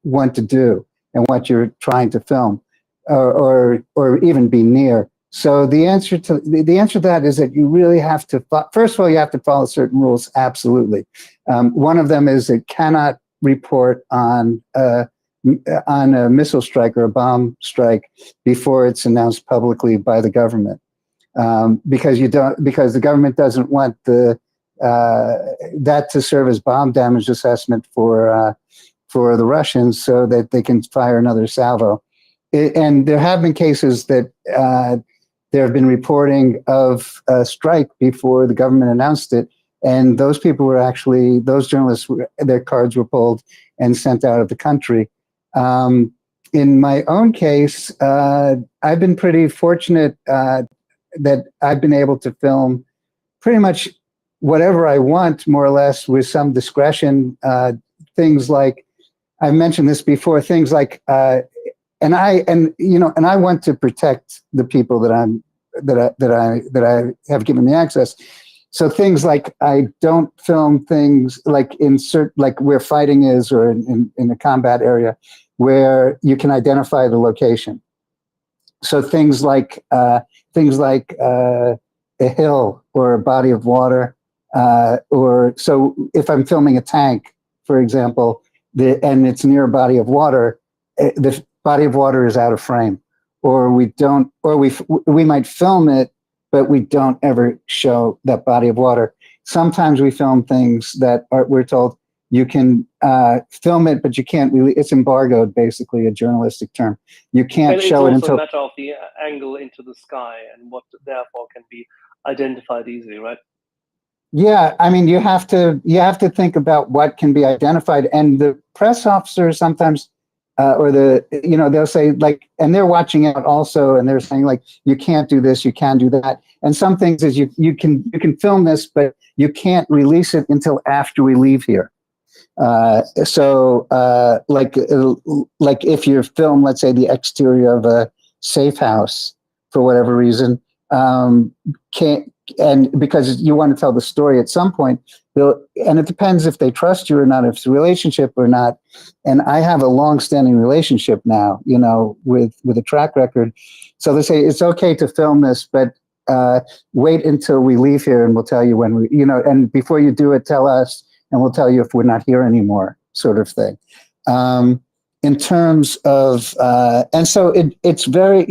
want to do and what you're trying to film, or even be near. So the answer to that is that you really have to, first of all, you have to follow certain rules. Absolutely. One of them is it cannot report on a missile strike or a bomb strike before it's announced publicly by the government, because the government doesn't want that to serve as bomb damage assessment for the Russians, so that they can fire another salvo. And there have been cases that there have been reporting of a strike before the government announced it, and those people were actually, those journalists, their cards were pulled and sent out of the country. In my own case, I've been pretty fortunate that I've been able to film pretty much whatever I want, more or less, with some discretion. Things like, I've mentioned this before, things like, and I want to protect the people that I have given the access. So things like, I don't film things like like where fighting is, or in a combat area where you can identify the location. So things like a hill or a body of water, or so if I'm filming a tank, for example, and it's near a body of water, the body of water is out of frame, or we might film it, but we don't ever show that body of water. Sometimes we film things that we're told you can film it, but you can't really, it's embargoed, basically, a journalistic term. You can't show it until— It's also a matter of the angle into the sky and what therefore can be identified easily, right? Yeah, I mean, you have to think about what can be identified, and the press officer sometimes, or they'll say like, and they're watching out also, and they're saying like, you can't do this, you can't do that, and some things is you can film this, but you can't release it until after we leave here. Like if you film, let's say, the exterior of a safe house for whatever reason, can't, and because you want to tell the story at some point, and it depends if they trust you or not, if it's a relationship or not. And I have a long-standing relationship now, with a track record. So they say it's okay to film this, but wait until we leave here, and we'll tell you when and before you do it, tell us, and we'll tell you if we're not here anymore, sort of thing. In terms of, and so it's very,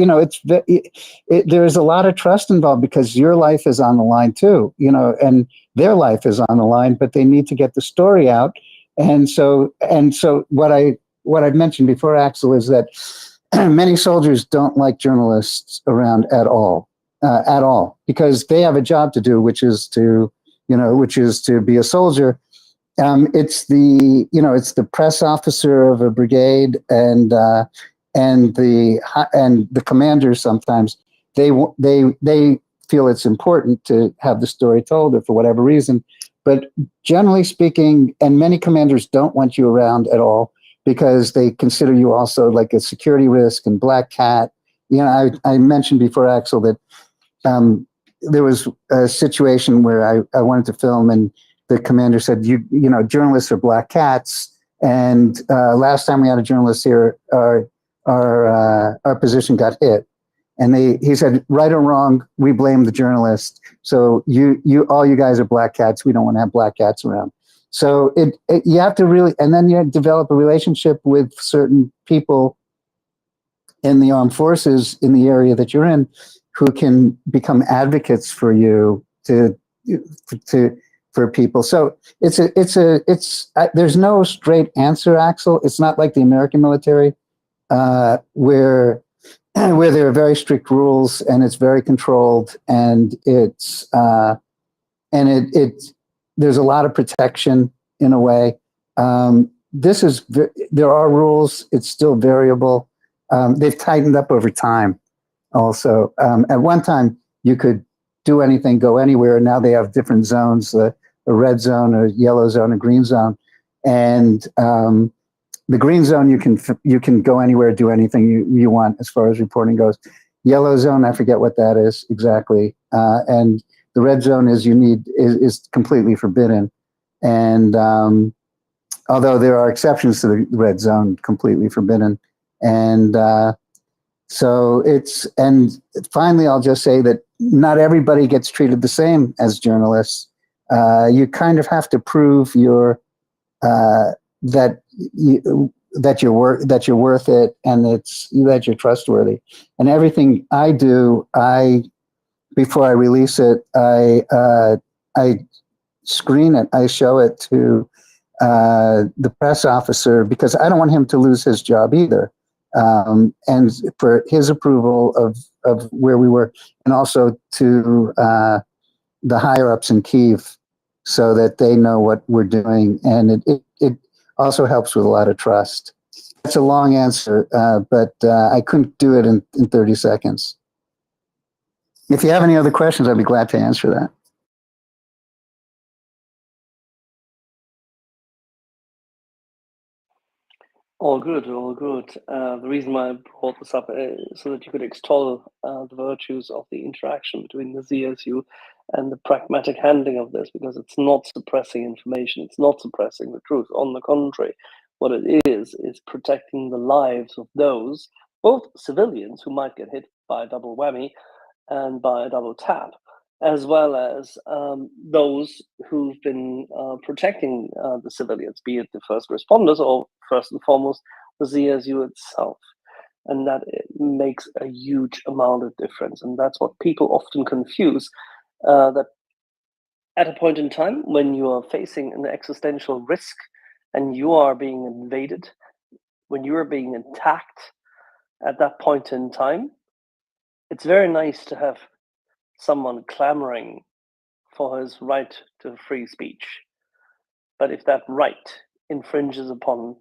there's a lot of trust involved because your life is on the line too, and their life is on the line, but they need to get the story out. And so what I've mentioned before, Axel, is that many soldiers don't like journalists around at all, because they have a job to do, which is to be a soldier. It's the press officer of a brigade and the commanders. Sometimes they feel it's important to have the story told, or for whatever reason. But generally speaking, and many commanders don't want you around at all because they consider you also like a security risk and black cat. I mentioned before, Axel, that there was a situation where I wanted to film, and the commander said, journalists are black cats. And last time we had a journalist here, our position got hit. And he said, right or wrong, we blame the journalist. So all you guys are black cats. We don't want to have black cats around. So you have to really, and then you develop a relationship with certain people in the armed forces in the area that you're in, who can become advocates for you for people. So there's no straight answer, Axel. It's not like the American military, where there are very strict rules and it's very controlled, and there's a lot of protection in a way. There are rules. It's still variable. They've tightened up over time. Also, at one time you could do anything, go anywhere. Now they have different zones: a red zone, a yellow zone, a green zone, and the green zone you can go anywhere, do anything you want as far as reporting goes. Yellow zone, I forget what that is exactly, and the red zone is completely forbidden. And although there are exceptions to the red zone, completely forbidden. And and finally, I'll just say that not everybody gets treated the same as journalists. You kind of have to prove that you're worth it, and that you're trustworthy. And everything I do, before I release it, I screen it. I show it to the press officer, because I don't want him to lose his job either. And for his approval of where we were, and also to the higher ups in Kyiv, so that they know what we're doing. And it also helps with a lot of trust. That's a long answer, but I couldn't do it in 30 seconds. If you have any other questions, I'd be glad to answer that. All good, all good. The reason why I brought this up is so that you could extol the virtues of the interaction between the ZSU and the pragmatic handling of this, because it's not suppressing information, it's not suppressing the truth. On the contrary, what it is protecting the lives of those, both civilians who might get hit by a double whammy and by a double tap, as well as those who've been protecting the civilians, be it the first responders or first and foremost the ZSU itself. And that makes a huge amount of difference. And that's what people often confuse, that at a point in time when you are facing an existential risk and you are being invaded, when you are being attacked at that point in time, it's very nice to have someone clamoring for his right to free speech. But if that right infringes upon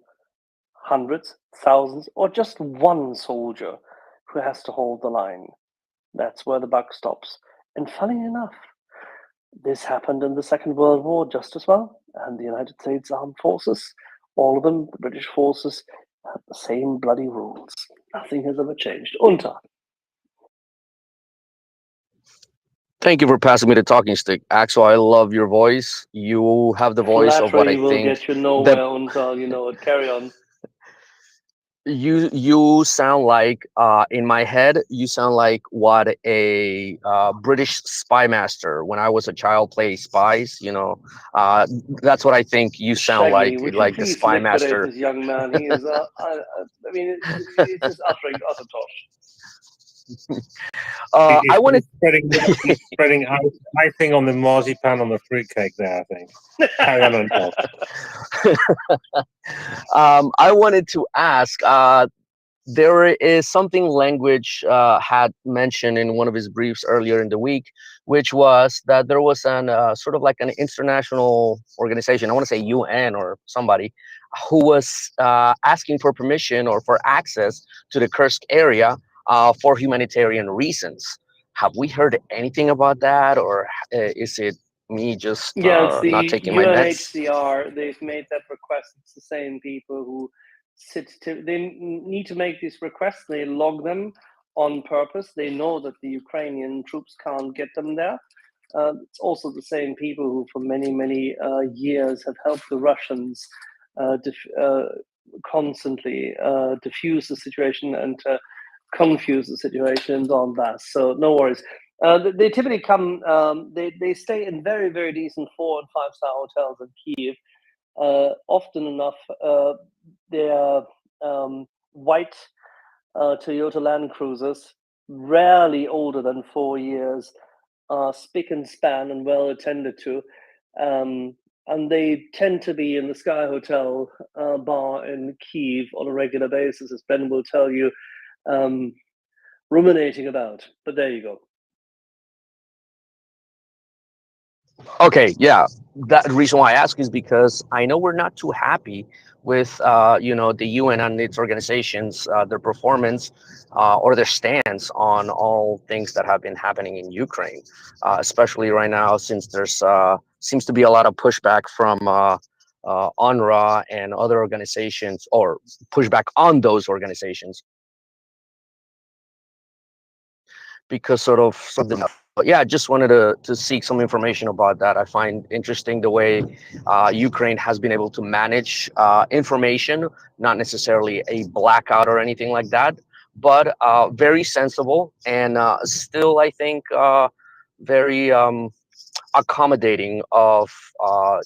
hundreds, thousands, or just one soldier who has to hold the line, that's where the buck stops. And funny enough, this happened in the Second World War just as well, and the United States Armed Forces, all of them, the British forces, have the same bloody rules. Nothing has ever changed. Unter. Thank you for passing me the talking stick, Axel. I love your voice. You have the voice of what I Flattery will think. get you nowhere, Unter. You know it. Carry on. You sound like in my head you sound like what a British spy master when I was a child played spies, you know. That's what I think you sound Shaggy, would you like the please spy liquidate master. this young man? He is, I mean, he's just uttering utter tosh. I wanted he's spreading icing on the marzipan on the fruitcake there, I think. Carry on, Unter. I wanted to ask, there is something Language had mentioned in one of his briefs earlier in the week, which was that there was an sort of like an international organization, I want to say UN or somebody, who was asking for permission or for access to the Kursk area for humanitarian reasons. Have we heard anything about that, or is it me just Yeah, it's not the taking my meds? UNHCR. They've made that request. It's the same people who they need to make these requests. They log them on purpose. They know that the Ukrainian troops can't get them there. It's also the same people who, for many, many years, have helped the Russians constantly diffuse the situation and confuse the situation in Donbass. So no worries. They typically come. They stay in very, very decent 4- and 5-star hotels in Kiev. Often enough, they are white Toyota Land Cruisers, rarely older than 4 years, spick and span and well attended to. And they tend to be in the Sky Hotel bar in Kiev on a regular basis, as Ben will tell you, ruminating about. But there you go. Okay, yeah. That reason why I ask is because I know we're not too happy with you know, the UN and its organizations, their performance or their stance on all things that have been happening in Ukraine, especially right now, since there's seems to be a lot of pushback from UNRWA and other organizations, or pushback on those organizations, because sort of something. But yeah, I just wanted to seek some information about that. I find interesting the way Ukraine has been able to manage information, not necessarily a blackout or anything like that, but very sensible and still, I think, very accommodating of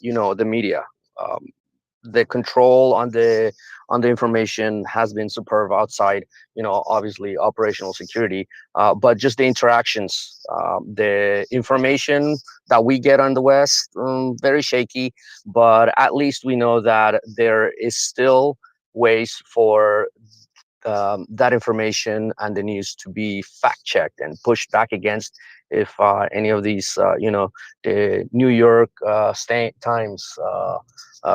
you know, the media. The control on the information has been superb outside, you know, obviously operational security, but just the interactions, the information that we get on the West, very shaky, but at least we know that there is still ways for that information and the news to be fact checked and pushed back against if any of these, you know, the New York Times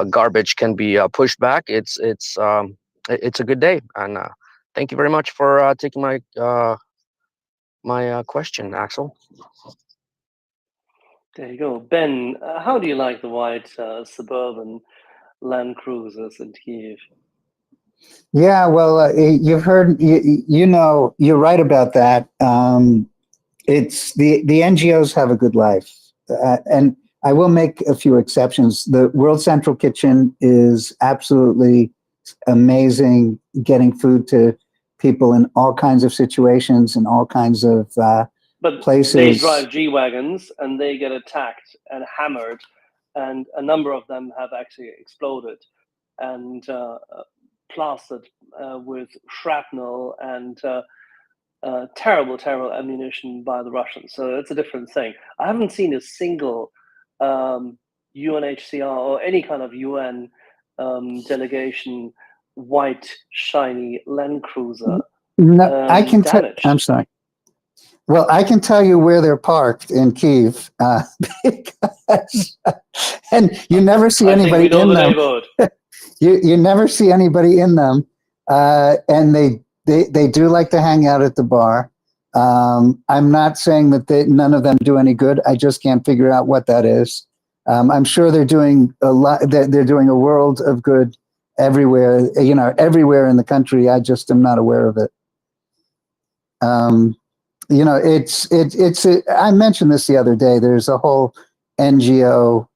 garbage can be pushed back. It's a good day, and thank you very much for taking my my question, Axel. There you go. Ben, how do you like the white suburban Land Cruisers in Kiev? Yeah, well, you've heard, you know, you're right about that. It's the NGOs have a good life, and I will make a few exceptions. The World Central Kitchen is absolutely amazing, getting food to people in all kinds of situations and all kinds of but places. They drive G-Wagons and they get attacked and hammered, and a number of them have actually exploded and plastered with shrapnel and terrible, terrible ammunition by the Russians. So it's a different thing. I haven't seen a single UNHCR or any kind of UN delegation white, shiny Land Cruiser. No, I can tell. Damaged. I'm sorry. Well, I can tell you where they're parked in Kiev, because, and you never see I think anybody we know in the them. neighborhood. You never see anybody in them, and they do like to hang out at the bar. I'm not saying that none of them do any good. I just can't figure out what that is. I'm sure they're doing a lot. They're doing a world of good everywhere. You know, everywhere in the country. I just am not aware of it. You know, I mentioned this the other day. There's a whole NGO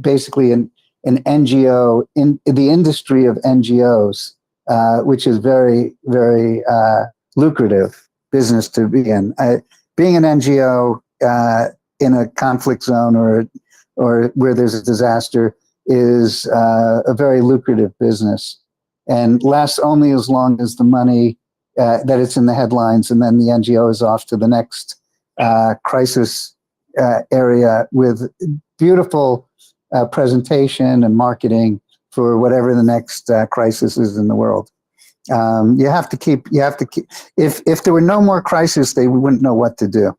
basically an NGO in the industry of NGOs, which is very, very lucrative business to be in. Being an NGO in a conflict zone or where there's a disaster is a very lucrative business and lasts only as long as the money that it's in the headlines, and then the NGO is off to the next crisis area with beautiful presentation and marketing for whatever the next crisis is in the world. You have to keep. If there were no more crises, they wouldn't know what to do.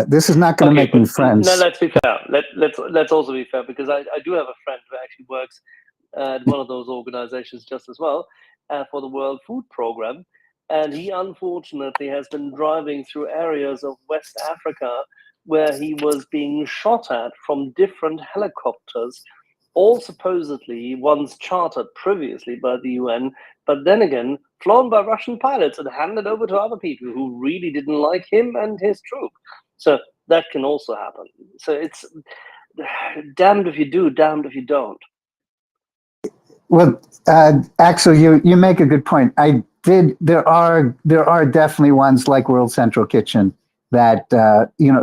This is not going to make me friends. No, let's be fair. Let's also be fair, because I do have a friend who actually works at one of those organizations just as well for the World Food Program. And he unfortunately has been driving through areas of West Africa where he was being shot at from different helicopters, all supposedly once chartered previously by the UN, but then again flown by Russian pilots and handed over to other people who really didn't like him and his troop. So that can also happen. So it's damned if you do, damned if you don't. Well, Axel, you make a good point. There are definitely ones like World Central Kitchen that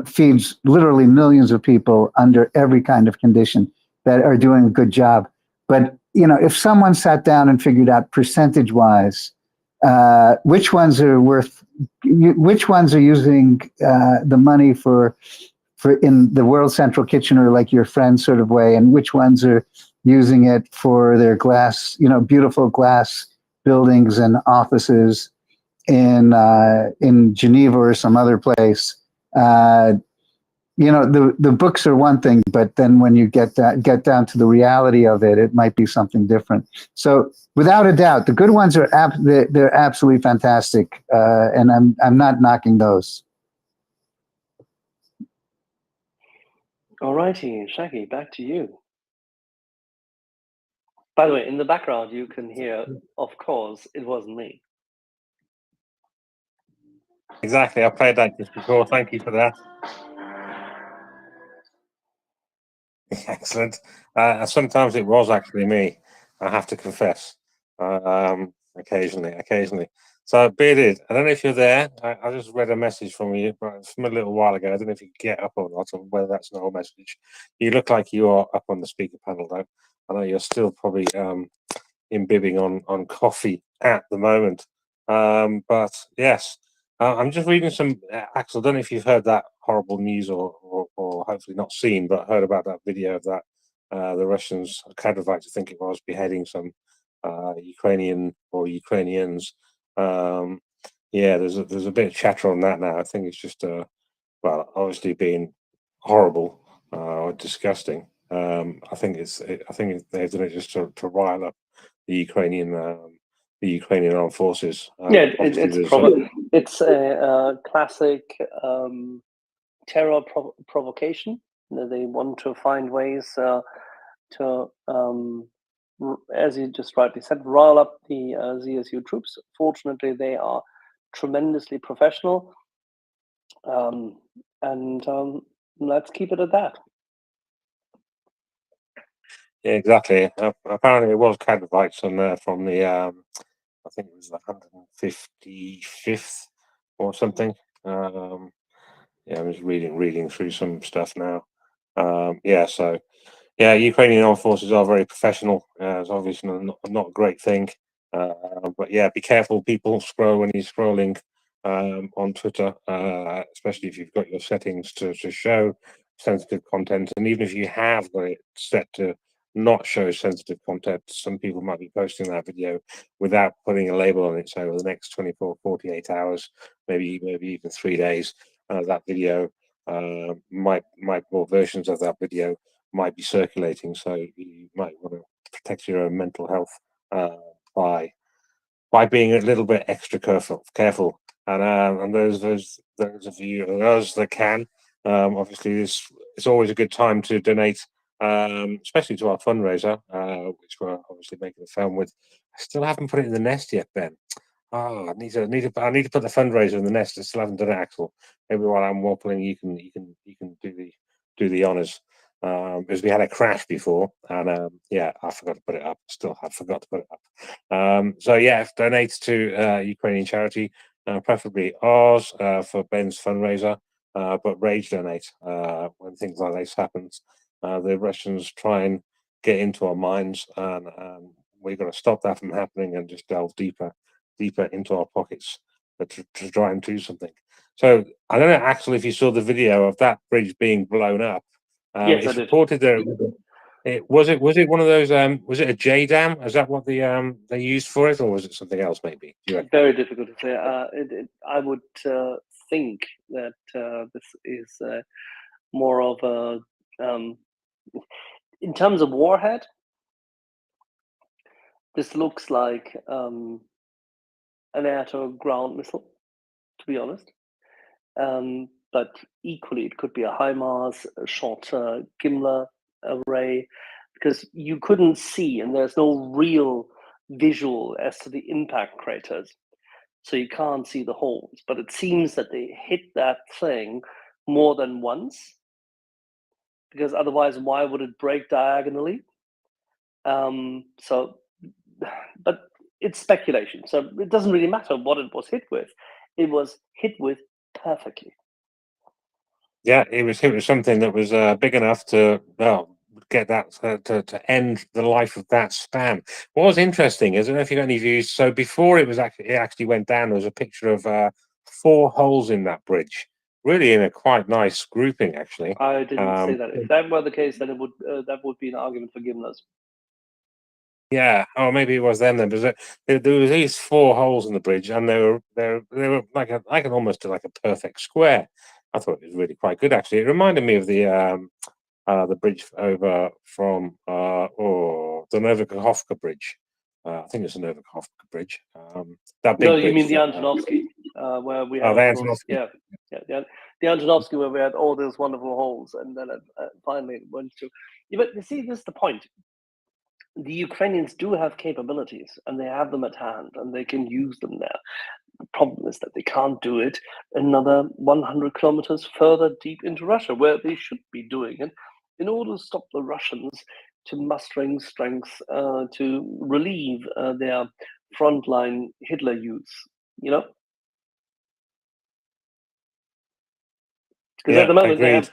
feeds literally millions of people under every kind of condition that are doing a good job. But if someone sat down and figured out percentage wise which ones are using the money for in the World Central Kitchen or like your friend sort of way, and which ones are using it for their glass, beautiful glass buildings and offices in Geneva or some other place. The books are one thing, but then when you get down to the reality of it, it might be something different. So without a doubt, the good ones are they're absolutely fantastic, and I'm not knocking those. All righty, Shaggy, back to you. By the way, in the background, you can hear, of course, it wasn't me. Exactly. I played that just before. Thank you for that. Excellent. Sometimes it was actually me, I have to confess. Occasionally. So, Bearded, I don't know if you're there. I just read a message from you from a little while ago. I don't know if you can get up or not, or whether that's an old message. You look like you are up on the speaker panel, though. I know you're still probably imbibing on coffee at the moment. But yes, I'm just reading some. Axel, I don't know if you've heard that horrible news or hopefully not seen, but heard about that video of that the Russians, Kadrovite, I think it was, beheading some Ukrainian or Ukrainians. There's a bit of chatter on that now. I think it's just obviously being horrible or disgusting. I think they've done it just to rile up the Ukrainian armed forces. It's a classic terror provocation. They want to find ways to, as you just rightly said, rile up the ZSU troops. Fortunately, they are tremendously professional, and let's keep it at that. Yeah, exactly. Apparently, it was Kadrovites on there from the I think it was the 155th or something. I'm just reading through some stuff now. Ukrainian armed forces are very professional. It's obviously not a great thing. But yeah, be careful, people. Scroll when you're scrolling on Twitter, especially if you've got your settings to show sensitive content. And even if you have got it set to not show sensitive content. Some people might be posting that video without putting a label on it. So over the next 24, 48 hours, maybe even 3 days, that video more versions of that video might be circulating. So you might want to protect your own mental health by being a little bit extra careful. And those of you, those that can, obviously it's always a good time to donate, especially to our fundraiser, which we're obviously making a film with. I still haven't put it in the nest yet, Ben. Oh, I need to put the fundraiser in the nest. I still haven't done it, Axel. Maybe while I'm waffling, you can do the honors. Because we had a crash before, and yeah, I forgot to put it up. Still have forgot to put it up. So yeah, donate to Ukrainian charity, preferably ours for Ben's fundraiser, but rage donate when things like this happens. The Russians try and get into our minds, and we've got to stop that from happening and just delve deeper into our pockets to try and do something. So I don't know, Axel, if you saw the video of that bridge being blown up. Yes, I it's did. reported that was it one of those was it a J dam? Is that what they used for it, or was it something else? Maybe. Very difficult to say. I would think that this is more of a in terms of warhead. This looks like an air-to-ground missile, to be honest. But equally, it could be a HIMARS shot Gimler array, because you couldn't see, and there's no real visual as to the impact craters, so you can't see the holes. But it seems that they hit that thing more than once, because otherwise, why would it break diagonally? But it's speculation, so it doesn't really matter what it was hit with. It was hit with perfectly. Yeah, it was something that was big enough to get that to end the life of that span. What was interesting is, I don't know if you got any views. So before it actually went down, there was a picture of 4 holes in that bridge, really in a quite nice grouping, actually. I didn't say that. If that were the case, then it would that would be an argument for Gimlers. Yeah, oh, maybe it was them then. But there was these 4 holes in the bridge, and they were like almost like a perfect square. I thought it was really quite good, actually. It reminded me of the bridge over from the Novakhovka bridge. I think it's the Novakhovka bridge. That big No, you bridge mean the Antonovsky, where we had the all those, Antonovsky. the Antonovsky, where we had all those wonderful holes, and then finally it went to. Yeah, but you see, this is the point. The Ukrainians do have capabilities, and they have them at hand, and they can use them there. The problem is that they can't do it another 100 kilometers further deep into Russia, where they should be doing it, in order to stop the Russians to mustering strength to relieve their frontline Hitler use. You know, because at the moment they have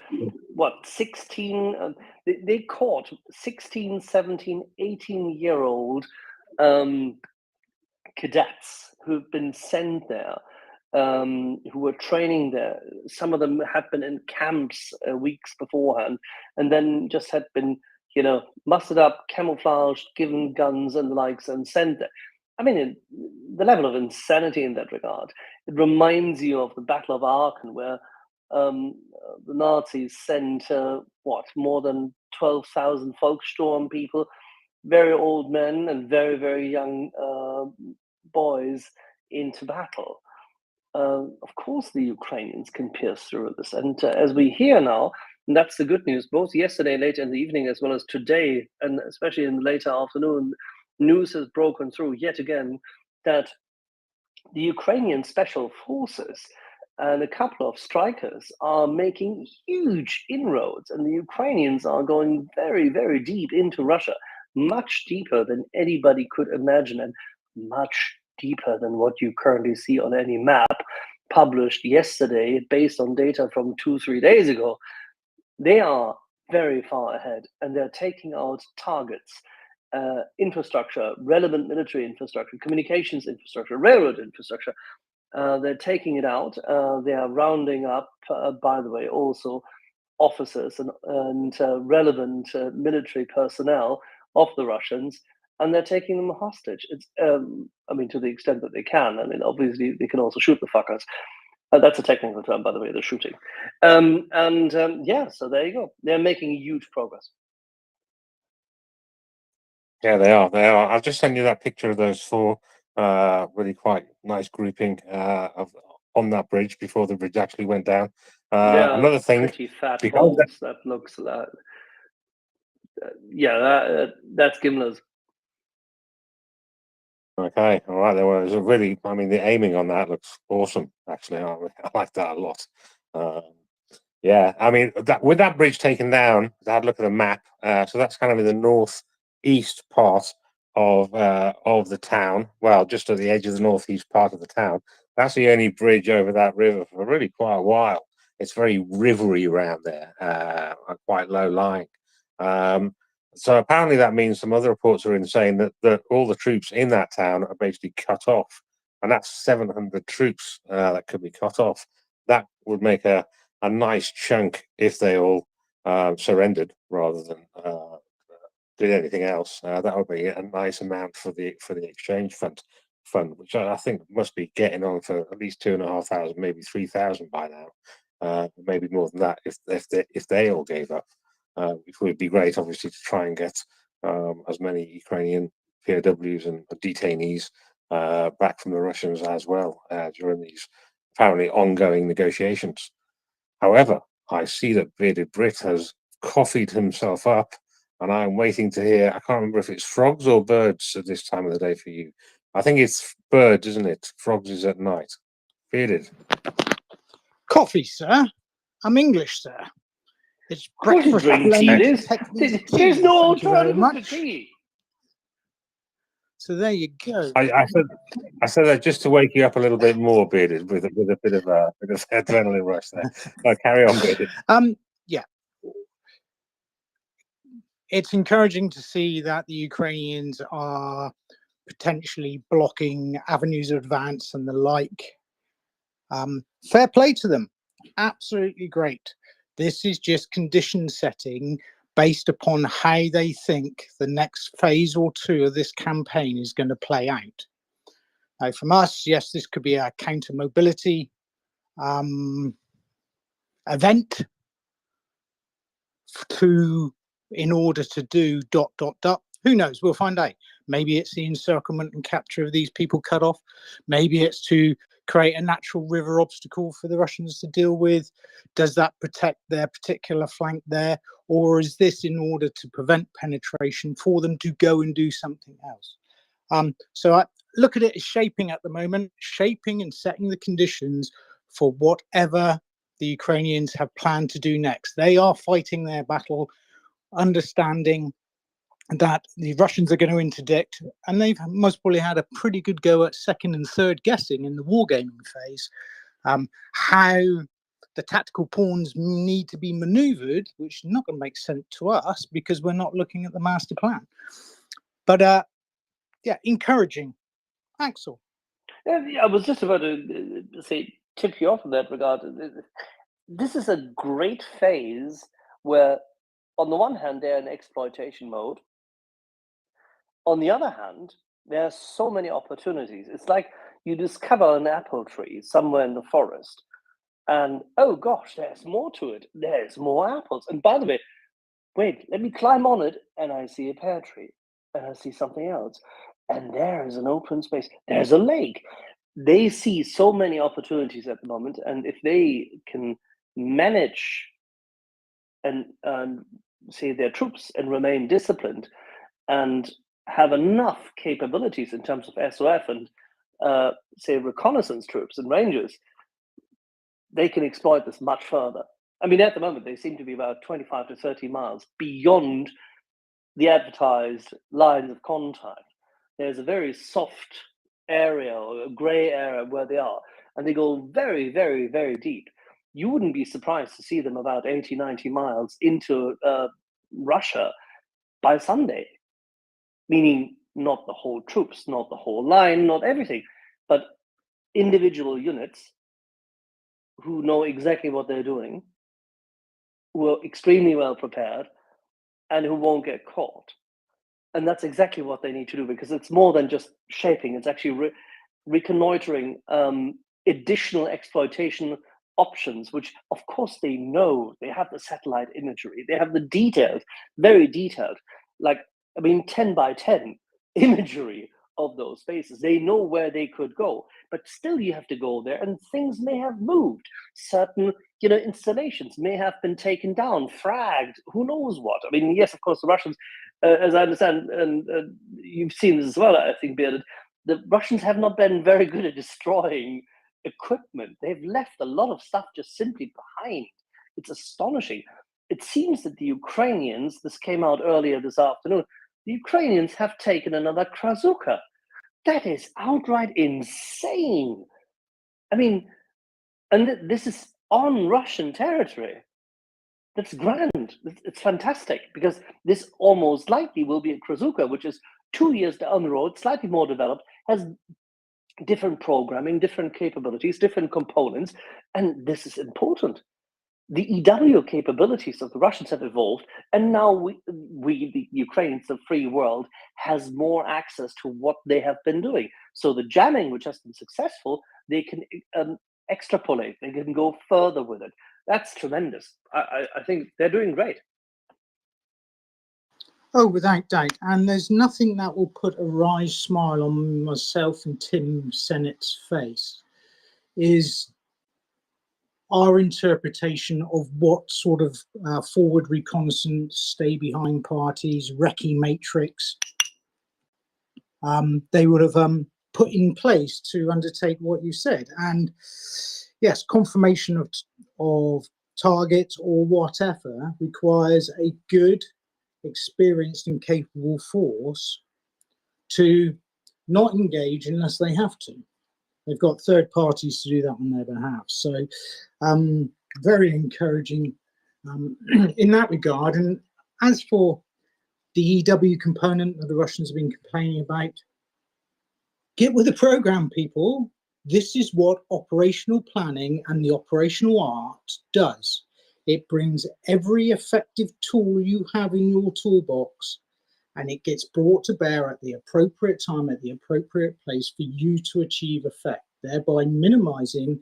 what 16 they caught 16, 17, 18-year-old cadets who've been sent there, who were training there. Some of them had been in camps weeks beforehand, and then just had been, mustered up, camouflaged, given guns and the likes, and sent there. I mean, the level of insanity in that regard, it reminds you of the Battle of Aachen, where the Nazis sent more than 12,000 Volkssturm people, very old men and very, very young boys into battle. Of course, the Ukrainians can pierce through this. And as we hear now, and that's the good news, both yesterday, late in the evening, as well as today, and especially in the later afternoon, news has broken through yet again that the Ukrainian special forces and a couple of strikers are making huge inroads, and the Ukrainians are going very, very deep into Russia, much deeper than anybody could imagine, and much deeper than what you currently see on any map published yesterday based on data from 2-3 days ago. They are very far ahead, and they're taking out targets, infrastructure, relevant military infrastructure, communications infrastructure, railroad infrastructure. They're taking it out. They are rounding up, by the way, also officers and relevant military personnel of the Russians, and they're taking them hostage. It's, I mean, to the extent that they can. I mean, obviously they can also shoot the fuckers. That's a technical term, by the way, the shooting. Yeah, so there you go. They're making huge progress. Yeah, they are. They are. I've just sent you that picture of those four. Really quite nice grouping on that bridge before the bridge actually went down. Another thing, pretty fat because holes that looks like. Yeah, that's Gimler's. Okay, all right. There was a really, I mean, the aiming on that looks awesome. Actually, I like that a lot. Yeah, I mean, with that bridge taken down, I had a look at the map. So that's kind of in the northeast part of the town. Well, just at the edge of the northeast part of the town. That's the only bridge over that river for really quite a while. It's very rivery around there, quite low lying. So apparently that means some other reports are in saying that all the troops in that town are basically cut off, and that's 700 troops that could be cut off. That would make a nice chunk if they all surrendered rather than did anything else. That would be a nice amount for the exchange fund, which I think must be getting on for at least 2,500, maybe 3,000 by now, maybe more than that if they all gave up. It would be great, obviously, to try and get as many Ukrainian POWs and detainees back from the Russians as well during these apparently ongoing negotiations. However, I see that Bearded Brit has coffeed himself up, and I'm waiting to hear. I can't remember if it's frogs or birds at this time of the day for you. I think it's birds, isn't it? Frogs is at night. Bearded. Coffee, sir. I'm English, sir. It's Of course you breakfast drink tea. blend. There's no Thank you very alternative much. to tea. So there you go. I said that just to wake you up a little bit more, Bearded, with a bit of adrenaline rush there. No, carry on, Bearded. Yeah. It's encouraging to see that the Ukrainians are potentially blocking avenues of advance and the like. Fair play to them. Absolutely great. This is just condition setting based upon how they think the next phase or two of this campaign is going to play out. Now, from us, yes, this could be a counter mobility event in order to do ... Who knows? We'll find out. Maybe it's the encirclement and capture of these people cut off. Maybe it's to create a natural river obstacle for the Russians to deal with. Does that protect their particular flank there? Or is this in order to prevent penetration for them to go and do something else? So I look at it as shaping at the moment, shaping and setting the conditions for whatever the Ukrainians have planned to do next. They are fighting their battle, understanding that the Russians are going to interdict, and they've most probably had a pretty good go at second and third guessing in the wargaming phase, how the tactical pawns need to be maneuvered, which is not going to make sense to us because we're not looking at the master plan. But yeah, encouraging. Axel. I was just about to say, tip you off in that regard. This is a great phase where, on the one hand, they're in exploitation mode. On the other hand, there are so many opportunities. It's like you discover an apple tree somewhere in the forest, and oh gosh, there's more to it. There's more apples. And by the way, wait, let me climb on it, and I see a pear tree, and I see something else. And there is an open space. There's a lake. They see so many opportunities at the moment, and if they can manage and say their troops and remain disciplined and have enough capabilities in terms of SOF and say reconnaissance troops and rangers, they can exploit this much further. I mean, at the moment, they seem to be about 25 to 30 miles beyond the advertised lines of contact. There's a very soft area or a gray area where they are, and they go very, very, very deep. You wouldn't be surprised to see them about 80, 90 miles into Russia by Sunday, meaning not the whole troops, not the whole line, not everything, but individual units who know exactly what they're doing, who are extremely well prepared, and who won't get caught. And that's exactly what they need to do, because it's more than just shaping. It's actually reconnoitering additional exploitation options, which of course they know. They have the satellite imagery, they have the detailed, very detailed, like, I mean, 10 by 10 imagery of those spaces. They know where they could go, but still you have to go there, and things may have moved. Certain, installations may have been taken down, fragged, who knows what. I mean, yes, of course, the Russians, as I understand, and you've seen this as well, I think, Bearded, the Russians have not been very good at destroying equipment. They've left a lot of stuff just simply behind. It's astonishing. It seems that the Ukrainians, this came out earlier this afternoon, the Ukrainians have taken another Krasuka. That is outright insane. I mean, and this is on Russian territory. That's grand. It's fantastic, because this almost likely will be a Krasuka, which is 2 years down the road, slightly more developed, has different programming, different capabilities, different components, and this is important. The EW capabilities of the Russians have evolved, and now we the Ukrainians, the free world, has more access to what they have been doing. So the jamming, which has been successful, they can extrapolate, they can go further with it. That's tremendous. I think they're doing great. Oh, without doubt. And there's nothing that will put a wry smile on myself and Tim Sennett's face is our interpretation of what sort of forward reconnaissance, stay behind parties, recce matrix they would have put in place to undertake what you said. And yes, confirmation of targets or whatever requires a good, experienced and capable force to not engage unless they have to. They've got third parties to do that on their behalf. So very encouraging in that regard. And as for the EW component that the Russians have been complaining about, get with the program, people. This is what operational planning and the operational art does. It brings every effective tool you have in your toolbox, and it gets brought to bear at the appropriate time, at the appropriate place for you to achieve effect, thereby minimizing,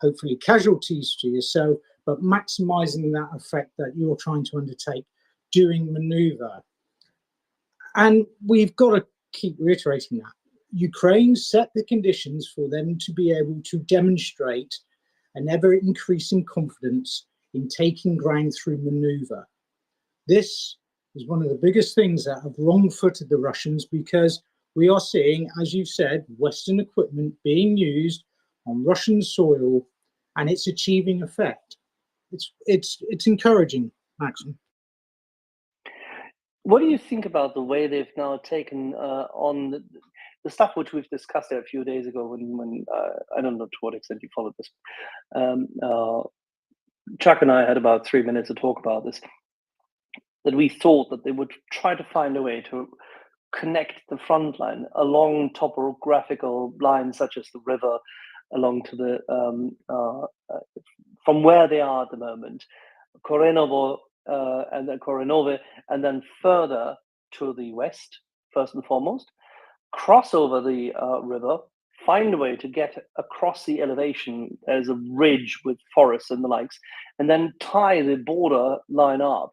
hopefully, casualties to yourself, but maximizing that effect that you're trying to undertake during maneuver. And we've got to keep reiterating that. Ukraine set the conditions for them to be able to demonstrate an ever-increasing confidence in taking ground through maneuver. This is one of the biggest things that have wrong-footed the Russians, because we are seeing, as you've said, Western equipment being used on Russian soil, and it's achieving effect. It's encouraging, Maxim. What do you think about the way they've now taken on the stuff which we've discussed a few days ago when I don't know to what extent you followed this. Chuck and I had about 3 minutes to talk about this, that we thought that they would try to find a way to connect the front line along topographical lines such as the river, along to the from where they are at the moment, Korenovo and then Korenove, and then further to the west, first and foremost, cross over the river, find a way to get across the elevation as a ridge with forests and the likes, and then tie the border line up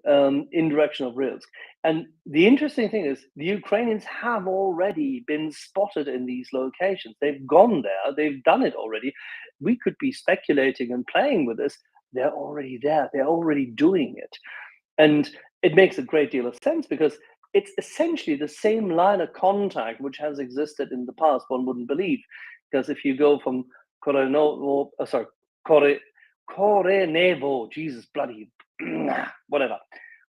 in direction of Rilsk. And the interesting thing is the Ukrainians have already been spotted in these locations. They've gone there, they've done it already. We could be speculating and playing with this. They're already there, they're already doing it. And it makes a great deal of sense, because it's essentially the same line of contact which has existed in the past, one wouldn't believe. Because if you go from Korenevo, Jesus bloody, whatever,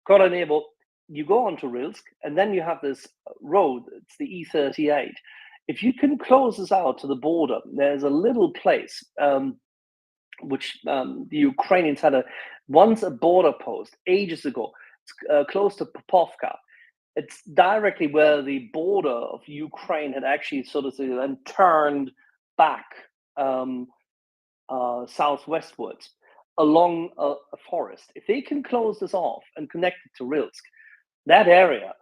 Korenevo, you go on to Rilsk, and then you have this road, it's the E38. If you can close this out to the border, there's a little place which the Ukrainians had once a border post ages ago. It's close to Popovka. It's directly where the border of Ukraine had actually sort of then turned back southwestwards along a forest. If they can close this off and connect it to Rilsk, that area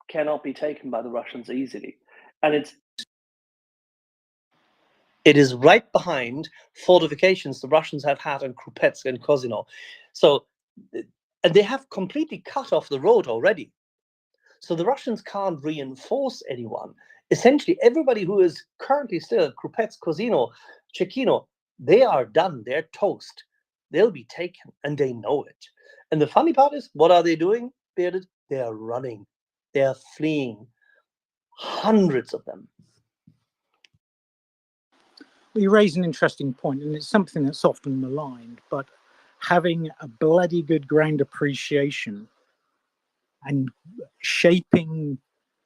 cannot be taken by the Russians easily. And it is right behind fortifications the Russians have had in Krupetsk and Kozino. So, and they have completely cut off the road already. So the Russians can't reinforce anyone. Essentially, everybody who is currently still at Krupetsk, Kozino, Chekino, they are done. They're toast. They'll be taken, and they know it. And the funny part is, what are they doing, Bearded? They are running. They are fleeing. Hundreds of them. Well, you raise an interesting point, and it's something that's often maligned, but having a bloody good ground appreciation and shaping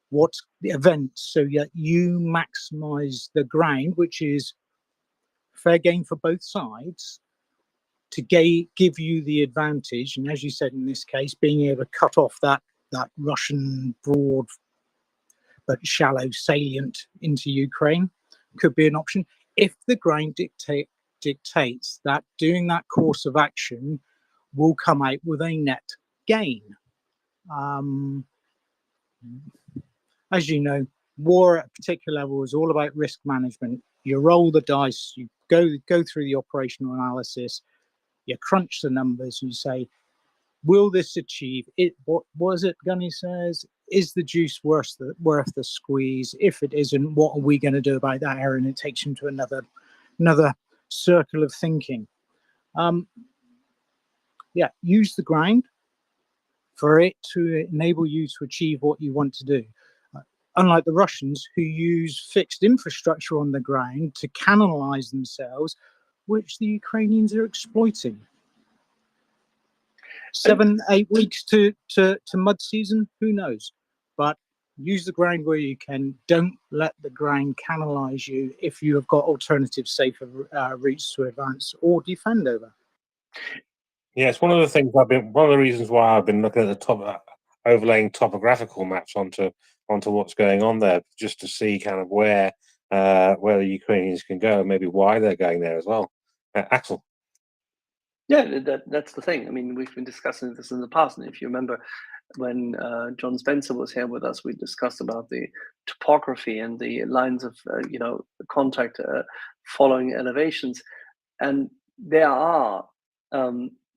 what's the events so that you maximize the ground, which is fair game for both sides, to give you the advantage. And as you said, in this case, being able to cut off that Russian broad but shallow salient into Ukraine could be an option if the ground dictates that doing that course of action will come out with a net gain. As you know, war at a particular level is all about risk management. You roll the dice, you go through the operational analysis, you crunch the numbers, you say, will this achieve it? What was it Gunny says? Is the juice worth the squeeze? If it isn't, what are we going to do about that error? And it takes you to another circle of thinking. Yeah, use the ground for it to enable you to achieve what you want to do. Unlike the Russians, who use fixed infrastructure on the ground to canalize themselves, which the Ukrainians are exploiting. 7-8 weeks to mud season, who knows? But use the ground where you can. Don't let the ground canalize you if you have got alternative safer routes to advance or defend over. Yeah, it's one of the reasons why I've been looking at the top, overlaying topographical maps onto what's going on there, just to see kind of where the Ukrainians can go, and maybe why they're going there as well. Axel. Yeah, that's the thing. I mean, we've been discussing this in the past, and if you remember, when John Spencer was here with us, we discussed about the topography and the lines of contact following elevations, and there are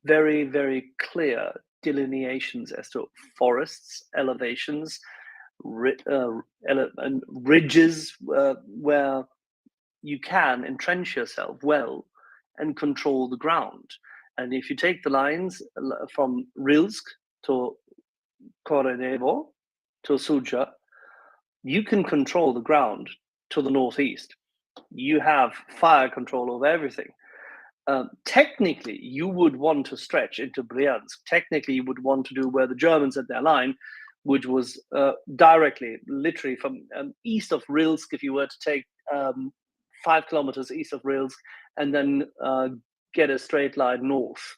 very, very clear delineations as to forests, elevations, and ridges where you can entrench yourself well and control the ground. And if you take the lines from Rilsk to Korenevo to Suja, you can control the ground to the northeast. You have fire control over everything. Technically, you would want to stretch into Bryansk. Technically, you would want to do where the Germans had their line, which was directly, literally from east of Rilsk, if you were to take 5 kilometers east of Rilsk, and then get a straight line north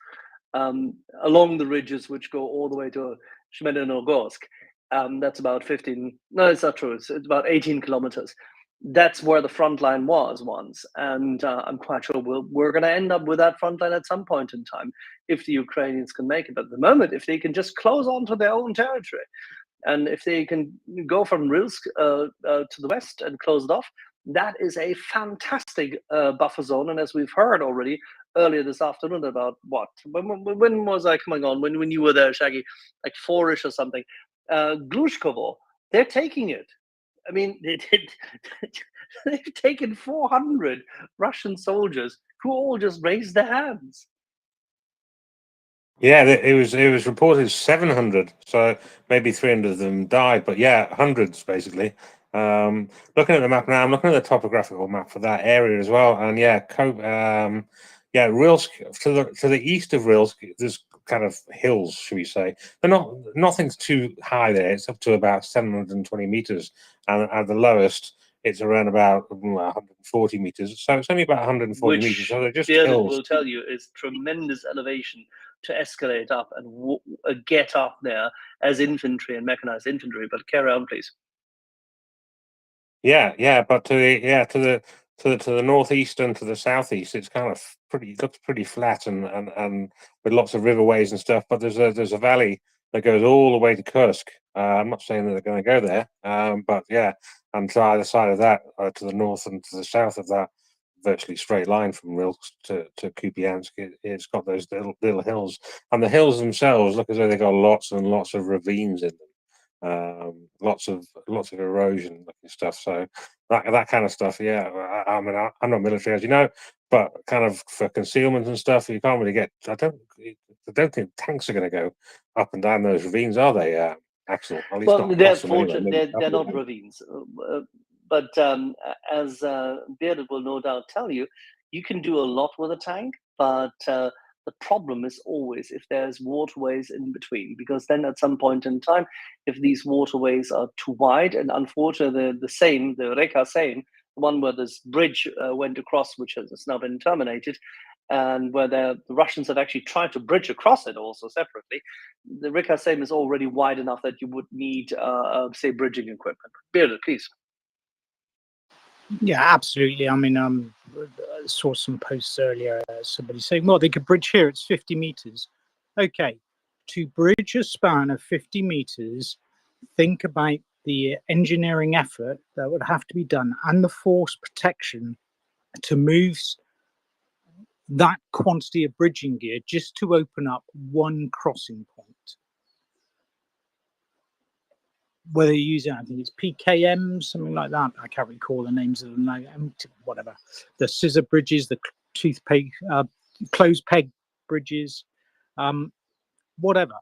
along the ridges which go all the way to Shmedenogorsk. That's about 15. No, it's not true. It's about 18 kilometers. That's where the front line was once, and I'm quite sure we're going to end up with that front line at some point in time if the Ukrainians can make it. But at the moment, if they can just close on to their own territory, and if they can go from Rilsk to the west and close it off, that is a fantastic buffer zone. And as we've heard already earlier this afternoon about when was I coming on? When you were there, Shaggy, like 4-ish or something. Glushkovo, they're taking it. I mean, they've taken 400 Russian soldiers who all just raised their hands. Yeah, it was reported 700, so maybe 300 of them died, but yeah, hundreds basically. Looking at the map now, I'm looking at the topographical map for that area as well, and Rilsk to the east of Rilsk, there's kind of hills, should we say? They're nothing's too high there. It's up to about 720 meters, and at the lowest, it's around about 140 meters. So it's only about 140 meters. So they're just hills. Will tell you is tremendous elevation to escalate up and get up there as infantry and mechanized infantry. But carry on, please. Yeah, but to the northeast and to the southeast, it's kind of looks pretty flat and with lots of riverways and stuff. But there's a valley that goes all the way to Kursk, I'm not saying that they're going to go there, but yeah, and to either side of that, to the north and to the south of that, virtually straight line from Rilsk to Kupiansk, it's got those little hills, and the hills themselves look as though they got lots and lots of ravines in them, lots of erosion looking stuff. So that kind of stuff, yeah. I mean, I'm not military, as you know, but kind of for concealment and stuff, you can't really get. I don't think tanks are going to go up and down those ravines, are they, Axel? At least Well, not they're across them anyway. fortunate. Maybe a They're couple of not them. ravines, but as Bearded will no doubt tell you, you can do a lot with a tank, but the problem is always if there's waterways in between, because then at some point in time, if these waterways are too wide, and unfortunately the Reka Seine, the one where this bridge went across, which has now been terminated, and where the Russians have actually tried to bridge across it also separately, the Reka Seine is already wide enough that you would need, say, bridging equipment. Bearded, please. Yeah, absolutely. I mean, I saw some posts earlier. Somebody saying, well, they could bridge here. It's 50 meters. Okay, to bridge a span of 50 meters, think about the engineering effort that would have to be done and the force protection to move that quantity of bridging gear just to open up one crossing point. Whether you use it, I think it's PKM, something like that. I can't recall the names of them now. Whatever. The scissor bridges, the toothpick, closed peg bridges, whatever.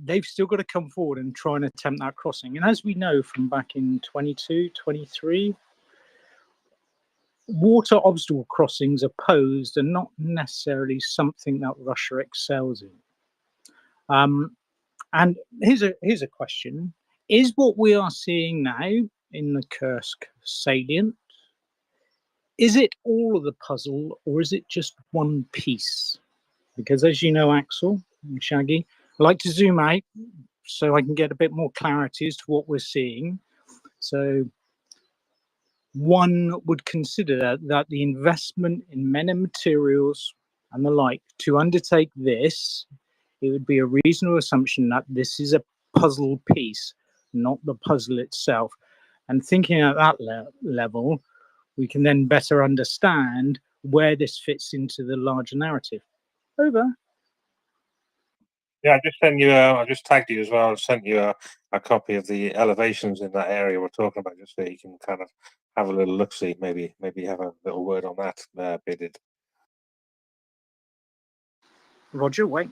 They've still got to come forward and try and attempt that crossing. And as we know from back in 22, 23, water obstacle crossings are posed and not necessarily something that Russia excels in. And here's a question. Is what we are seeing now in the Kursk salient, is it all of the puzzle or is it just one piece? Because as you know, Axel and Shaggy, I like to zoom out so I can get a bit more clarity as to what we're seeing. So one would consider that the investment in men and materials and the like to undertake this, it would be a reasonable assumption that this is a puzzle piece, not the puzzle itself. And thinking at that level, we can then better understand where this fits into the larger narrative. Over. Yeah, I just sent you. I just tagged you as well. I sent you a copy of the elevations in that area we're talking about, just so you can kind of have a little look. See, maybe have a little word on that, Bearded. Roger, wait.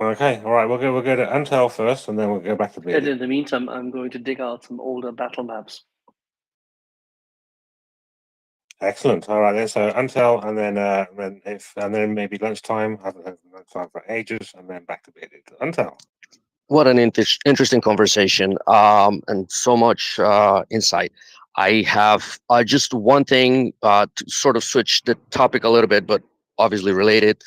Okay, all right. We'll go to Antel first, and then we'll go back to And Bearded. in the meantime, I'm going to dig out some older battle maps. Excellent. All right, then. So Antel, and then maybe lunchtime. I haven't had lunchtime for ages, and then back to Bearded. Antel. What an interesting conversation, and so much insight. I have just one thing to sort of switch the topic a little bit, but obviously related.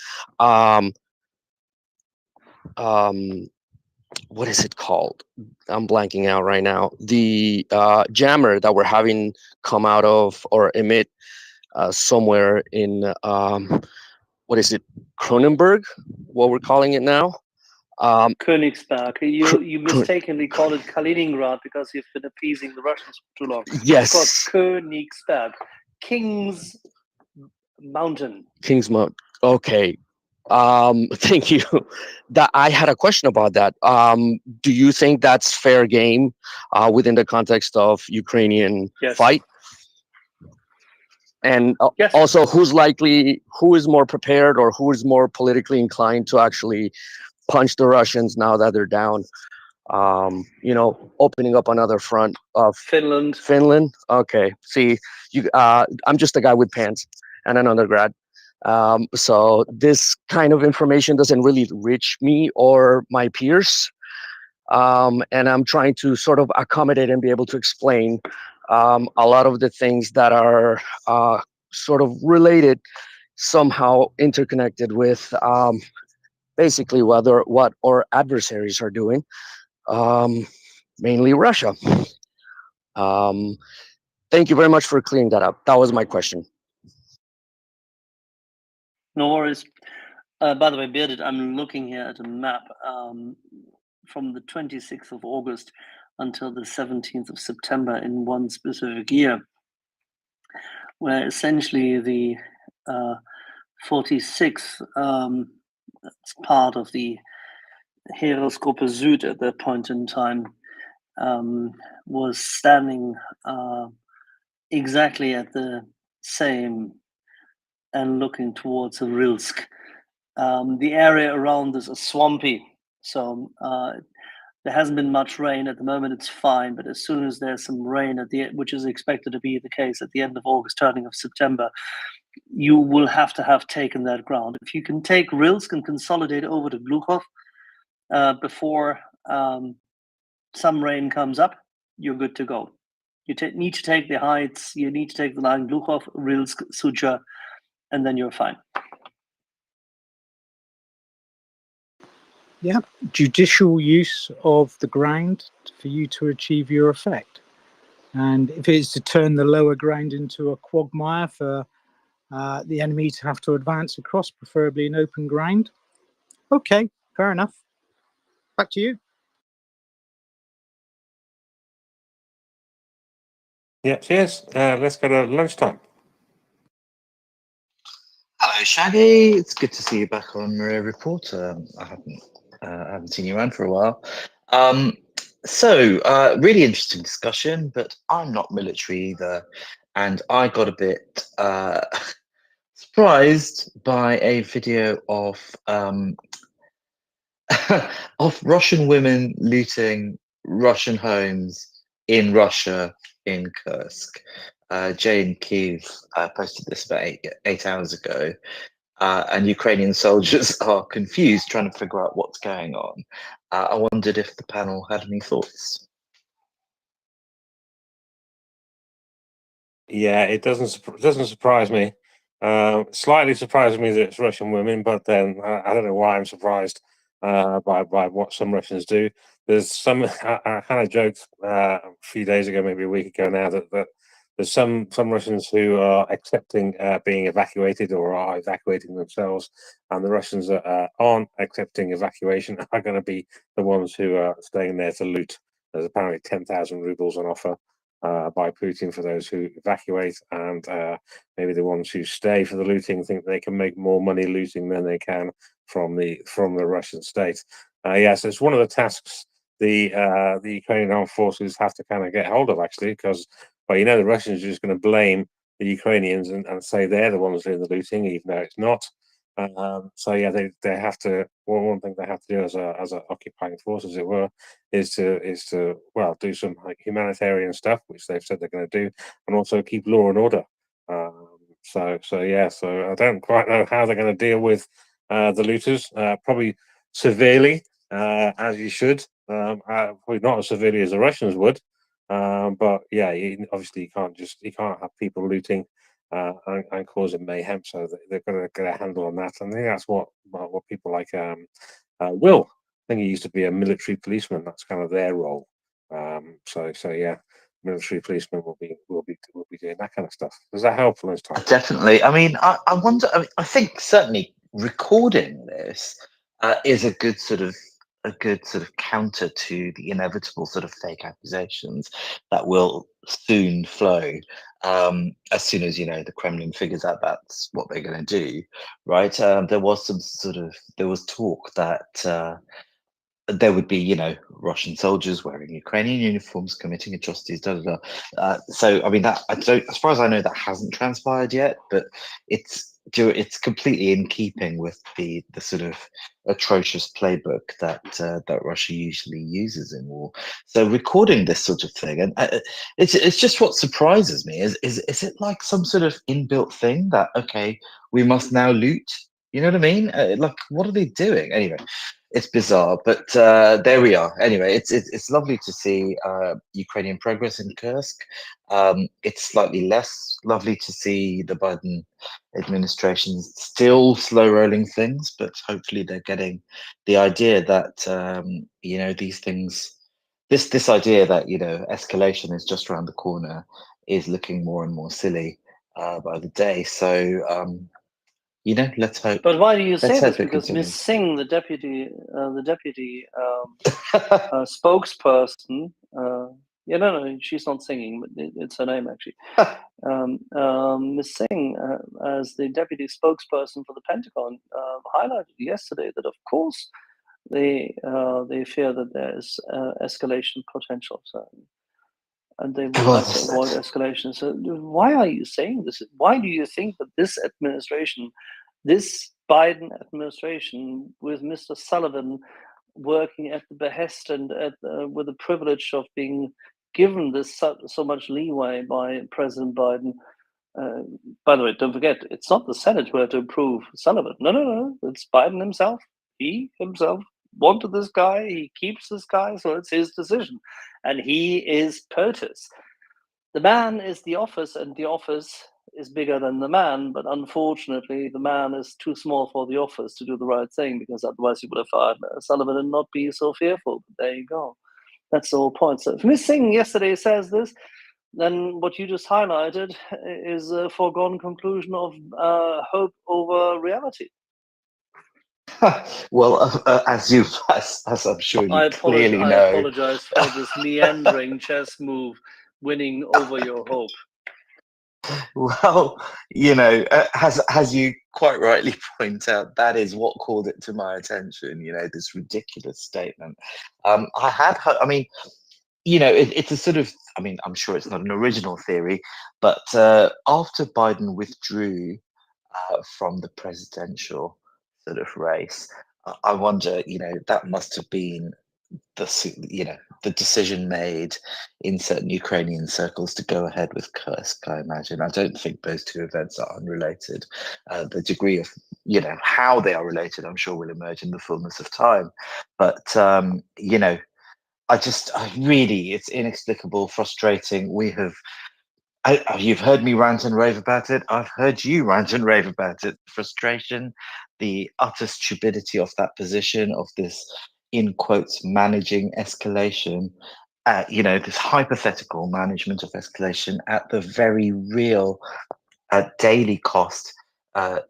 What is it called? I'm blanking out right now. The jammer that we're having come out of or emit somewhere in what is it, Cronenberg? What we're calling it now? Königsberg. You mistakenly called it Kaliningrad because you've been appeasing the Russians for too long. Yes. It's called Königsberg, King's Mountain. King's Mountain. Okay. Thank you. That I had a question about that. Do you think that's fair game within the context of Ukrainian fight? And also, who is more prepared, or who is more politically inclined to actually punch the Russians now that they're down? Opening up another front of Finland. Okay. See, I'm just a guy with pants and an undergrad. So this kind of information doesn't really reach me or my peers. And I'm trying to sort of accommodate and be able to explain a lot of the things that are sort of related, somehow interconnected with basically what our adversaries are doing, mainly Russia. Thank you very much for clearing that up. That was my question. No worries. By the way, Bearded, I'm looking here at a map from the 26th of August until the 17th of September in one specific year, where essentially the 46th part of the Heeresgruppe Süd at that point in time was standing exactly at the same and looking towards the Rilsk. The area around this is swampy, so there hasn't been much rain at the moment. It's fine, but as soon as there's some rain at the which is expected to be the case at the end of August, turning of September, you will have to have taken that ground. If you can take Rilsk and consolidate over to Gluchov before some rain comes up, you're good to go. You need to take the heights, you need to take the line Gluchov, Rilsk, Sucha, and then you're fine. Yeah, judicial use of the ground for you to achieve your effect. And if it's to turn the lower ground into a quagmire for the enemy to have to advance across, preferably in open ground, okay, fair enough. Back to you. Yeah, cheers. Let's go to lunchtime. Hello, Shaggy. It's good to see you back on MriyaReport. I haven't seen you around for a while. Really interesting discussion, but I'm not military either, and I got a bit surprised by a video of of Russian women looting Russian homes in Russia in Kursk. Jane Kiev posted this about eight hours ago, and Ukrainian soldiers are confused trying to figure out what's going on. I wondered if the panel had any thoughts. Yeah, it doesn't surprise me. Slightly surprises me that it's Russian women, but then I don't know why I'm surprised by what some Russians do. There's some I kind of joked a few days ago, maybe a week ago now, that there's some Russians who are accepting being evacuated or are evacuating themselves, and the Russians that aren't accepting evacuation are going to be the ones who are staying there to loot. There's apparently 10,000 rubles on offer by Putin for those who evacuate, and maybe the ones who stay for the looting think they can make more money looting than they can from the Russian state. Yes, it's one of the tasks the Ukrainian armed forces have to kind of get hold of, actually, because the Russians are just going to blame the Ukrainians and say they're the ones doing the looting, even though it's not. They have to. One thing they have to do as a occupying force, as it were, is to do some humanitarian stuff, which they've said they're going to do, and also keep law and order. So I don't quite know how they're going to deal with the looters. Probably severely, as you should. Probably not as severely as the Russians would. But yeah, obviously you can't have people looting and causing mayhem. So they're going to get a handle on that. And I think that's what people like Will. I think he used to be a military policeman. That's kind of their role. Yeah, military policemen will be doing that kind of stuff. Does that help, lunchtime? Definitely. I mean, I wonder. I think certainly recording this is a good sort of counter to the inevitable sort of fake accusations that will soon flow as soon as the Kremlin figures out that's what they're going to do, right? There was talk that there would be, Russian soldiers wearing Ukrainian uniforms committing atrocities. So, I mean, that as far as I know, that hasn't transpired yet. But it's completely in keeping with the sort of atrocious playbook that Russia usually uses in war. So, recording this sort of thing, and it's just what surprises me is it like some sort of inbuilt thing that we must now loot? You know what I mean? Like, what are they doing anyway? It's bizarre, but there we are. Anyway, it's lovely to see Ukrainian progress in Kursk. It's slightly less lovely to see the Biden administration still slow rolling things, but hopefully they're getting the idea that these things, this idea that escalation is just around the corner, is looking more and more silly by the day. So You know, let's hope. But why do you say Let's this? hope it Because Miss continues. Singh, the deputy spokesperson, no, she's not singing, but it's her name actually. Miss Singh, as the deputy spokesperson for the Pentagon, highlighted yesterday that of course they fear that there is escalation potential. So, and they would Well, like to avoid escalation. So why are you saying this? Why do you think that this administration, this Biden administration, with Mr. Sullivan working at the behest and with the privilege of being given this so much leeway by President Biden? By the way, don't forget, it's not the Senate who had to approve Sullivan. No. It's Biden himself. He himself wanted this guy. He keeps this guy, so it's his decision. And he is POTUS. The man is the office, and the office is bigger than the man. But unfortunately, the man is too small for the office to do the right thing, because otherwise he would have fired Sullivan and not be so fearful. But there you go. That's the whole point. So if Ms. Singh yesterday says this, then what you just highlighted is a foregone conclusion of hope over reality. Well, as I'm sure you I clearly know. apologize for this meandering chess move, winning over your hope. Well, as you quite rightly point out, that is what called it to my attention. This ridiculous statement. I mean, it's a sort of. I mean, I'm sure it's not an original theory, but after Biden withdrew from the presidential sort of race, I wonder, that must have been the decision made in certain Ukrainian circles to go ahead with Kursk. I imagine. I don't think those two events are unrelated. The degree of how they are related, I'm sure, will emerge in the fullness of time. But it's inexplicable, frustrating. You've heard me rant and rave about it. I've heard you rant and rave about it. Frustration, the utter stupidity of that position, of this, in quotes, managing escalation, this hypothetical management of escalation at the very real daily cost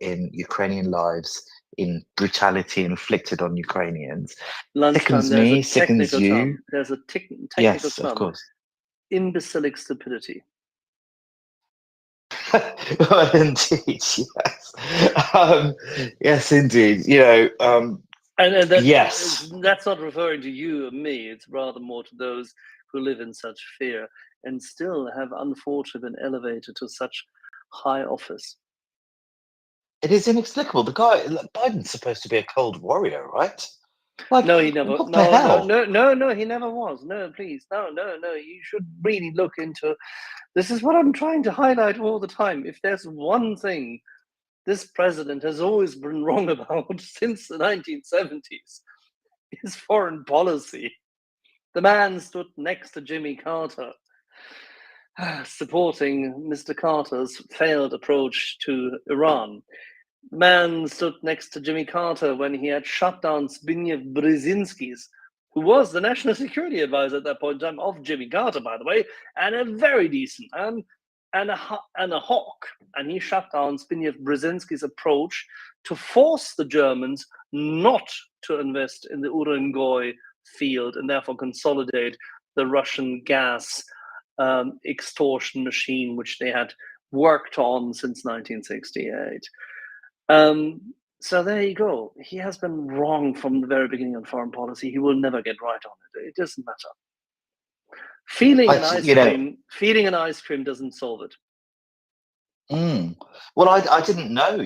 in Ukrainian lives, in brutality inflicted on Ukrainians. Lunchtime, Sickens me, sickens you. Term. There's a technical Yes, term. of course. Imbecilic stupidity. Well, indeed, yes. Yes, indeed. Yes. That's not referring to you or me. It's rather more to those who live in such fear and still have unfortunately been elevated to such high office. It is inexplicable. The guy, Biden's supposed to be a cold warrior, right? No, he never. What the hell? No, he never was. No, please, no. You should really look into. This is what I'm trying to highlight all the time. If there's one thing this president has always been wrong about since the 1970s, is foreign policy. The man stood next to Jimmy Carter, supporting Mr. Carter's failed approach to Iran. The man stood next to Jimmy Carter when he had shut down Zbigniew Brzezinski's, who was the national security advisor at that point in time of Jimmy Carter, by the way, and a very decent man and a hawk. And he shut down Zbigniew Brzezinski's approach to force the Germans not to invest in the Urengoi field and therefore consolidate the Russian gas extortion machine, which they had worked on since 1968. So there you go. He has been wrong from the very beginning on foreign policy. He will never get right on it. It doesn't matter. Feeling an ice cream doesn't solve it. Well, I didn't know.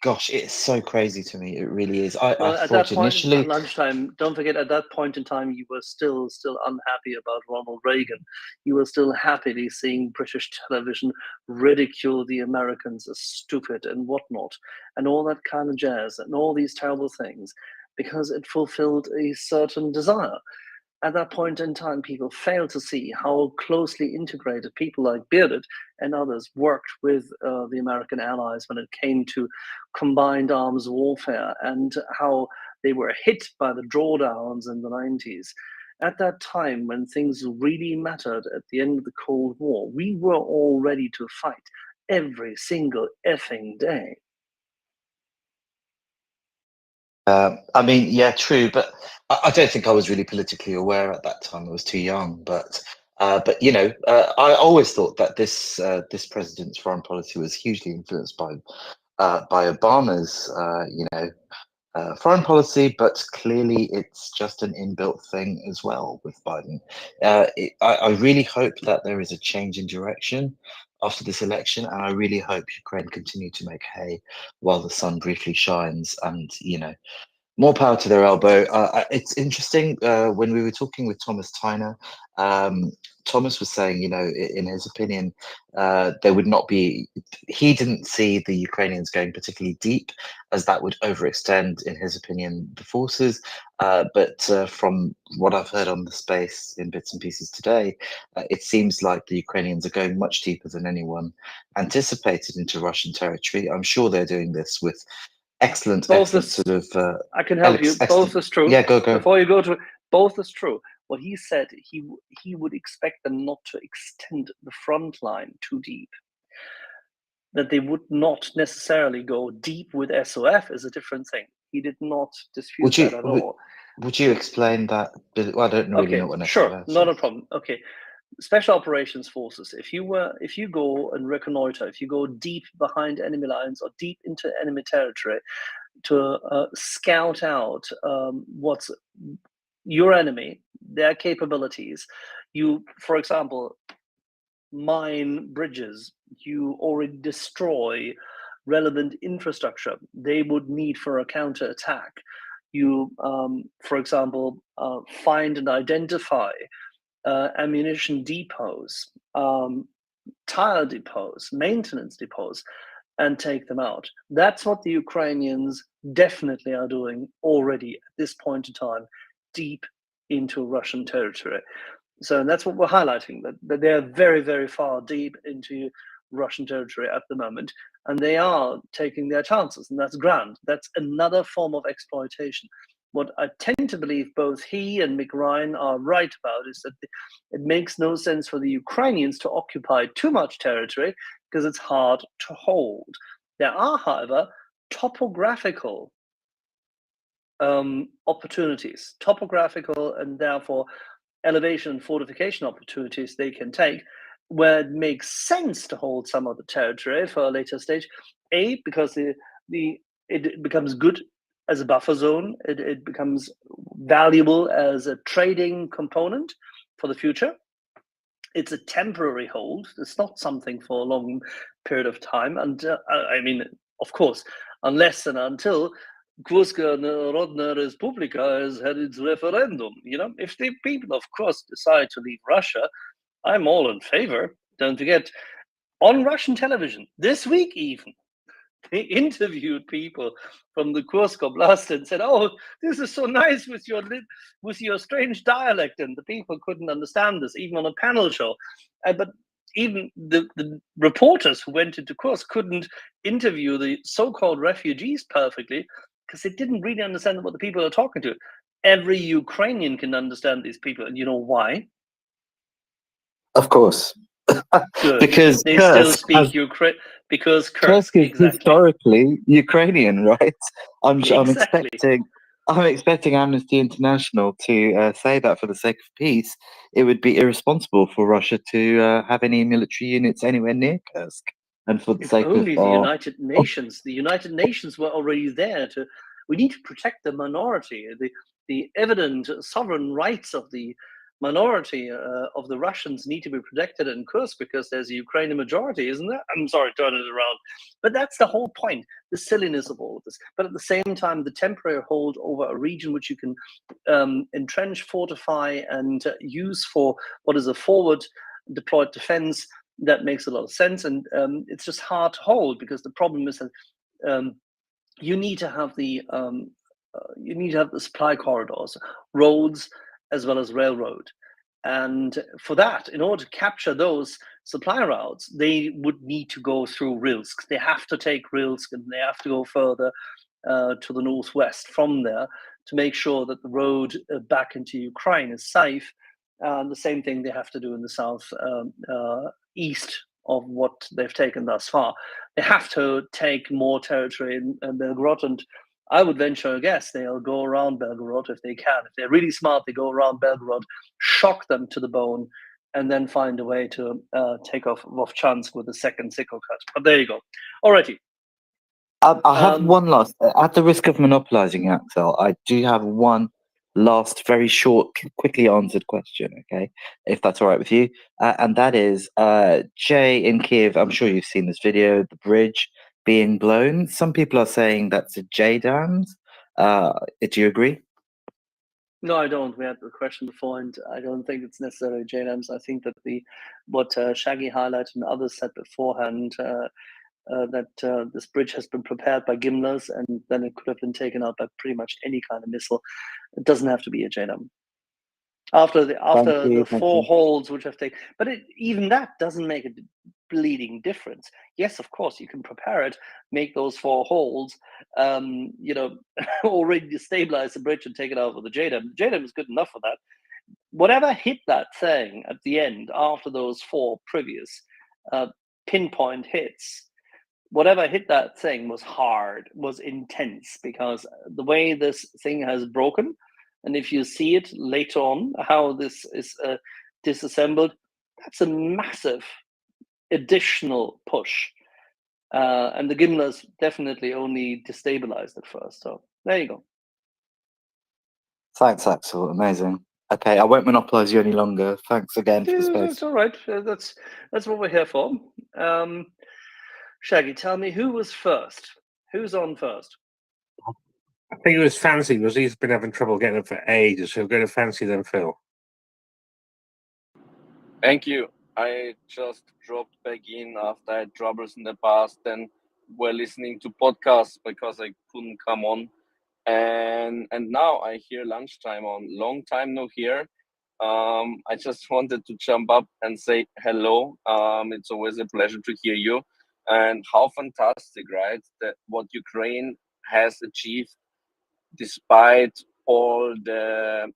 Gosh, it's so crazy to me. It really is. I at thought that point, initially, at lunchtime, don't forget, at that point in time, you were still unhappy about Ronald Reagan. You were still happily seeing British television ridicule the Americans as stupid and whatnot, and all that kind of jazz, and all these terrible things, because it fulfilled a certain desire. At that point in time, people failed to see how closely integrated people like Bearded and others worked with the American allies when it came to combined arms warfare, and how they were hit by the drawdowns in the 90s. At that time, when things really mattered at the end of the Cold War, we were all ready to fight. every single effing day. I mean, yeah, true, but I don't think I was really politically aware at that time. I was too young, but you know, I always thought that this president's foreign policy was hugely influenced by Obama's, you know, foreign policy, but clearly it's just an inbuilt thing as well with Biden. I really hope that there is a change in direction after this election, and I really hope Ukraine continue to make hay while the sun briefly shines. And you know, more power to their elbow. It's interesting when we were talking with Thomas Tyner. Thomas was saying, you know, in his opinion, there would not be. He didn't see the Ukrainians going particularly deep, as that would overextend, in his opinion, the forces. But from what I've heard on the space in bits and pieces today, it seems like the Ukrainians are going much deeper than anyone anticipated into Russian territory. I'm sure they're doing this with excellent sort of. I can help you. Both is true. Yeah, go. Before you go to both is true. What he said, he would expect them not to extend the front line too deep. That they would not necessarily go deep with SOF is a different thing. He did not dispute that at all. Would you explain that? Well, I don't really know what an sure, SOF not is. a problem. Okay. Special operations forces, if you go and reconnoiter, if you go deep behind enemy lines or deep into enemy territory to scout out what's your enemy, their capabilities, you, for example, mine bridges, you already destroy relevant infrastructure they would need for a counterattack. You, for example, find and identify ammunition depots, tire depots, maintenance depots, and take them out. That's what the Ukrainians definitely are doing already at this point in time, deep into Russian territory. So that's what we're highlighting, that they're very, very far deep into Russian territory at the moment, and they are taking their chances, and that's grand. That's another form of exploitation. What I tend to believe both he and Mick Ryan are right about is that it makes no sense for the Ukrainians to occupy too much territory because it's hard to hold. There are, however, topographical opportunities, topographical and therefore elevation and fortification opportunities they can take where it makes sense to hold some of the territory for a later stage. Because it becomes good as a buffer zone, it becomes valuable as a trading component for the future. It's a temporary hold. It's not something for a long period of time. And I mean, of course, unless and until Kurska Narodna Respublika has had its referendum. You know, if the people of Kursk decide to leave Russia, I'm all in favor. Don't forget, on Russian television this week, even they interviewed people from the Kursk Oblast and said, "Oh, this is so nice with your strange dialect," and the people couldn't understand this, even on a panel show. But even the reporters who went into Kursk couldn't interview the so-called refugees perfectly because they didn't really understand what the people are talking to. Every Ukrainian can understand these people, and you know why? Of course. Because they Kursk still speak Ukraine. Because Kursk is exactly. historically Ukrainian, right? I'm Exactly. expecting Amnesty International to say that for the sake of peace, it would be irresponsible for Russia to have any military units anywhere near Kursk. And for the If sake only of the United Nations, were already there to. We need to protect the minority, the evident sovereign rights of the minority of the Russians need to be protected in Kursk because there's a Ukrainian majority, isn't there? I'm sorry, turn it around. But that's the whole point, the silliness of all of this. But at the same time, the temporary hold over a region which you can entrench, fortify, and use for what is a forward deployed defense, that makes a lot of sense. And it's just hard to hold because the problem is that you need to have the supply corridors, roads, as well as railroad. And for that, in order to capture those supply routes, they would need to go through Rilsk. They have to take Rilsk and they have to go further to the northwest from there to make sure that the road back into Ukraine is safe. The same thing they have to do in the south east of what they've taken thus far. They have to take more territory in Belgorod, and I would venture a guess they'll go around Belgorod if they can. If they're really smart, they go around Belgorod, shock them to the bone, and then find a way to take off Vovchansk with a second sickle cut. But there you go. Alrighty. I have one last, at the risk of monopolizing, Axel, I do have one last, very short, quickly answered question, okay? If that's all right with you. And that is, Jay in Kiev, I'm sure you've seen this video, the bridge being blown. Some people are saying that's a J dams. Do you agree? No, I don't. We had the question before, and I don't think it's necessarily JDAMs. I think that what Shaggy highlighted and others said beforehand, that this bridge has been prepared by Gimlers, and then it could have been taken out by pretty much any kind of missile. It doesn't have to be a JDAM. After the four holes which have taken, but even that doesn't make a bleeding difference. Yes, of course, you can prepare it, make those 4 holes, already destabilize the bridge and take it out with the JDAM. The JDAM is good enough for that. Whatever hit that thing at the end after those 4 previous pinpoint hits, whatever hit that thing was hard, was intense, because the way this thing has broken, and if you see it later on, how this is disassembled, that's a massive additional push. And the Gimlers definitely only destabilized it first. So there you go. Thanks, Axel. Amazing. Okay, I won't monopolize you any longer. Thanks again for the space. That's all right. That's what we're here for. Shaggy, tell me, who was first? Who's on first? I think it was Fancy, because he's been having trouble getting up for ages. So we'll go to Fancy, then Phil. Thank you. I just dropped back in after I had troubles in the past and were listening to podcasts because I couldn't come on. And now I hear lunchtime on. Long time no hear. I just wanted to jump up and say hello. It's always a pleasure to hear you. And how fantastic, right? That what Ukraine has achieved despite all the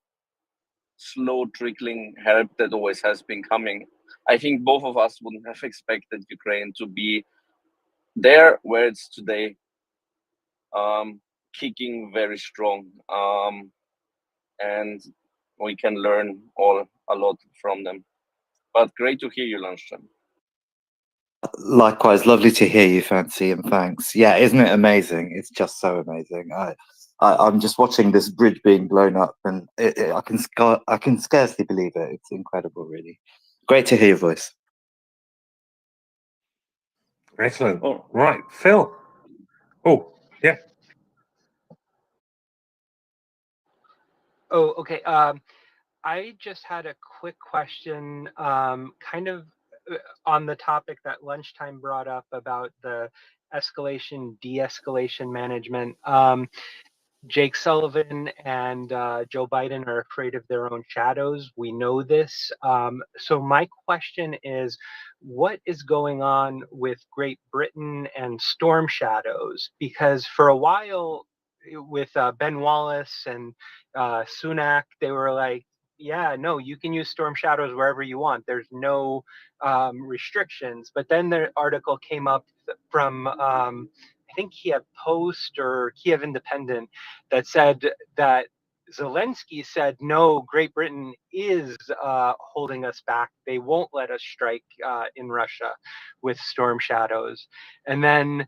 slow trickling help that always has been coming. I think both of us wouldn't have expected Ukraine to be there where it's today, kicking very strong. And we can learn a lot from them. But great to hear you, Lunchtime. Likewise, lovely to hear you, Fancy, and thanks. Yeah, isn't it amazing? It's just so amazing. I'm just watching this bridge being blown up, and I can scarcely believe it. It's incredible, really. Great to hear your voice. Excellent. Right, Phil. Oh, yeah. Oh, okay. I just had a quick question, kind of on the topic that Lunchtime brought up about the escalation, de-escalation management. Jake Sullivan and Joe Biden are afraid of their own shadows. We know this. So my question is, what is going on with Great Britain and storm shadows? Because for a while with Ben Wallace and Sunak, they were like, yeah, no, you can use storm shadows wherever you want. There's no restrictions. But then the article came up from I think Kiev Post or Kiev Independent that said that Zelensky said, no, Great Britain is holding us back. They won't let us strike in Russia with storm shadows. And then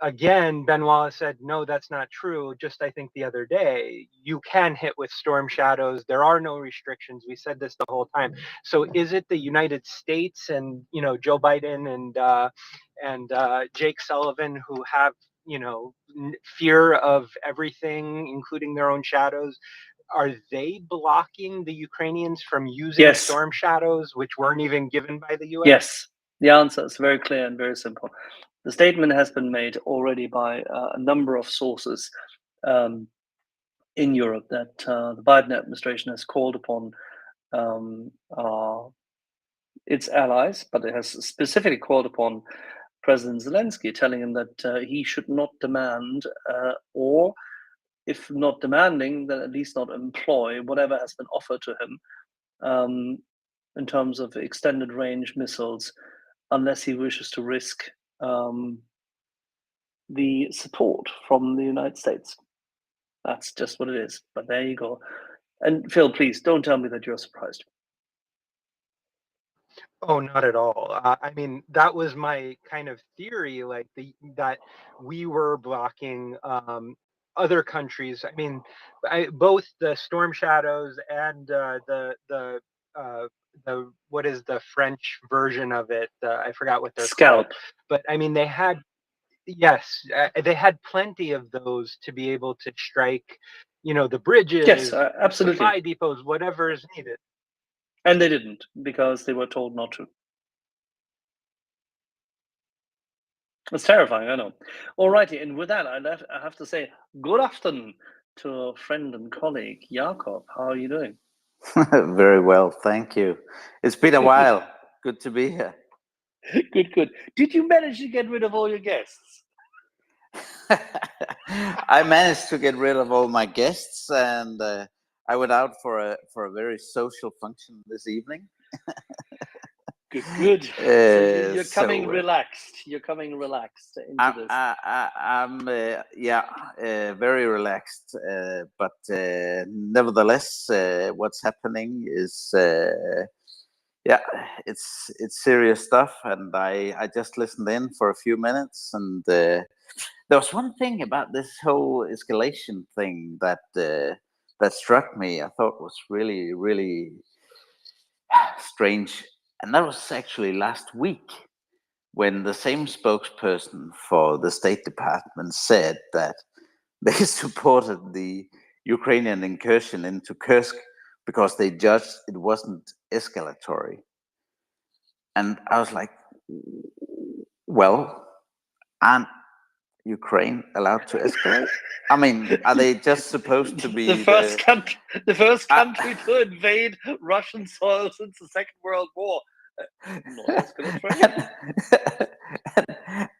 again, Ben Wallace said, no, that's not true. Just, I think the other day, you can hit with storm shadows. There are no restrictions. We said this the whole time. So is it the United States and, Joe Biden and Jake Sullivan who have, fear of everything, including their own shadows? Are they blocking the Ukrainians from using storm shadows, which weren't even given by the US? Yes, the answer is very clear and very simple. The statement has been made already by a number of sources in Europe that the Biden administration has called upon its allies, but it has specifically called upon President Zelensky, telling him that he should not demand, or if not demanding, then at least not employ whatever has been offered to him in terms of extended range missiles unless he wishes to risk the support from the United States. That's just what it is. But there you go. And Phil, please don't tell me that you're surprised. Oh, not at all. I mean, that was my kind of theory, like that we were blocking other countries. I mean, both the Storm Shadows and the what is the French version of it? I forgot what they're Scalp. called. But I mean, they had they had plenty of those to be able to strike, the bridges, Yes, absolutely. supply depots, whatever is needed. And they didn't, because they were told not to. It's terrifying, I know. Alrighty, and with that, I have to say good afternoon to our friend and colleague, Jakob. How are you doing? Very well, thank you. It's been a while. Good to be here. Good. Did you manage to get rid of all your guests? I managed to get rid of all my guests, and I went out for a very social function this evening. Good. So you're coming relaxed. You're coming relaxed into this. I'm very relaxed, but nevertheless, what's happening is it's serious stuff, and I just listened in for a few minutes, and there was one thing about this whole escalation thing that struck me. I thought was really strange. And that was actually last week when the same spokesperson for the State Department said that they supported the Ukrainian incursion into Kursk because they judged it wasn't escalatory. And I was like, well, aren't Ukraine allowed to escalate? I mean, are they just supposed to be the first country to invade Russian soil since the Second World War?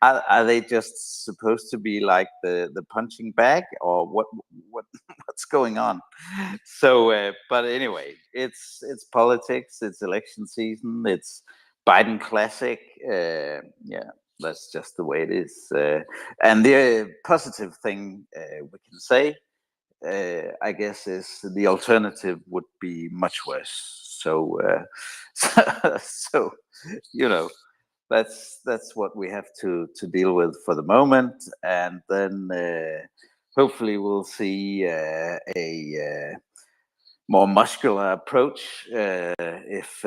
Are they just supposed to be like the punching bag, or what's going on? So, but anyway, it's politics. It's election season. It's Biden classic. That's just the way it is. And the positive thing we can say, I guess, is the alternative would be much worse. So, so that's what we have to deal with for the moment, and then hopefully we'll see a more muscular approach. If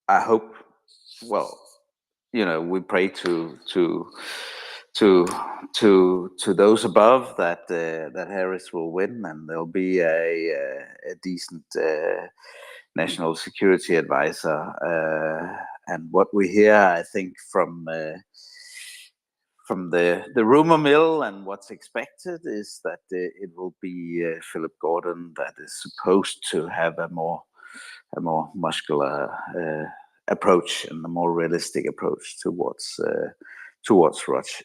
I hope, well, we pray to those above that that Harris will win, and there'll be a decent national security advisor. And what we hear, I think, from the rumor mill and what's expected is that it will be Philip Gordon that is supposed to have a more muscular approach and a more realistic approach towards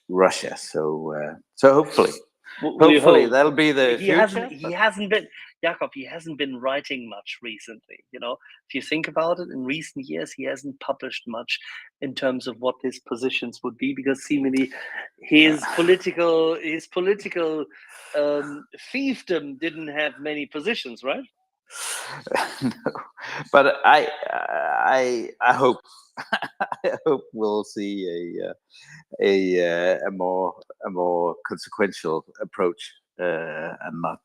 Russia. So hopefully. Hopefully that'll be the future. He hasn't been, Jakob, he hasn't been writing much recently. If you think about it, in recent years, he hasn't published much in terms of what his positions would be, because seemingly his political fiefdom didn't have many positions, right? No, but I hope I hope we'll see a more consequential approach, and not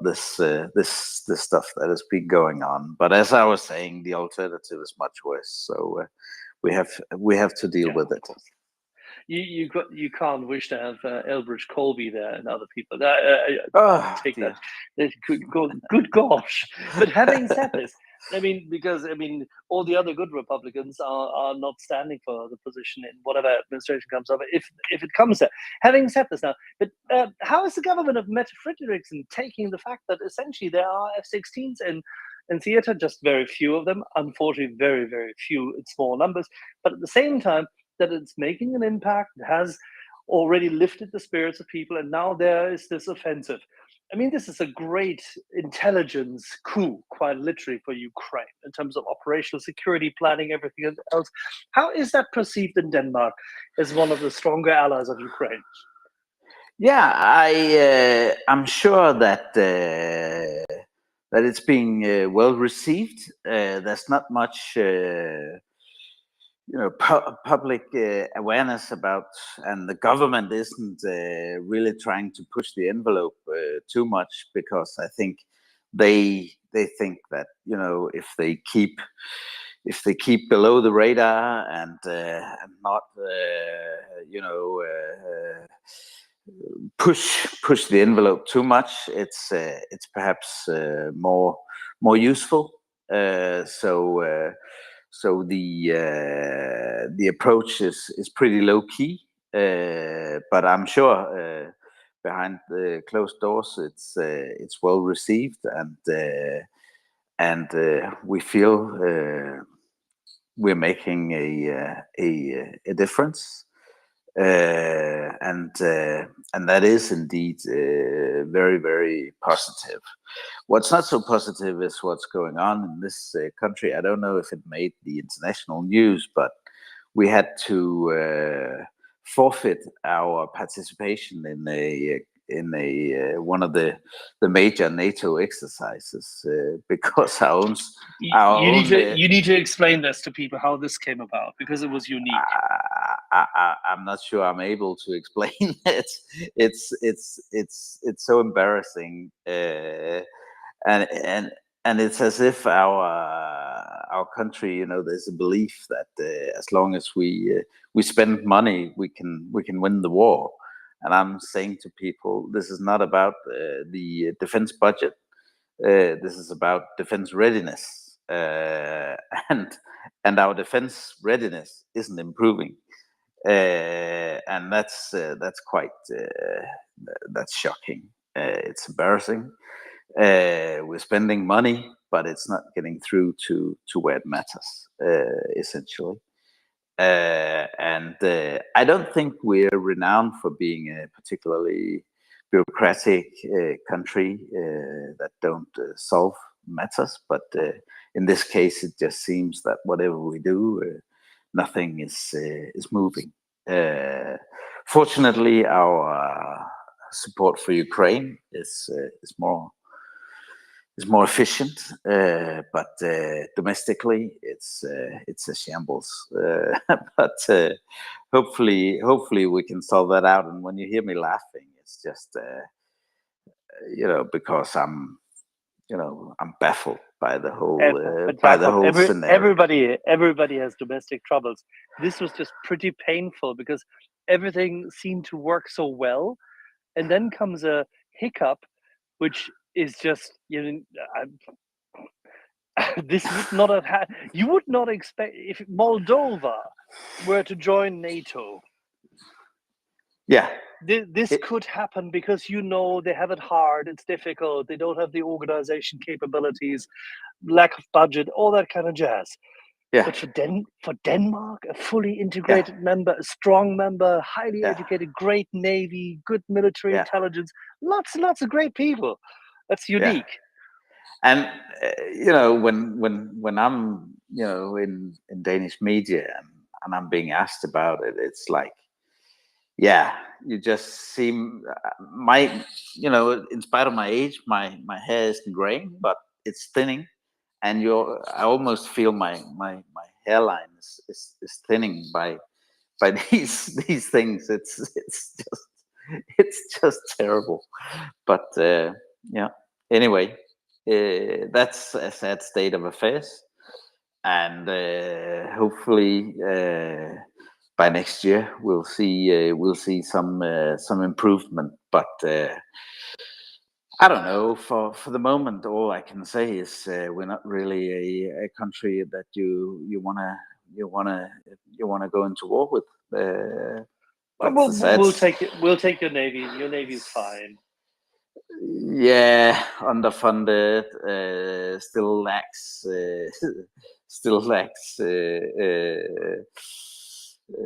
this stuff that has been going on. But as I was saying, the alternative is much worse. So we have to deal with it. You can't wish to have Elbridge Colby there and other people. Take that. Good gosh. But having said this, because all the other good Republicans are not standing for the position in whatever administration comes up, if it comes there. Having said this now, but how is the government of Mette Frederiksen taking the fact that essentially there are F-16s in theater, just very few of them, unfortunately very, very few in small numbers, but at the same time, that it's making an impact, has already lifted the spirits of people, and now there is this offensive. I mean, this is a great intelligence coup, quite literally, for Ukraine in terms of operational security planning, everything else. How is that perceived in Denmark as one of the stronger allies of Ukraine? Yeah, I'm sure that that it's being well received. There's not much public awareness about, and the government isn't really trying to push the envelope too much, because I think they think that if they keep below the radar and not push the envelope too much, it's perhaps more useful. So the approach is pretty low key, but I'm sure behind the closed doors it's well received, and we feel we're making a difference, and that is indeed very, very positive. What's not so positive is what's going on in this country. I don't know if it made the international news, but we had to forfeit our participation in one of the major NATO exercises because You need to explain this to people, how this came about, because it was unique. I'm not sure I'm able to explain it. It's so embarrassing, and it's as if our country, there's a belief that as long as we spend money, we can win the war. And I'm saying to people, this is not about the defense budget. This is about defense readiness, and our defense readiness isn't improving, and that's quite that's shocking. It's embarrassing. We're spending money, but it's not getting through to where it matters, essentially. And I don't think we're renowned for being a particularly bureaucratic country that don't solve matters, but in this case, it just seems that whatever we do, nothing is moving. Fortunately, our support for Ukraine is more efficient, but domestically it's a shambles. But hopefully we can solve that out. And when you hear me laughing, it's just because I'm baffled by the whole scenario. Everybody has domestic troubles. This was just pretty painful because everything seemed to work so well, and then comes a hiccup, which is just this would not have had. You would not expect if Moldova were to join NATO. Yeah. This could happen because they have it hard, it's difficult, they don't have the organization capabilities, lack of budget, all that kind of jazz. Yeah. But for Denmark, a fully integrated member, a strong member, highly educated, great navy, good military intelligence, lots and lots of great people. That's unique. And when I'm in Danish media and I'm being asked about it, it's like, you just seem in spite of my age, my hair isn't graying, but it's thinning, and I almost feel my hairline is thinning by these things. It's just terrible. But anyway, that's a sad state of affairs, and hopefully by next year we'll see some improvement. But I don't know. For the moment, all I can say is we're not really a country that you wanna go into war with. We'll take it. We'll take your navy. Your navy's fine. Yeah, underfunded. Still lacks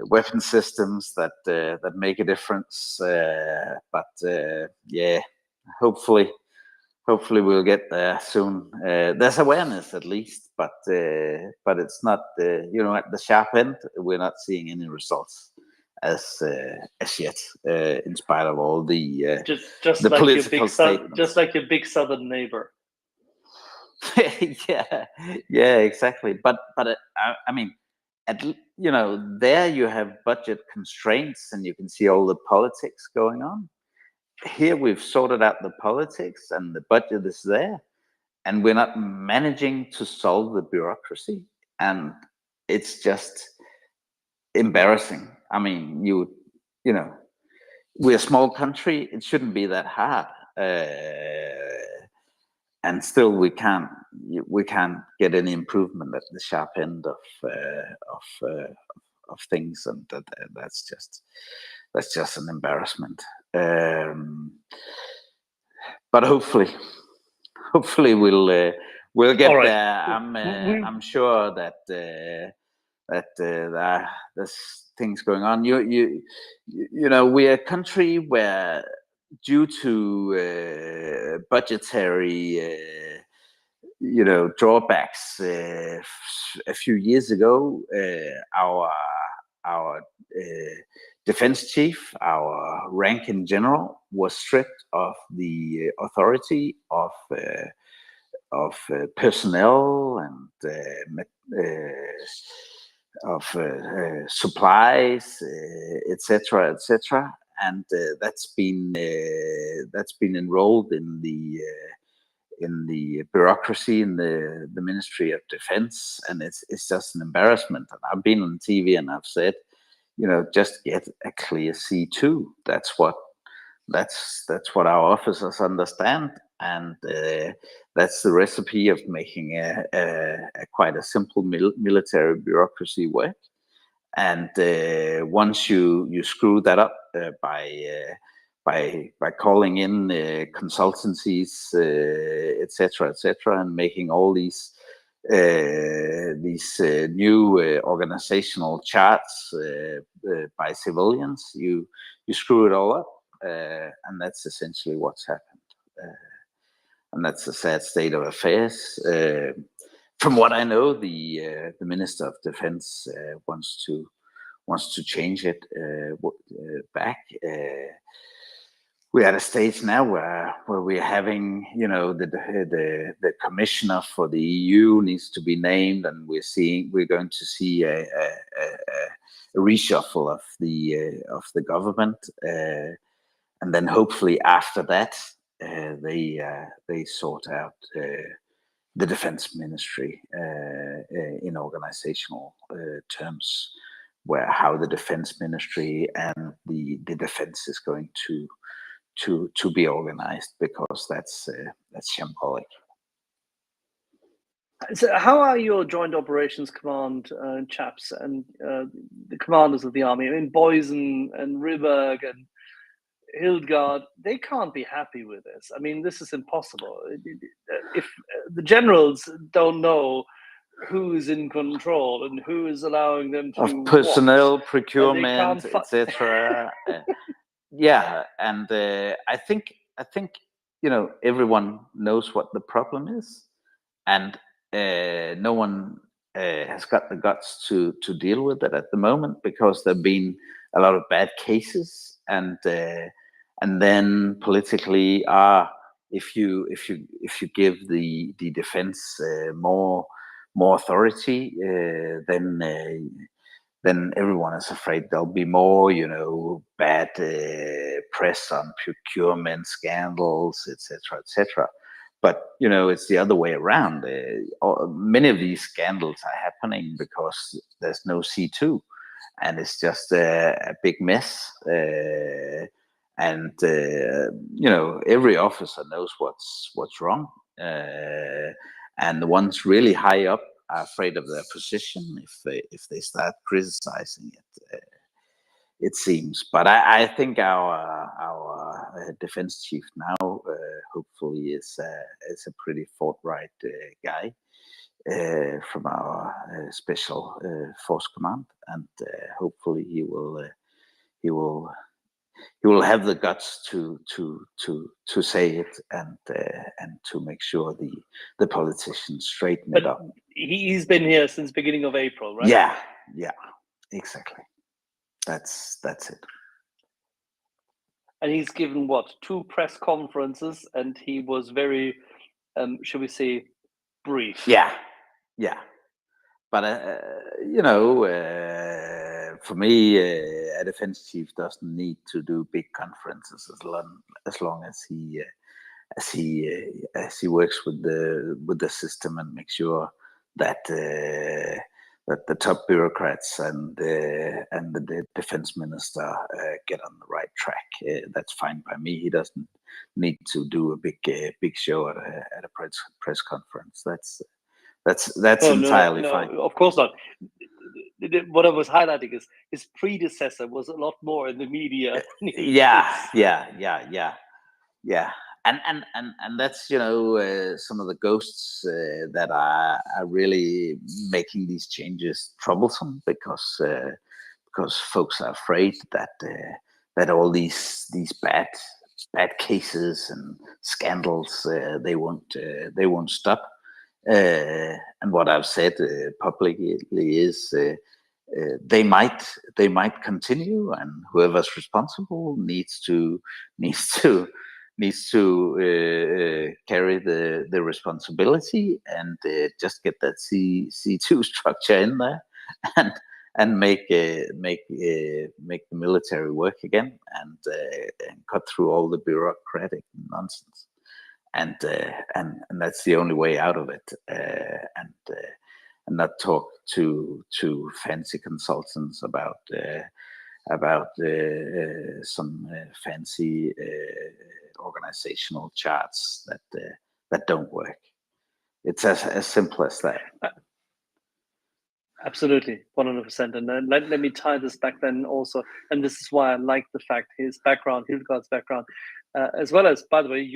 weapon systems that make a difference. But hopefully we'll get there soon. There's awareness at least, but it's not at the sharp end. We're not seeing any results as yet, in spite of all the just the like your political big statements. just like your big southern neighbor. yeah, exactly. But I mean, there you have budget constraints, and you can see all the politics going on. Here we've sorted out the politics, and the budget is there, and we're not managing to solve the bureaucracy, and it's just embarrassing. I mean, we're a small country. It shouldn't be that hard. And still we can't get any improvement at the sharp end of things, and that's just an embarrassment. But hopefully we'll get All right. there. I'm sure that there's things going on. We're a country where, due to budgetary drawbacks, a few years ago, our defense chief, our rank in general, was stripped of the authority of personnel and of supplies, etc., etc., and that's been enrolled in the bureaucracy in the Ministry of Defense, and it's just an embarrassment. And I've been on TV and I've said, just get a clear C2. That's what our officers understand, and that's the recipe of making a quite a simple military bureaucracy work. And once you screw that up by calling in consultancies, etc., and making all these new organizational charts by civilians, you screw it all up, and that's essentially what's happened. And that's a sad state of affairs. From what I know, the Minister of Defense wants to change it back. We're at a stage now where we're having, the commissioner for the EU needs to be named, and we're going to see a reshuffle of the government, and then hopefully after that they sort out the defense ministry in organizational terms, how the defense ministry and the defense is going to be organized, because that's shambolic. So how are your Joint Operations Command chaps and the commanders of the army? I mean, Boysen and Ryberg and Hildegard, they can't be happy with this. I mean, this is impossible. If the generals don't know who's in control and who is allowing them to of personnel, what, procurement, etc. Yeah, and I think everyone knows what the problem is, and no one has got the guts to deal with it at the moment, because there've been a lot of bad cases, and then politically, if you give the defense more authority, then everyone is afraid there'll be more, bad press on procurement scandals, etc., etc. But it's the other way around. Many of these scandals are happening because there's no C2, and it's just a big mess. And every officer knows what's wrong, and the ones really high up are afraid of their position if they start criticizing it. It seems, but I think our defense chief now, hopefully, is a pretty forthright guy from our special force command, and hopefully he will will have the guts to say it and to make sure the politicians straighten it But up. he's been here since beginning of April, right? Yeah, exactly. That's it. And he's given what, 2 press conferences, and he was very, shall we say, brief. Yeah. But for me, a defense chief doesn't need to do big conferences as long as he works with the system and makes sure that that the top bureaucrats and the defense minister get on the right track. That's fine by me. He doesn't need to do a big show at a press conference. That's entirely fine. Of course not. What I was highlighting is his predecessor was a lot more in the media. Yeah. And that's some of the ghosts that are really making these changes troublesome because folks are afraid that all these bad cases and scandals they won't stop. And what I've said publicly is they might continue, and whoever's responsible needs to carry the responsibility and just get that C2 structure in there and make the military work again and cut through all the bureaucratic nonsense. And that's the only way out of it. And not talk to fancy consultants about some fancy organizational charts that don't work. It's as simple as that. Absolutely, 100%. And then let me tie this back then also, and this is why I like the fact his background, Hildegard's background, as well as, by the way,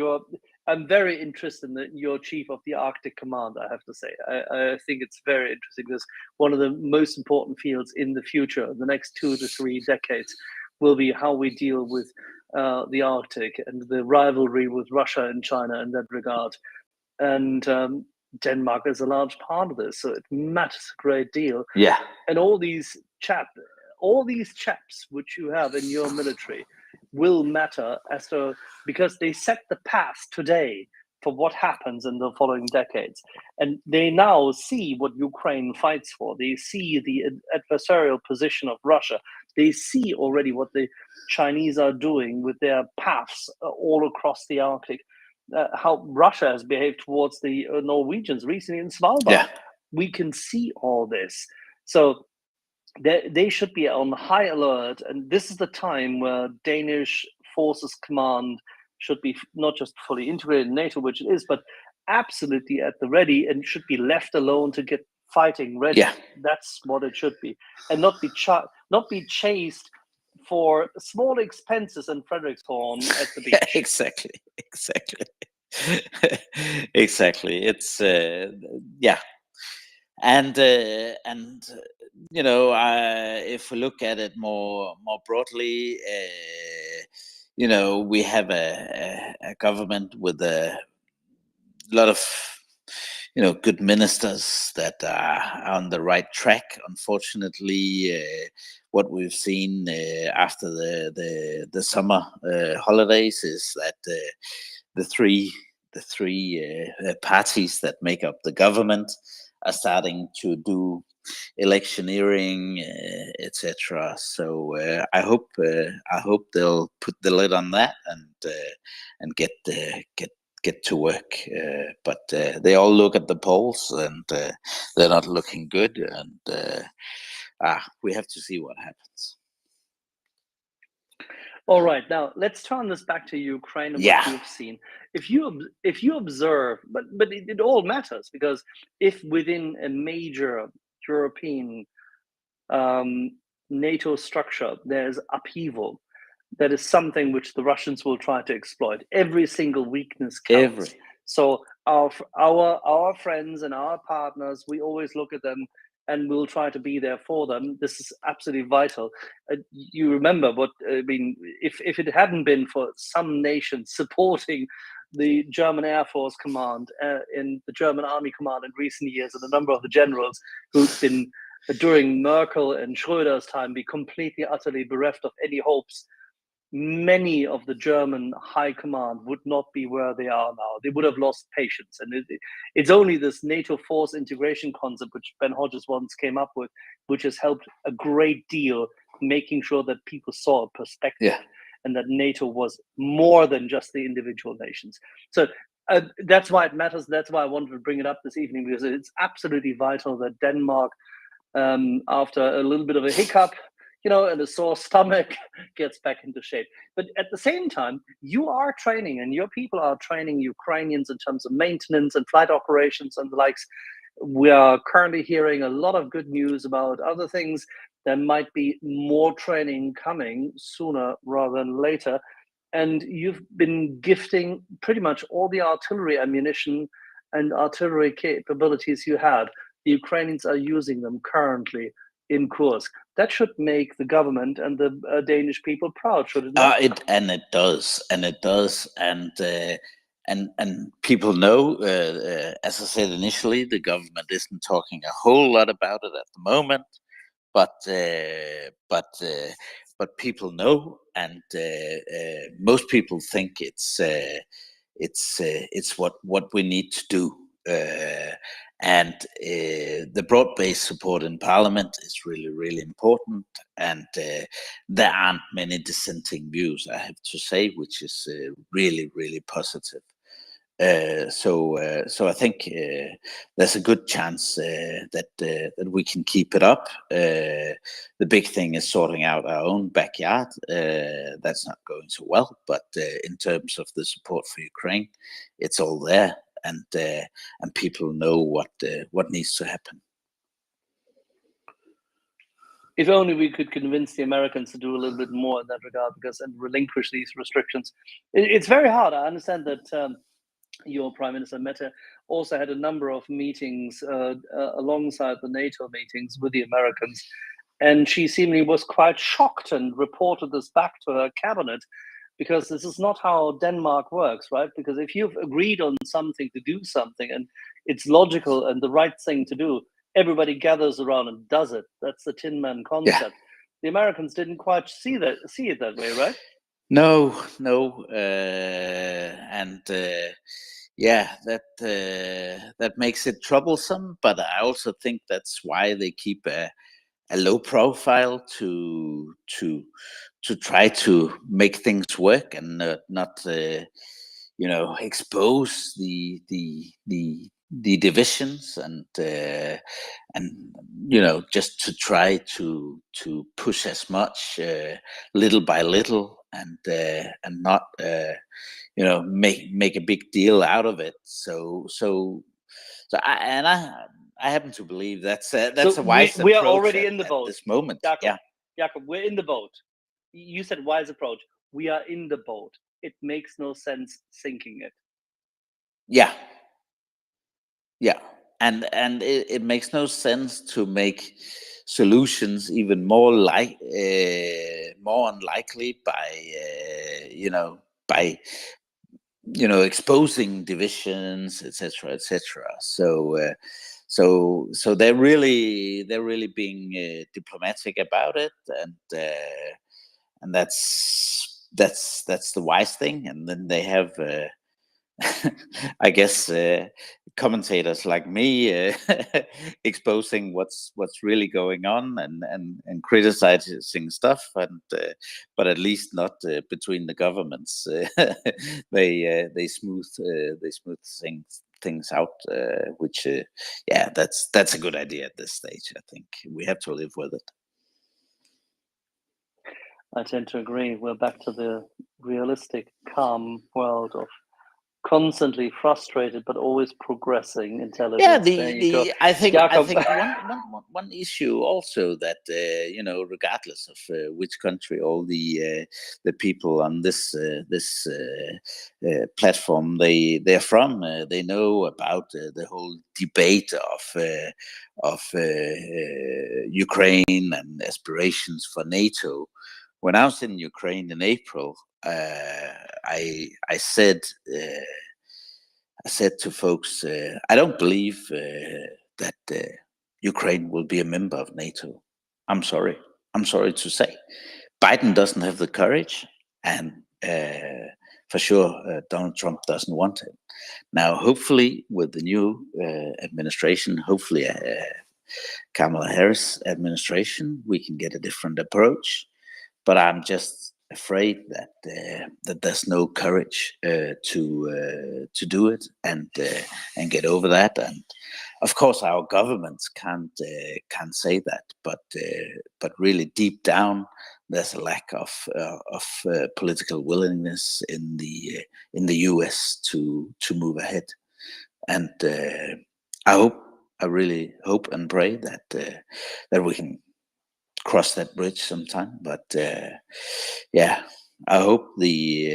I'm very interested in your chief of the Arctic Command, I have to say. I think it's very interesting because one of the most important fields in the future, the next 2 to 3 decades, will be how we deal with the Arctic and the rivalry with Russia and China in that regard. And Denmark is a large part of this, so it matters a great deal. Yeah. And all these chaps which you have in your military will matter because they set the path today for what happens in the following decades. And they now see what Ukraine fights for. They see the adversarial position of Russia. They see already what the Chinese are doing with their paths all across the Arctic. How Russia has behaved towards the Norwegians recently in Svalbard. Yeah. We can see all this. So they should be on high alert. And this is the time where Danish Forces Command should be not just fully integrated in NATO, which it is, but absolutely at the ready and should be left alone to get fighting ready. Yeah. That's what it should be. And not be chased for small expenses in Frederiksholm at the beach. Exactly. Exactly. It's yeah. And if we look at it more broadly, we have a government with a lot of good ministers that are on the right track. Unfortunately, what we've seen after the summer holidays is that the three parties that make up the government are starting to do electioneering, etc. So I hope they'll put the lid on that and get to work. But they all look at the polls and they're not looking good. And we have to see what happens. All right, now let's turn this back to Ukraine and what you've seen. If you observe, but it all matters, because if within a major European NATO structure there's upheaval, that is something which the Russians will try to exploit. Every single weakness counts. So our friends and our partners, we always look at them and we'll try to be there for them. This is absolutely vital. You remember what I mean? If it hadn't been for some nations supporting the German Air Force Command in the German Army Command in recent years, and a number of the generals who've been during Merkel and Schröder's time be completely, utterly bereft of any hopes, many of the German high command would not be where they are now. They would have lost patience. And it's only this NATO force integration concept, which Ben Hodges once came up with, which has helped a great deal, making sure that people saw a perspective. Yeah. And that NATO was more than just the individual nations. So that's why it matters. That's why I wanted to bring it up this evening, because it's absolutely vital that Denmark, after a little bit of a hiccup, and a sore stomach, gets back into shape. But at the same time, you are training, and your people are training Ukrainians in terms of maintenance and flight operations and the likes. We are currently hearing a lot of good news about other things. There might be more training coming sooner rather than later. And you've been gifting pretty much all the artillery ammunition and artillery capabilities you had. The Ukrainians are using them currently in Kursk. That should make the government and the Danish people proud, should it not? It does, and people know. As I said initially, the government isn't talking a whole lot about it at the moment, but people know, and most people think it's what we need to do. And the broad-based support in Parliament is really, really important, and there aren't many dissenting views, I have to say, which is really, really positive. So I think there's a good chance that we can keep it up. The big thing is sorting out our own backyard. That's not going so well, but in terms of the support for Ukraine, it's all there, and people know what needs to happen. If only we could convince the Americans to do a little bit more in that regard, and relinquish these restrictions. It's very hard. I understand that your Prime Minister Mette also had a number of meetings alongside the NATO meetings with the Americans, and she seemingly was quite shocked and reported this back to her cabinet, because this is not how Denmark works, right? Because if you've agreed on something to do something and it's logical and the right thing to do, everybody gathers around and does it. That's the Tin Man concept. Yeah. The Americans didn't quite see it that way, right? No, and that makes it troublesome. But I also think that's why they keep a low profile to try to make things work and not expose the divisions, and just to try to push as much little by little, and not make a big deal out of it. So I happen to believe that's a wise approach. We are already in the boat at this moment. Jakob, we're in the boat. You said wise approach. We are in the boat. It makes no sense sinking it. Yeah, and it makes no sense to make solutions even more unlikely by exposing divisions, etc. So they're really being diplomatic about it, and that's the wise thing. And then they have I guess commentators like me exposing what's really going on, and criticizing stuff, but at least not between the governments. They smooth things out, which that's a good idea at this stage. I think we have to live with it. I tend to agree. We're back to the realistic, calm world of constantly frustrated but always progressing intelligence. Yeah, There you go. I think Jakob. one issue also that you know, regardless of which country, all the people on this platform they're from, they know about the whole debate of Ukraine and aspirations for NATO. When I was in Ukraine in April, I said. I said to folks, I don't believe that Ukraine will be a member of NATO. I'm sorry. I'm sorry to say. Biden doesn't have the courage, and for sure, Donald Trump doesn't want it. Now, hopefully, with the new administration, hopefully Kamala Harris administration, we can get a different approach. But I'm just afraid that that there's no courage to do it and get over that. And of course, our governments can't say that, but really deep down, there's a lack of political willingness in the U.S. to move ahead. And I really hope and pray that that we can cross that bridge sometime. But yeah, I hope the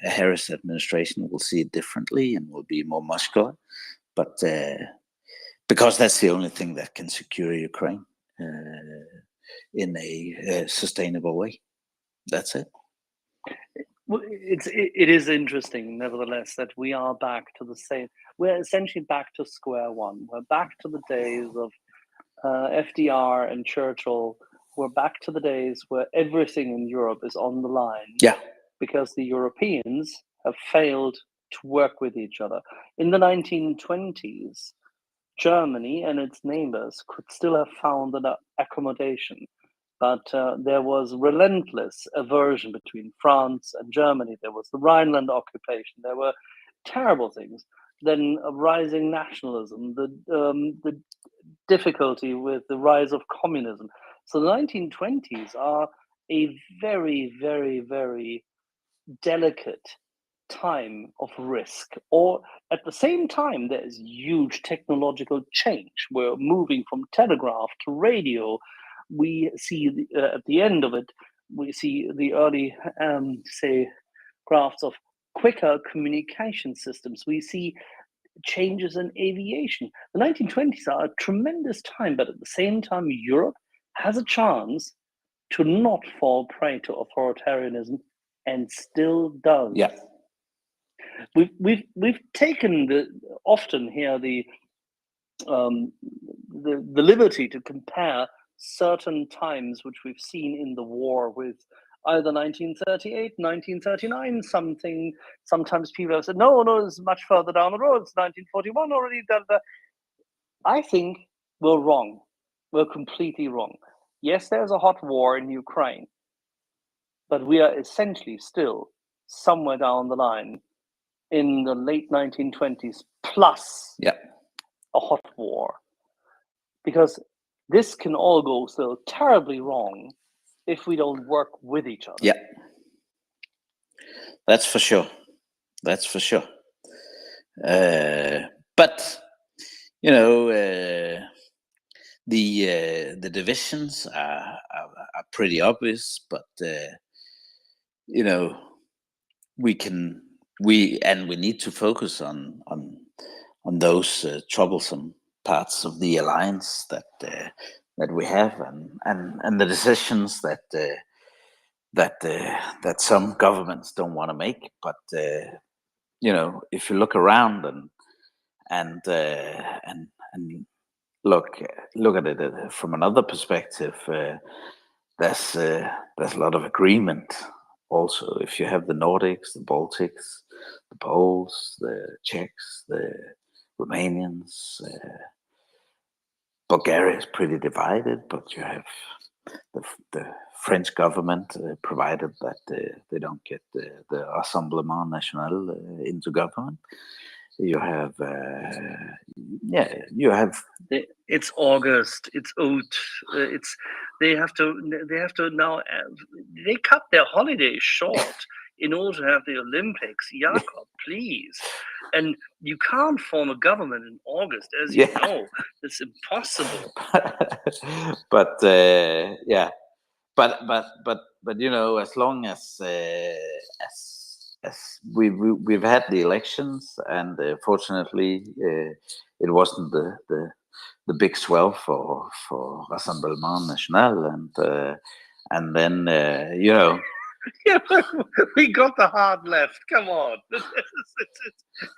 Harris administration will see it differently and will be more muscular. But because that's the only thing that can secure Ukraine in a sustainable way. That's it. Well, it is interesting, nevertheless, that we are back to the same. We're essentially back to square one. We're back to the days of FDR and Churchill. We're back to the days where everything in Europe is on the line. Yeah. Because the Europeans have failed to work with each other. In the 1920s, Germany and its neighbors could still have found an accommodation. But there was relentless aversion between France and Germany. There was the Rhineland occupation. There were terrible things. Then a rising nationalism, the difficulty with the rise of communism. So the 1920s are a very, very, very delicate time of risk. Or at the same time, there is huge technological change. We're moving from telegraph to radio. We see at the end of it, we see the early, say, crafts of quicker communication systems. We see changes in aviation. The 1920s are a tremendous time, but at the same time, Europe has a chance to not fall prey to authoritarianism, and still does. Yeah. We've taken often here the liberty to compare certain times which we've seen in the war with either 1938, 1939, something. Sometimes people have said, no, it's much further down the road. It's 1941 already. I think we're wrong. We're completely wrong. Yes, there's a hot war in Ukraine, but we are essentially still somewhere down the line in the late 1920s plus a hot war. Because this can all go so terribly wrong if we don't work with each other. Yeah. That's for sure. That's for sure. But, you know, the divisions are pretty obvious, but, you know, we need to focus on those troublesome parts of the alliance that we have, and the decisions that some governments don't want to make. But you know, if you look around and look at it from another perspective, there's a lot of agreement. Also, if you have the Nordics, the Baltics, the Poles, the Czechs, the Romanians, Bulgaria is pretty divided, but you have the French government, provided that they don't get the Rassemblement National into government. You have, It's August. It's They have to now. They cut their holidays short. in order to have the Olympics. Jakob, please. And you can't form a government in August, as you know. It's impossible. But yeah, but you know, as long as we've had the elections, and fortunately it wasn't the big swell for Rassemblement National, and then you know. Yeah, we got the hard left. Come on.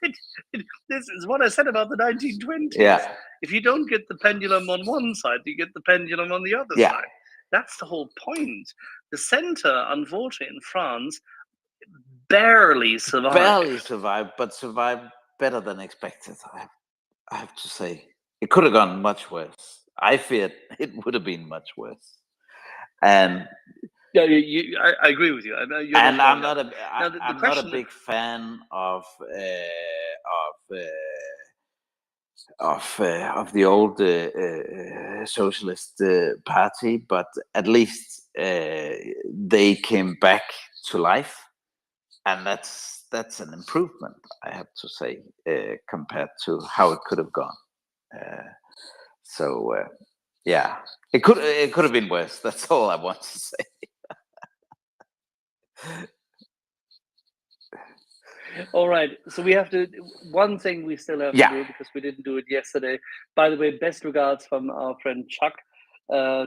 This is what I said about the 1920s. Yeah. If you don't get the pendulum on one side, you get the pendulum on the other Yeah. side. That's the whole point. The center, unfortunately, in France, barely survived. Barely survived, but survived better than expected. I have to say, it could have gone much worse. I feared it would have been much worse. And yeah, I agree with you. I'm not a big fan of the old socialist party, but at least they came back to life, and that's an improvement, I have to say, compared to how it could have gone. So yeah, it could have been worse. That's all I want to say. All right, so we have to. One thing we still have to do, because we didn't do it yesterday. By the way, best regards from our friend Chuck.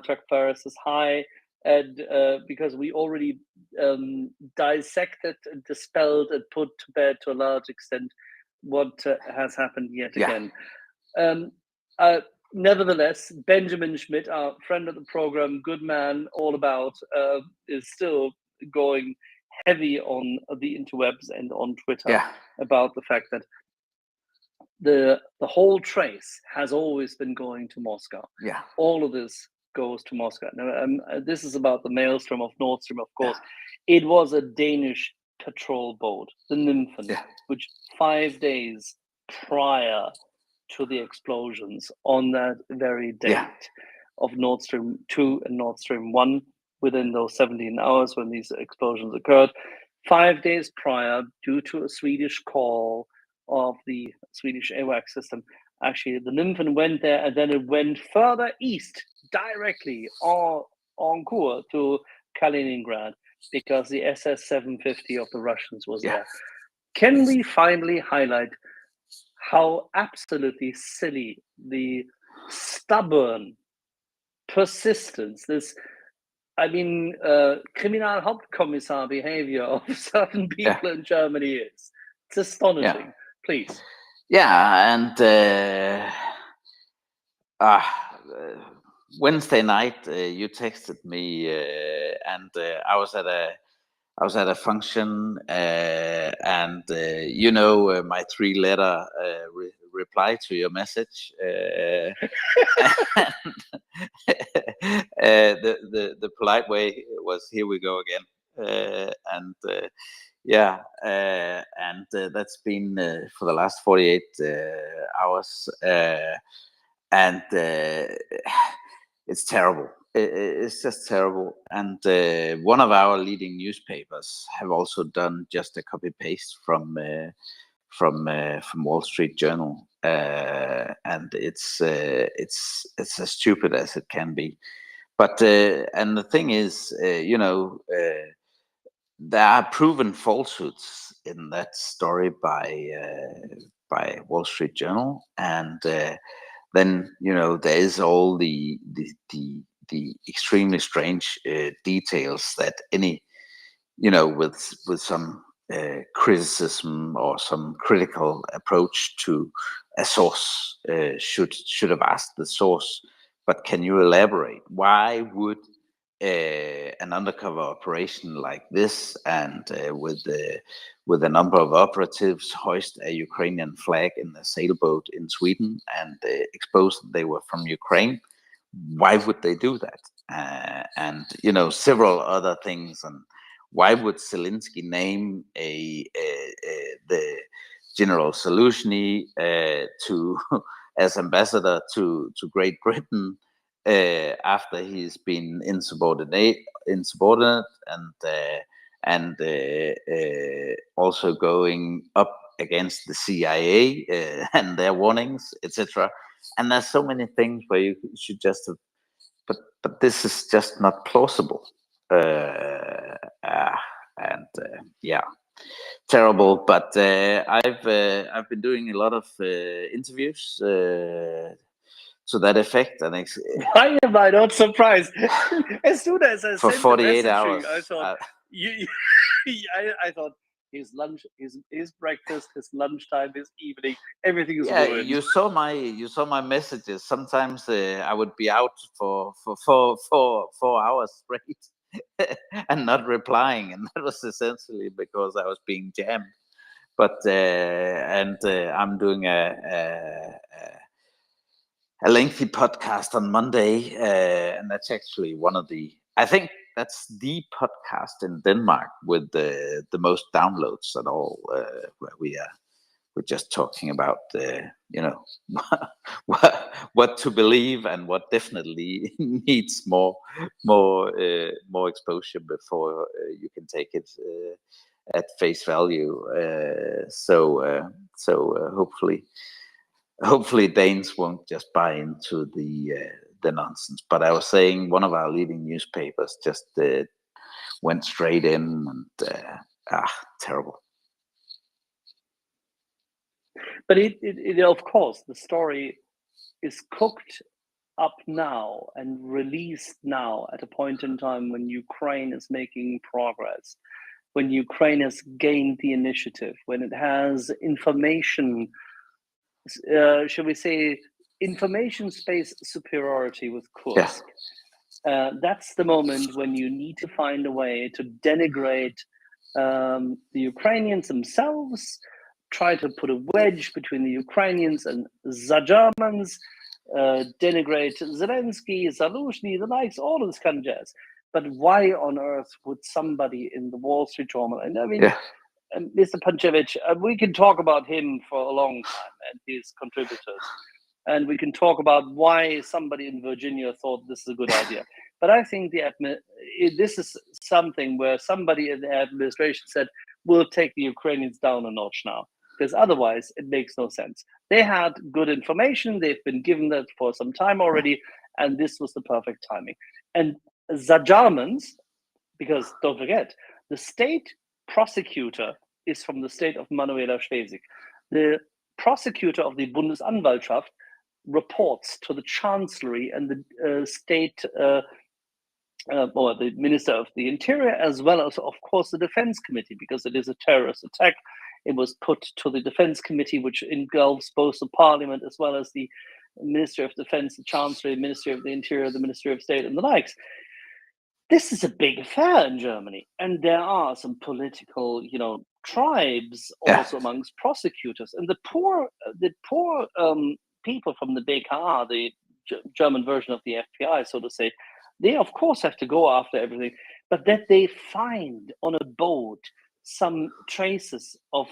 Chuck Ferris is hi, and because we already dissected and dispelled and put to bed to a large extent what has happened yet again. Nevertheless, Benjamin Schmidt, our friend of the program, good man, all about, is still going heavy on the interwebs and on Twitter about the fact that the whole trace has always been going to Moscow. Yeah. All of this goes to Moscow. Now, this is about the maelstrom of Nord Stream, of course. It was a Danish patrol boat, the Nymphen, which 5 days prior to the explosions on that very date of Nord Stream 2 and Nord Stream 1, within those 17 hours when these explosions occurred, 5 days prior, due to a Swedish call of the Swedish AWACS system, actually the Nymphen went there, and then it went further east directly en cours to Kaliningrad, because the SS-750 of the Russians was there. Can we finally highlight how absolutely silly the stubborn persistence, this, I mean, Kriminalhauptkommissar behavior of certain people in Germany is? It's astonishing. Please. Yeah, and Wednesday night you texted me, and I was at a function, and you know, my 3-letter reply to your message. The polite way was, "Here we go again," and that's been for the last 48 hours, and it's terrible. It's just terrible. And one of our leading newspapers have also done just a copy paste from Wall Street Journal, and it's as stupid as it can be. But and the thing is, you know, there are proven falsehoods in that story by Wall Street Journal, and then, you know, there is all the extremely strange details that any, you know, with some criticism or some critical approach to a source should have asked the source. But can you elaborate? Why would an undercover operation like this, and with a number of operatives, hoist a Ukrainian flag in a sailboat in Sweden and expose that they were from Ukraine? Why would they do that? And, you know, several other things. And why would Zelensky name the General Saluzhny to as ambassador to Great Britain after he's been insubordinate, and also going up against the CIA and their warnings, etc. And there's so many things where you should just have, but this is just not plausible. Yeah, terrible. But I've been doing a lot of interviews to that effect, and Why am I not surprised? As soon as I for sent the 48 messaging, hours. I thought I thought his lunch, his breakfast, his lunchtime, his evening, everything is Yeah, ruined. you saw my messages. Sometimes I would be out for 4 hours straight and not replying, and that was essentially because I was being jammed. But I'm doing a lengthy podcast on Monday, and that's actually one of the. I think that's the podcast in Denmark with the most downloads at all. Where we're just talking about what to believe and what definitely needs more exposure before you can take it at face value. Hopefully Danes won't just buy into the nonsense. But I was saying one of our leading newspapers just went straight in, and terrible. But it of course, the story is cooked up now and released now at a point in time when Ukraine is making progress, when Ukraine has gained the initiative, when it has information, shall we say, information space superiority with Kursk. That's the moment when you need to find a way to denigrate the Ukrainians themselves, try to put a wedge between the Ukrainians and the Germans, denigrate Zelensky, Zaluzhny, the likes, all of this kind of jazz. But why on earth would somebody in the Wall Street Journal, and I mean, Mr. Panchevich, we can talk about him for a long time and his contributors. And we can talk about why somebody in Virginia thought this is a good idea. But I think this is something where somebody in the administration said, we'll take the Ukrainians down a notch now, because otherwise it makes no sense. They had good information. They've been given that for some time already, and this was the perfect timing. And the Germans, because don't forget, the state prosecutor is from the state of Manuela Schwesig. The prosecutor of the Bundesanwaltschaft reports to the chancellery and the state or the minister of the interior, as well as of course the defense committee, because it is a terrorist attack. It was put to the defense committee, which engulfs both the parliament as well as the ministry of defense, the chancellery, ministry of the interior, the ministry of state, and the likes. This is a big affair in Germany, and there are some political, tribes also amongst prosecutors, and the poor people from the BKA, the German version of the FBI, so to say, they of course have to go after everything, but that they find on a boat some traces of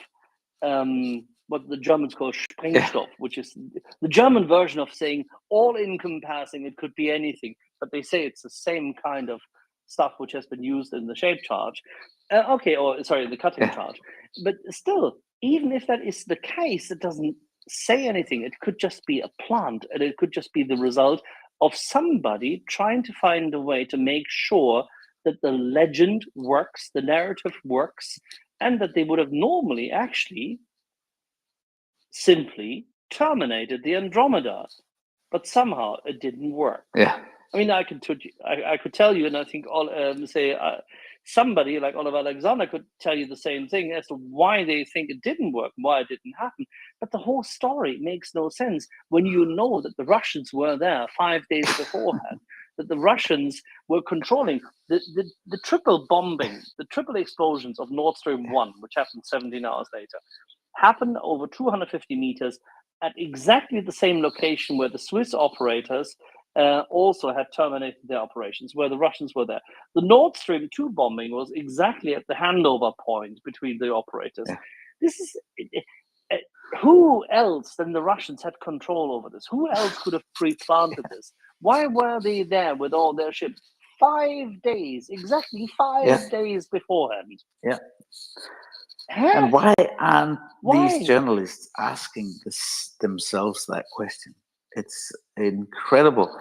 what the Germans call Sprengstoff, which is the German version of saying all encompassing, it could be anything, but they say it's the same kind of stuff which has been used in the shape charge. The cutting charge. But still, even if that is the case, it doesn't say anything. It could just be a plant, and it could just be the result of somebody trying to find a way to make sure that the legend works, the narrative works, and that they would have normally actually simply terminated the Andromeda. But somehow it didn't work. I mean, I could tell you, and I think somebody like Oliver Alexander could tell you the same thing as to why they think it didn't work, why it didn't happen. But the whole story makes no sense when you know that the Russians were there 5 days beforehand, that the Russians were controlling the triple bombing, the triple explosions of Nord Stream 1, which happened 17 hours later, happened over 250 meters at exactly the same location where the Swiss operators also had terminated their operations, where the Russians were there. The Nord Stream 2 bombing was exactly at the handover point between the operators. This is who else than the Russians had control over this? Who else could have pre-planted this? Why were they there with all their ships 5 days, exactly 5 days beforehand. Yeah. Huh? And why aren't Why? these journalists asking themselves that question? It's incredible.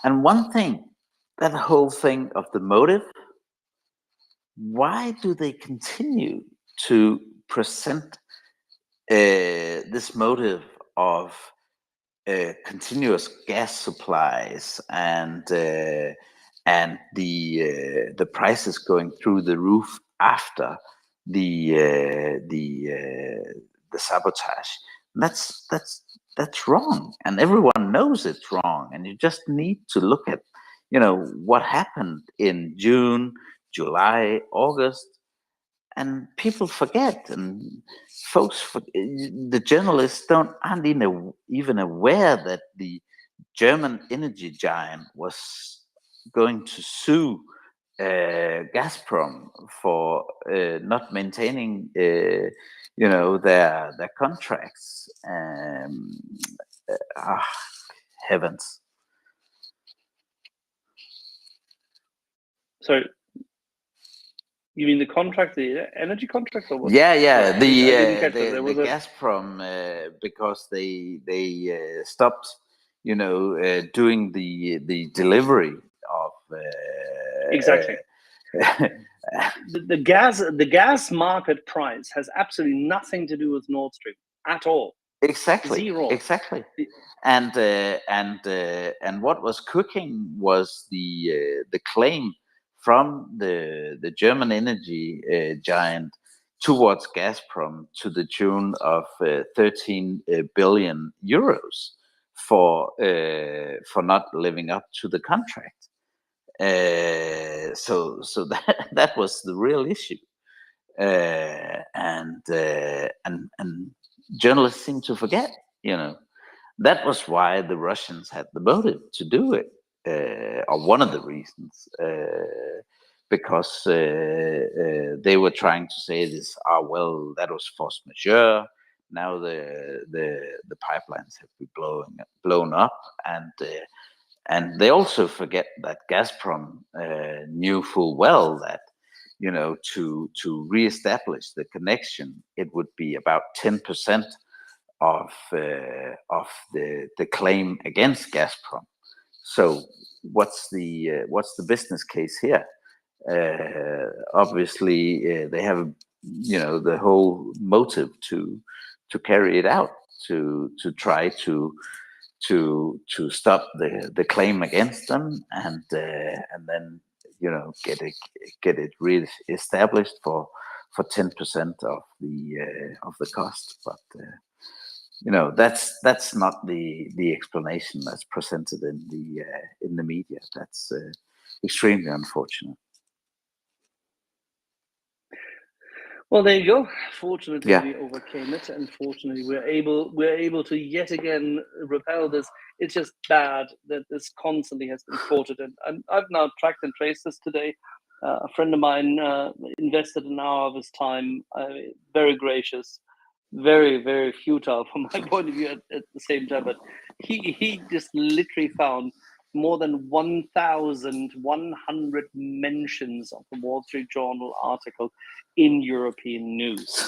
And one thing, that whole thing of the motive, why do they continue to present this motive of continuous gas supplies and the prices going through the roof after the sabotage? That's wrong, and everyone knows it's wrong. And you just need to look at, what happened in June, July, August, and people forget, and the journalists aren't even aware that the German energy giant was going to sue Gazprom for not maintaining their contracts. Heavens. Sorry, you mean the contract, the energy contract, or what? Yeah, Sorry, I didn't catch that. the There was a Gazprom, because they stopped, doing the delivery of exactly. The gas market price has absolutely nothing to do with Nord Stream at all. Exactly. Zero. Exactly. And what was cooking was the claim from the German energy giant towards Gazprom to the tune of 13 billion euros for not living up to the contract. So that was the real issue. And journalists seem to forget, that was why the Russians had the motive to do it, or one of the reasons, because they were trying to say this, well, that was force majeure. Now the pipelines have been blown up, and they also forget that Gazprom knew full well that, to reestablish the connection, it would be about 10% of the claim against Gazprom. So what's the business case here? Obviously, they have the whole motive to carry it out, to try to stop the claim against them, and then get it re-established for 10% of the cost. But that's not the explanation that's presented in the media. That's extremely unfortunate. Well, there you go. Fortunately, Yeah. we overcame it, and fortunately, we're able to yet again repel this. It's just bad that this constantly has been quoted, and I've now tracked and traced this today. A friend of mine invested an hour of his time. Very gracious, very, very futile from my point of view at the same time. But he just literally found more than 1,100 mentions of the Wall Street Journal article in European news.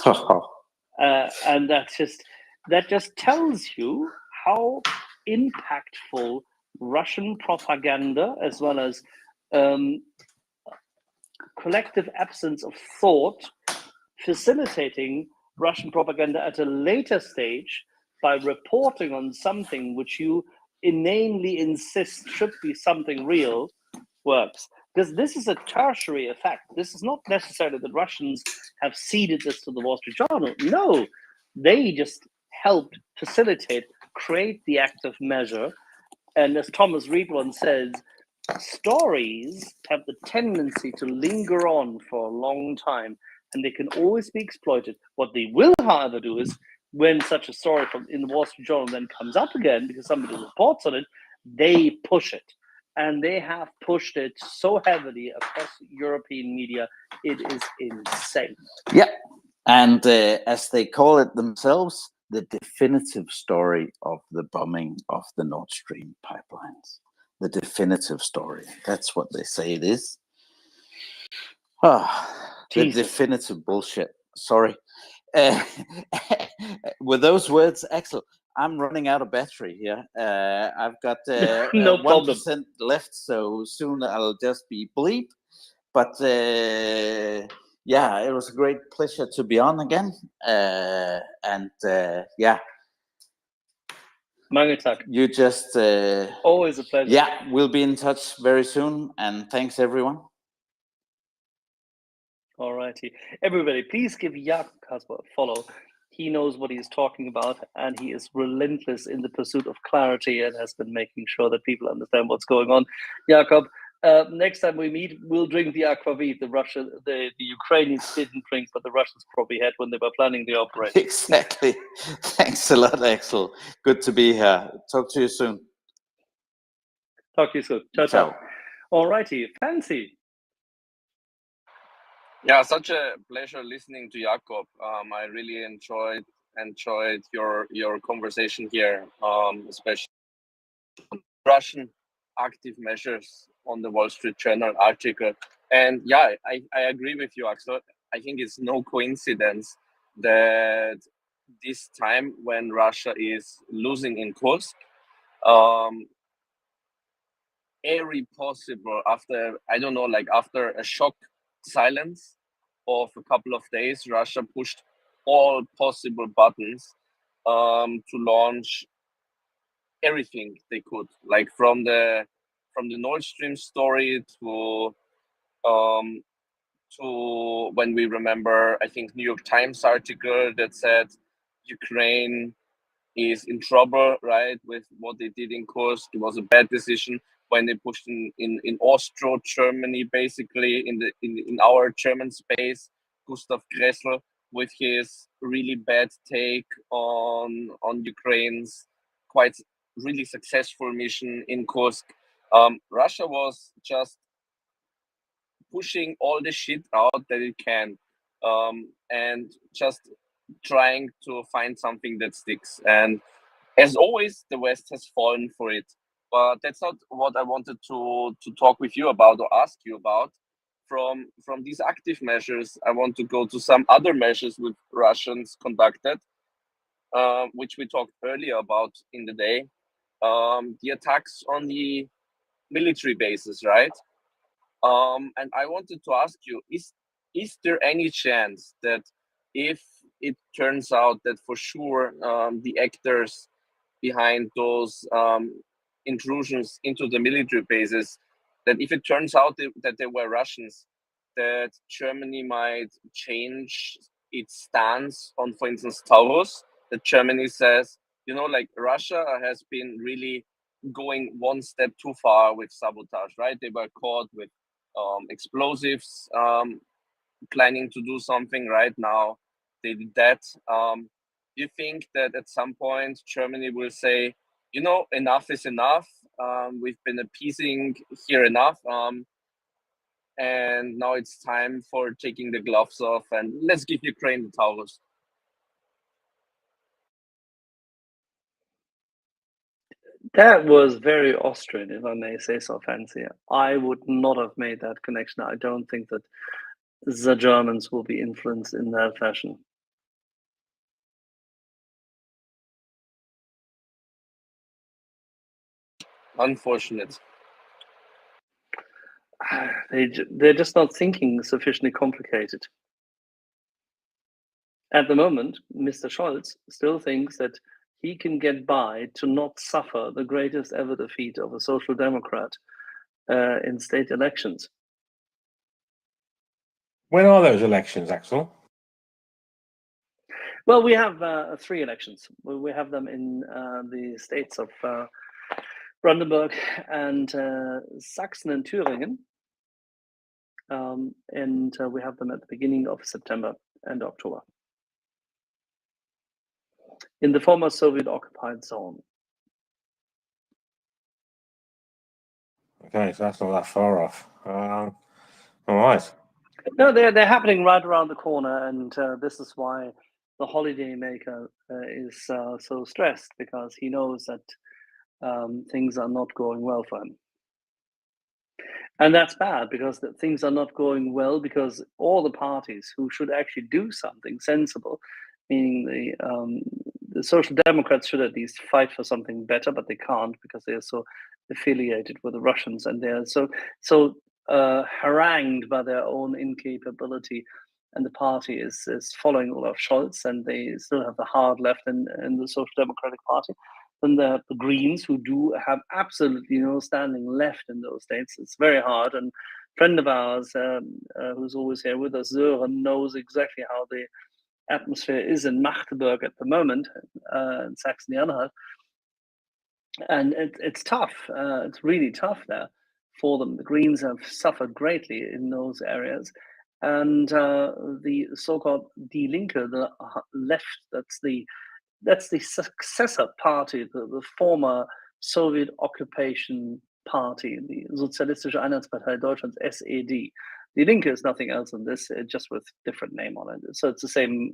And that just tells you how impactful Russian propaganda, as well as collective absence of thought, facilitating Russian propaganda at a later stage by reporting on something which you inanely insist should be something real, works. Because this is a tertiary effect. This is not necessarily that Russians have ceded this to the Wall Street Journal. No, they just helped facilitate, create the active measure. And as Thomas Reid once says, stories have the tendency to linger on for a long time, and they can always be exploited. What they will, however, do is, when such a story in the Wall Street Journal then comes up again because somebody reports on it, they push it. And they have pushed it so heavily across European media, it is insane. Yeah, and as they call it themselves, the definitive story of the bombing of the Nord Stream pipelines. the definitive story. That's what they say it is. Ah, the Jesus. definitive bullshit. Sorry. With those words, Axel, I'm running out of battery here. I've got No problem. 1% left, so soon I'll just be bleep. But yeah, it was a great pleasure to be on again. And yeah. Mange tak. You just... Always a pleasure. Yeah, we'll be in touch very soon. And thanks, everyone. All righty. Everybody, please give Jakob Kasper a follow. He knows what he's talking about, and he is relentless in the pursuit of clarity and has been making sure that people understand what's going on. Jakob, next time we meet, we'll drink the aquavit. The Ukrainians didn't drink, but the Russians probably had when they were planning the operation. Exactly. Thanks a lot, Axel. Good to be here. Talk to you soon. Talk to you soon. Ciao, ciao. All righty. Fancy. Yeah, such a pleasure listening to Jakob. I really enjoyed your conversation here, especially Russian active measures on the Wall Street Journal article. And yeah, I agree with you, Axel. I think it's no coincidence that this time when Russia is losing in Kursk, every possible after, I don't know, like after a shock silence of a couple of days, Russia pushed all possible buttons to launch everything they could, like from the Nord Stream story to when we remember, I think, New York Times article that said Ukraine is in trouble, right, with what they did in Kursk. It was a bad decision when they pushed in Austro Germany, basically in our German space. Gustav Gressel with his really bad take on Ukraine's quite really successful mission in Kursk. Russia was just pushing all the shit out that it can, and just trying to find something that sticks. And as always, the West has fallen for it. But that's not what I wanted to talk with you about or ask you about. From these active measures, I want to go to some other measures with Russians conducted, which we talked earlier about in the day. The attacks on the military bases, right? And I wanted to ask you, is there any chance that if it turns out that for sure the actors behind those intrusions into the military bases, that if it turns out that they were Russians, that Germany might change its stance on, for instance, Taurus, that Germany says, like Russia has been really going one step too far with sabotage, right? They were caught with explosives, planning to do something right now. They did that. Do you think that at some point Germany will say, enough is enough? We've been appeasing here enough. And now it's time for taking the gloves off and let's give Ukraine the Taurus. That was very Austrian, if I may say so, Fancy. I would not have made that connection. I don't think that the Germans will be influenced in that fashion. Unfortunate. They're just not thinking sufficiently complicated. At the moment, Mr. Scholz still thinks that he can get by to not suffer the greatest ever defeat of a social democrat in state elections. When are those elections, Axel? Well, we have 3 elections. We have them in the states of Brandenburg and Sachsen and Thüringen. And we have them at the beginning of September and October in the former Soviet-occupied zone. Okay, so that's not that far off. All right. No, they're happening right around the corner, and this is why the holidaymaker is so stressed, because he knows that things are not going well for him. And that's bad because things are not going well because all the parties who should actually do something sensible, meaning the Social Democrats should at least fight for something better, but they can't because they are so affiliated with the Russians and they're so harangued by their own incapability. And the party is following Olaf Scholz, and they still have the hard left in the Social Democratic Party. Then the Greens, who do have absolutely no standing left in those states. It's very hard. And a friend of ours, who's always here with us, Sören, knows exactly how the atmosphere is in Magdeburg at the moment, in Saxony-Anhalt. And it's tough. It's really tough there for them. The Greens have suffered greatly in those areas. And the so-called Die Linke, the left, that's the successor party, the former Soviet occupation party, the Sozialistische Einheitspartei Deutschlands, SED. Die Linke is nothing else than this, just with different name on it. So it's the same.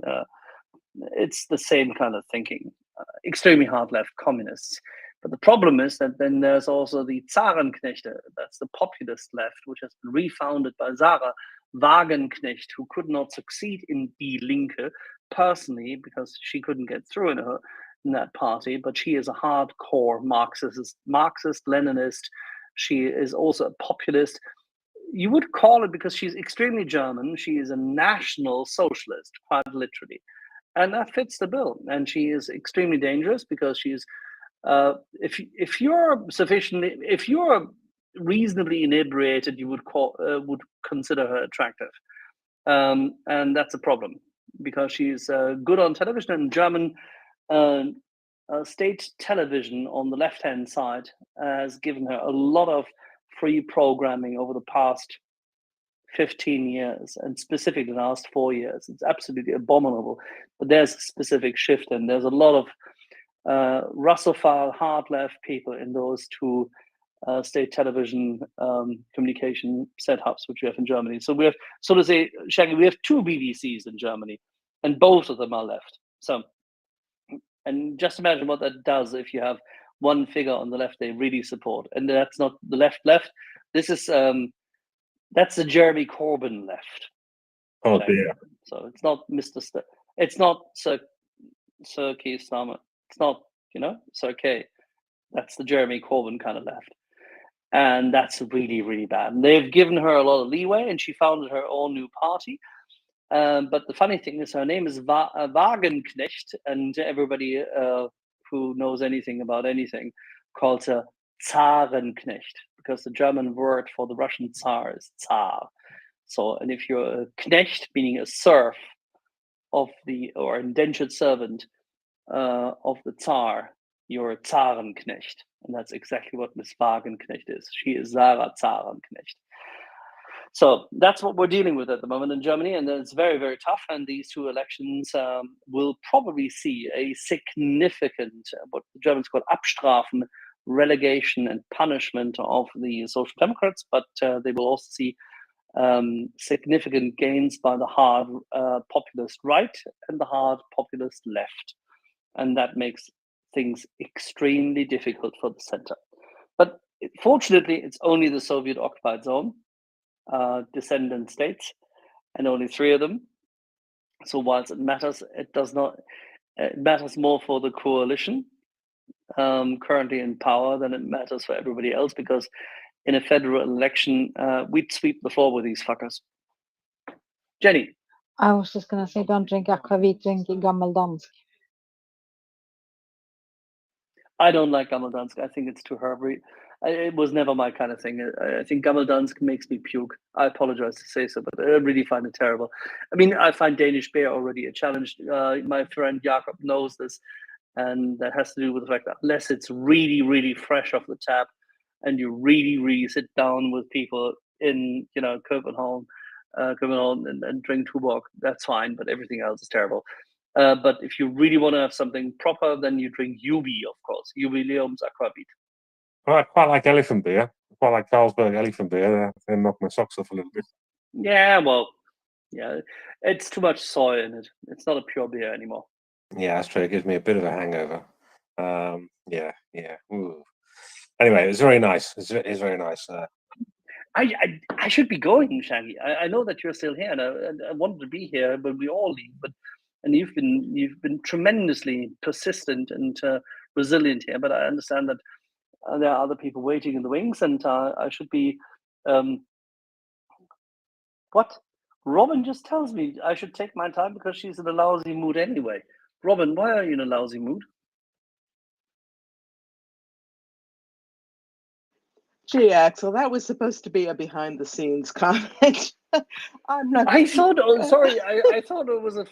It's the same kind of thinking. Extremely hard left communists. But the problem is that then there's also the Zarenknechte, that's the populist left, which has been refounded by Sarah Wagenknecht, who could not succeed in Die Linke personally because she couldn't get through in that party, but she is a hardcore Marxist-Leninist. She is also a populist. You would call it, because she's extremely German, she is a national socialist, quite literally. And that fits the bill. And she is extremely dangerous because she's if you're reasonably inebriated, you would consider her attractive, and that's a problem because she's good on television. And German state television on the left-hand side has given her a lot of free programming over the past 15 years, and specifically the last 4 years. It's absolutely abominable. But there's a specific shift, and there's a lot of Russophile, hard left people in those two state television communication setups which we have in Germany. So we have, so to say, Shaggy, we have two BBCs in Germany, and both of them are left. So, and just imagine what that does if you have one figure on the left they really support, and that's not the left. This is that's the Jeremy Corbyn left. Oh Shaggy. dear. So it's not it's not Sir Keir Starmer. It's not, Sir K. That's the Jeremy Corbyn kind of left. And that's really, really bad. And they've given her a lot of leeway, and she founded her own new party. But the funny thing is her name is Wagenknecht, and everybody who knows anything about anything calls her Zarenknecht, because the German word for the Russian Tsar is Tsar. So, and if you're a Knecht, meaning a serf or indentured servant of the Tsar, you're a Zarenknecht. And that's exactly what Miss Wagenknecht is. She is Sarah Zarenknecht. So that's what we're dealing with at the moment in Germany, and it's very, very tough. And these two elections will probably see a significant, what the Germans call Abstrafen, relegation and punishment of the Social Democrats, but they will also see significant gains by the hard populist right and the hard populist left. And that makes things extremely difficult for the center. But fortunately, it's only the Soviet occupied zone, descendant states, and only 3 of them. So whilst it matters, it does not. It matters more for the coalition currently in power than it matters for everybody else, because in a federal election, we'd sweep the floor with these fuckers. Jenny. I was just gonna say, don't drink akvavit, drink gammeldansk. I don't like gammeldansk. I think it's too herby. It was never my kind of thing. I think gammeldansk makes me puke. I apologize to say so, but I really find it terrible. I mean, I find Danish beer already a challenge. My friend Jakob knows this, and that has to do with the fact that unless it's really, really fresh off the tap, and you really, really sit down with people in, Copenhagen, and drink Tuborg, that's fine, but everything else is terrible. But if you really want to have something proper, then you drink Ubi, of course. Jubileums Aquavit. Well, I quite like elephant beer. I quite like Carlsberg elephant beer. They knock my socks off a little bit. Yeah, well, yeah, it's too much soy in it. It's not a pure beer anymore. Yeah, that's true. It gives me a bit of a hangover. Yeah. Ooh. Anyway, it's very nice. It's very nice. I should be going, Shaggy. I know that you're still here, and I wanted to be here, but we all leave. And you've been tremendously persistent and resilient here. But I understand that there are other people waiting in the wings, and I should be. What? Robin just tells me I should take my time because she's in a lousy mood anyway. Robin, why are you in a lousy mood? Gee, Axel, that was supposed to be a behind-the-scenes comment. I'm not. I thought. Oh, sorry. I thought it was a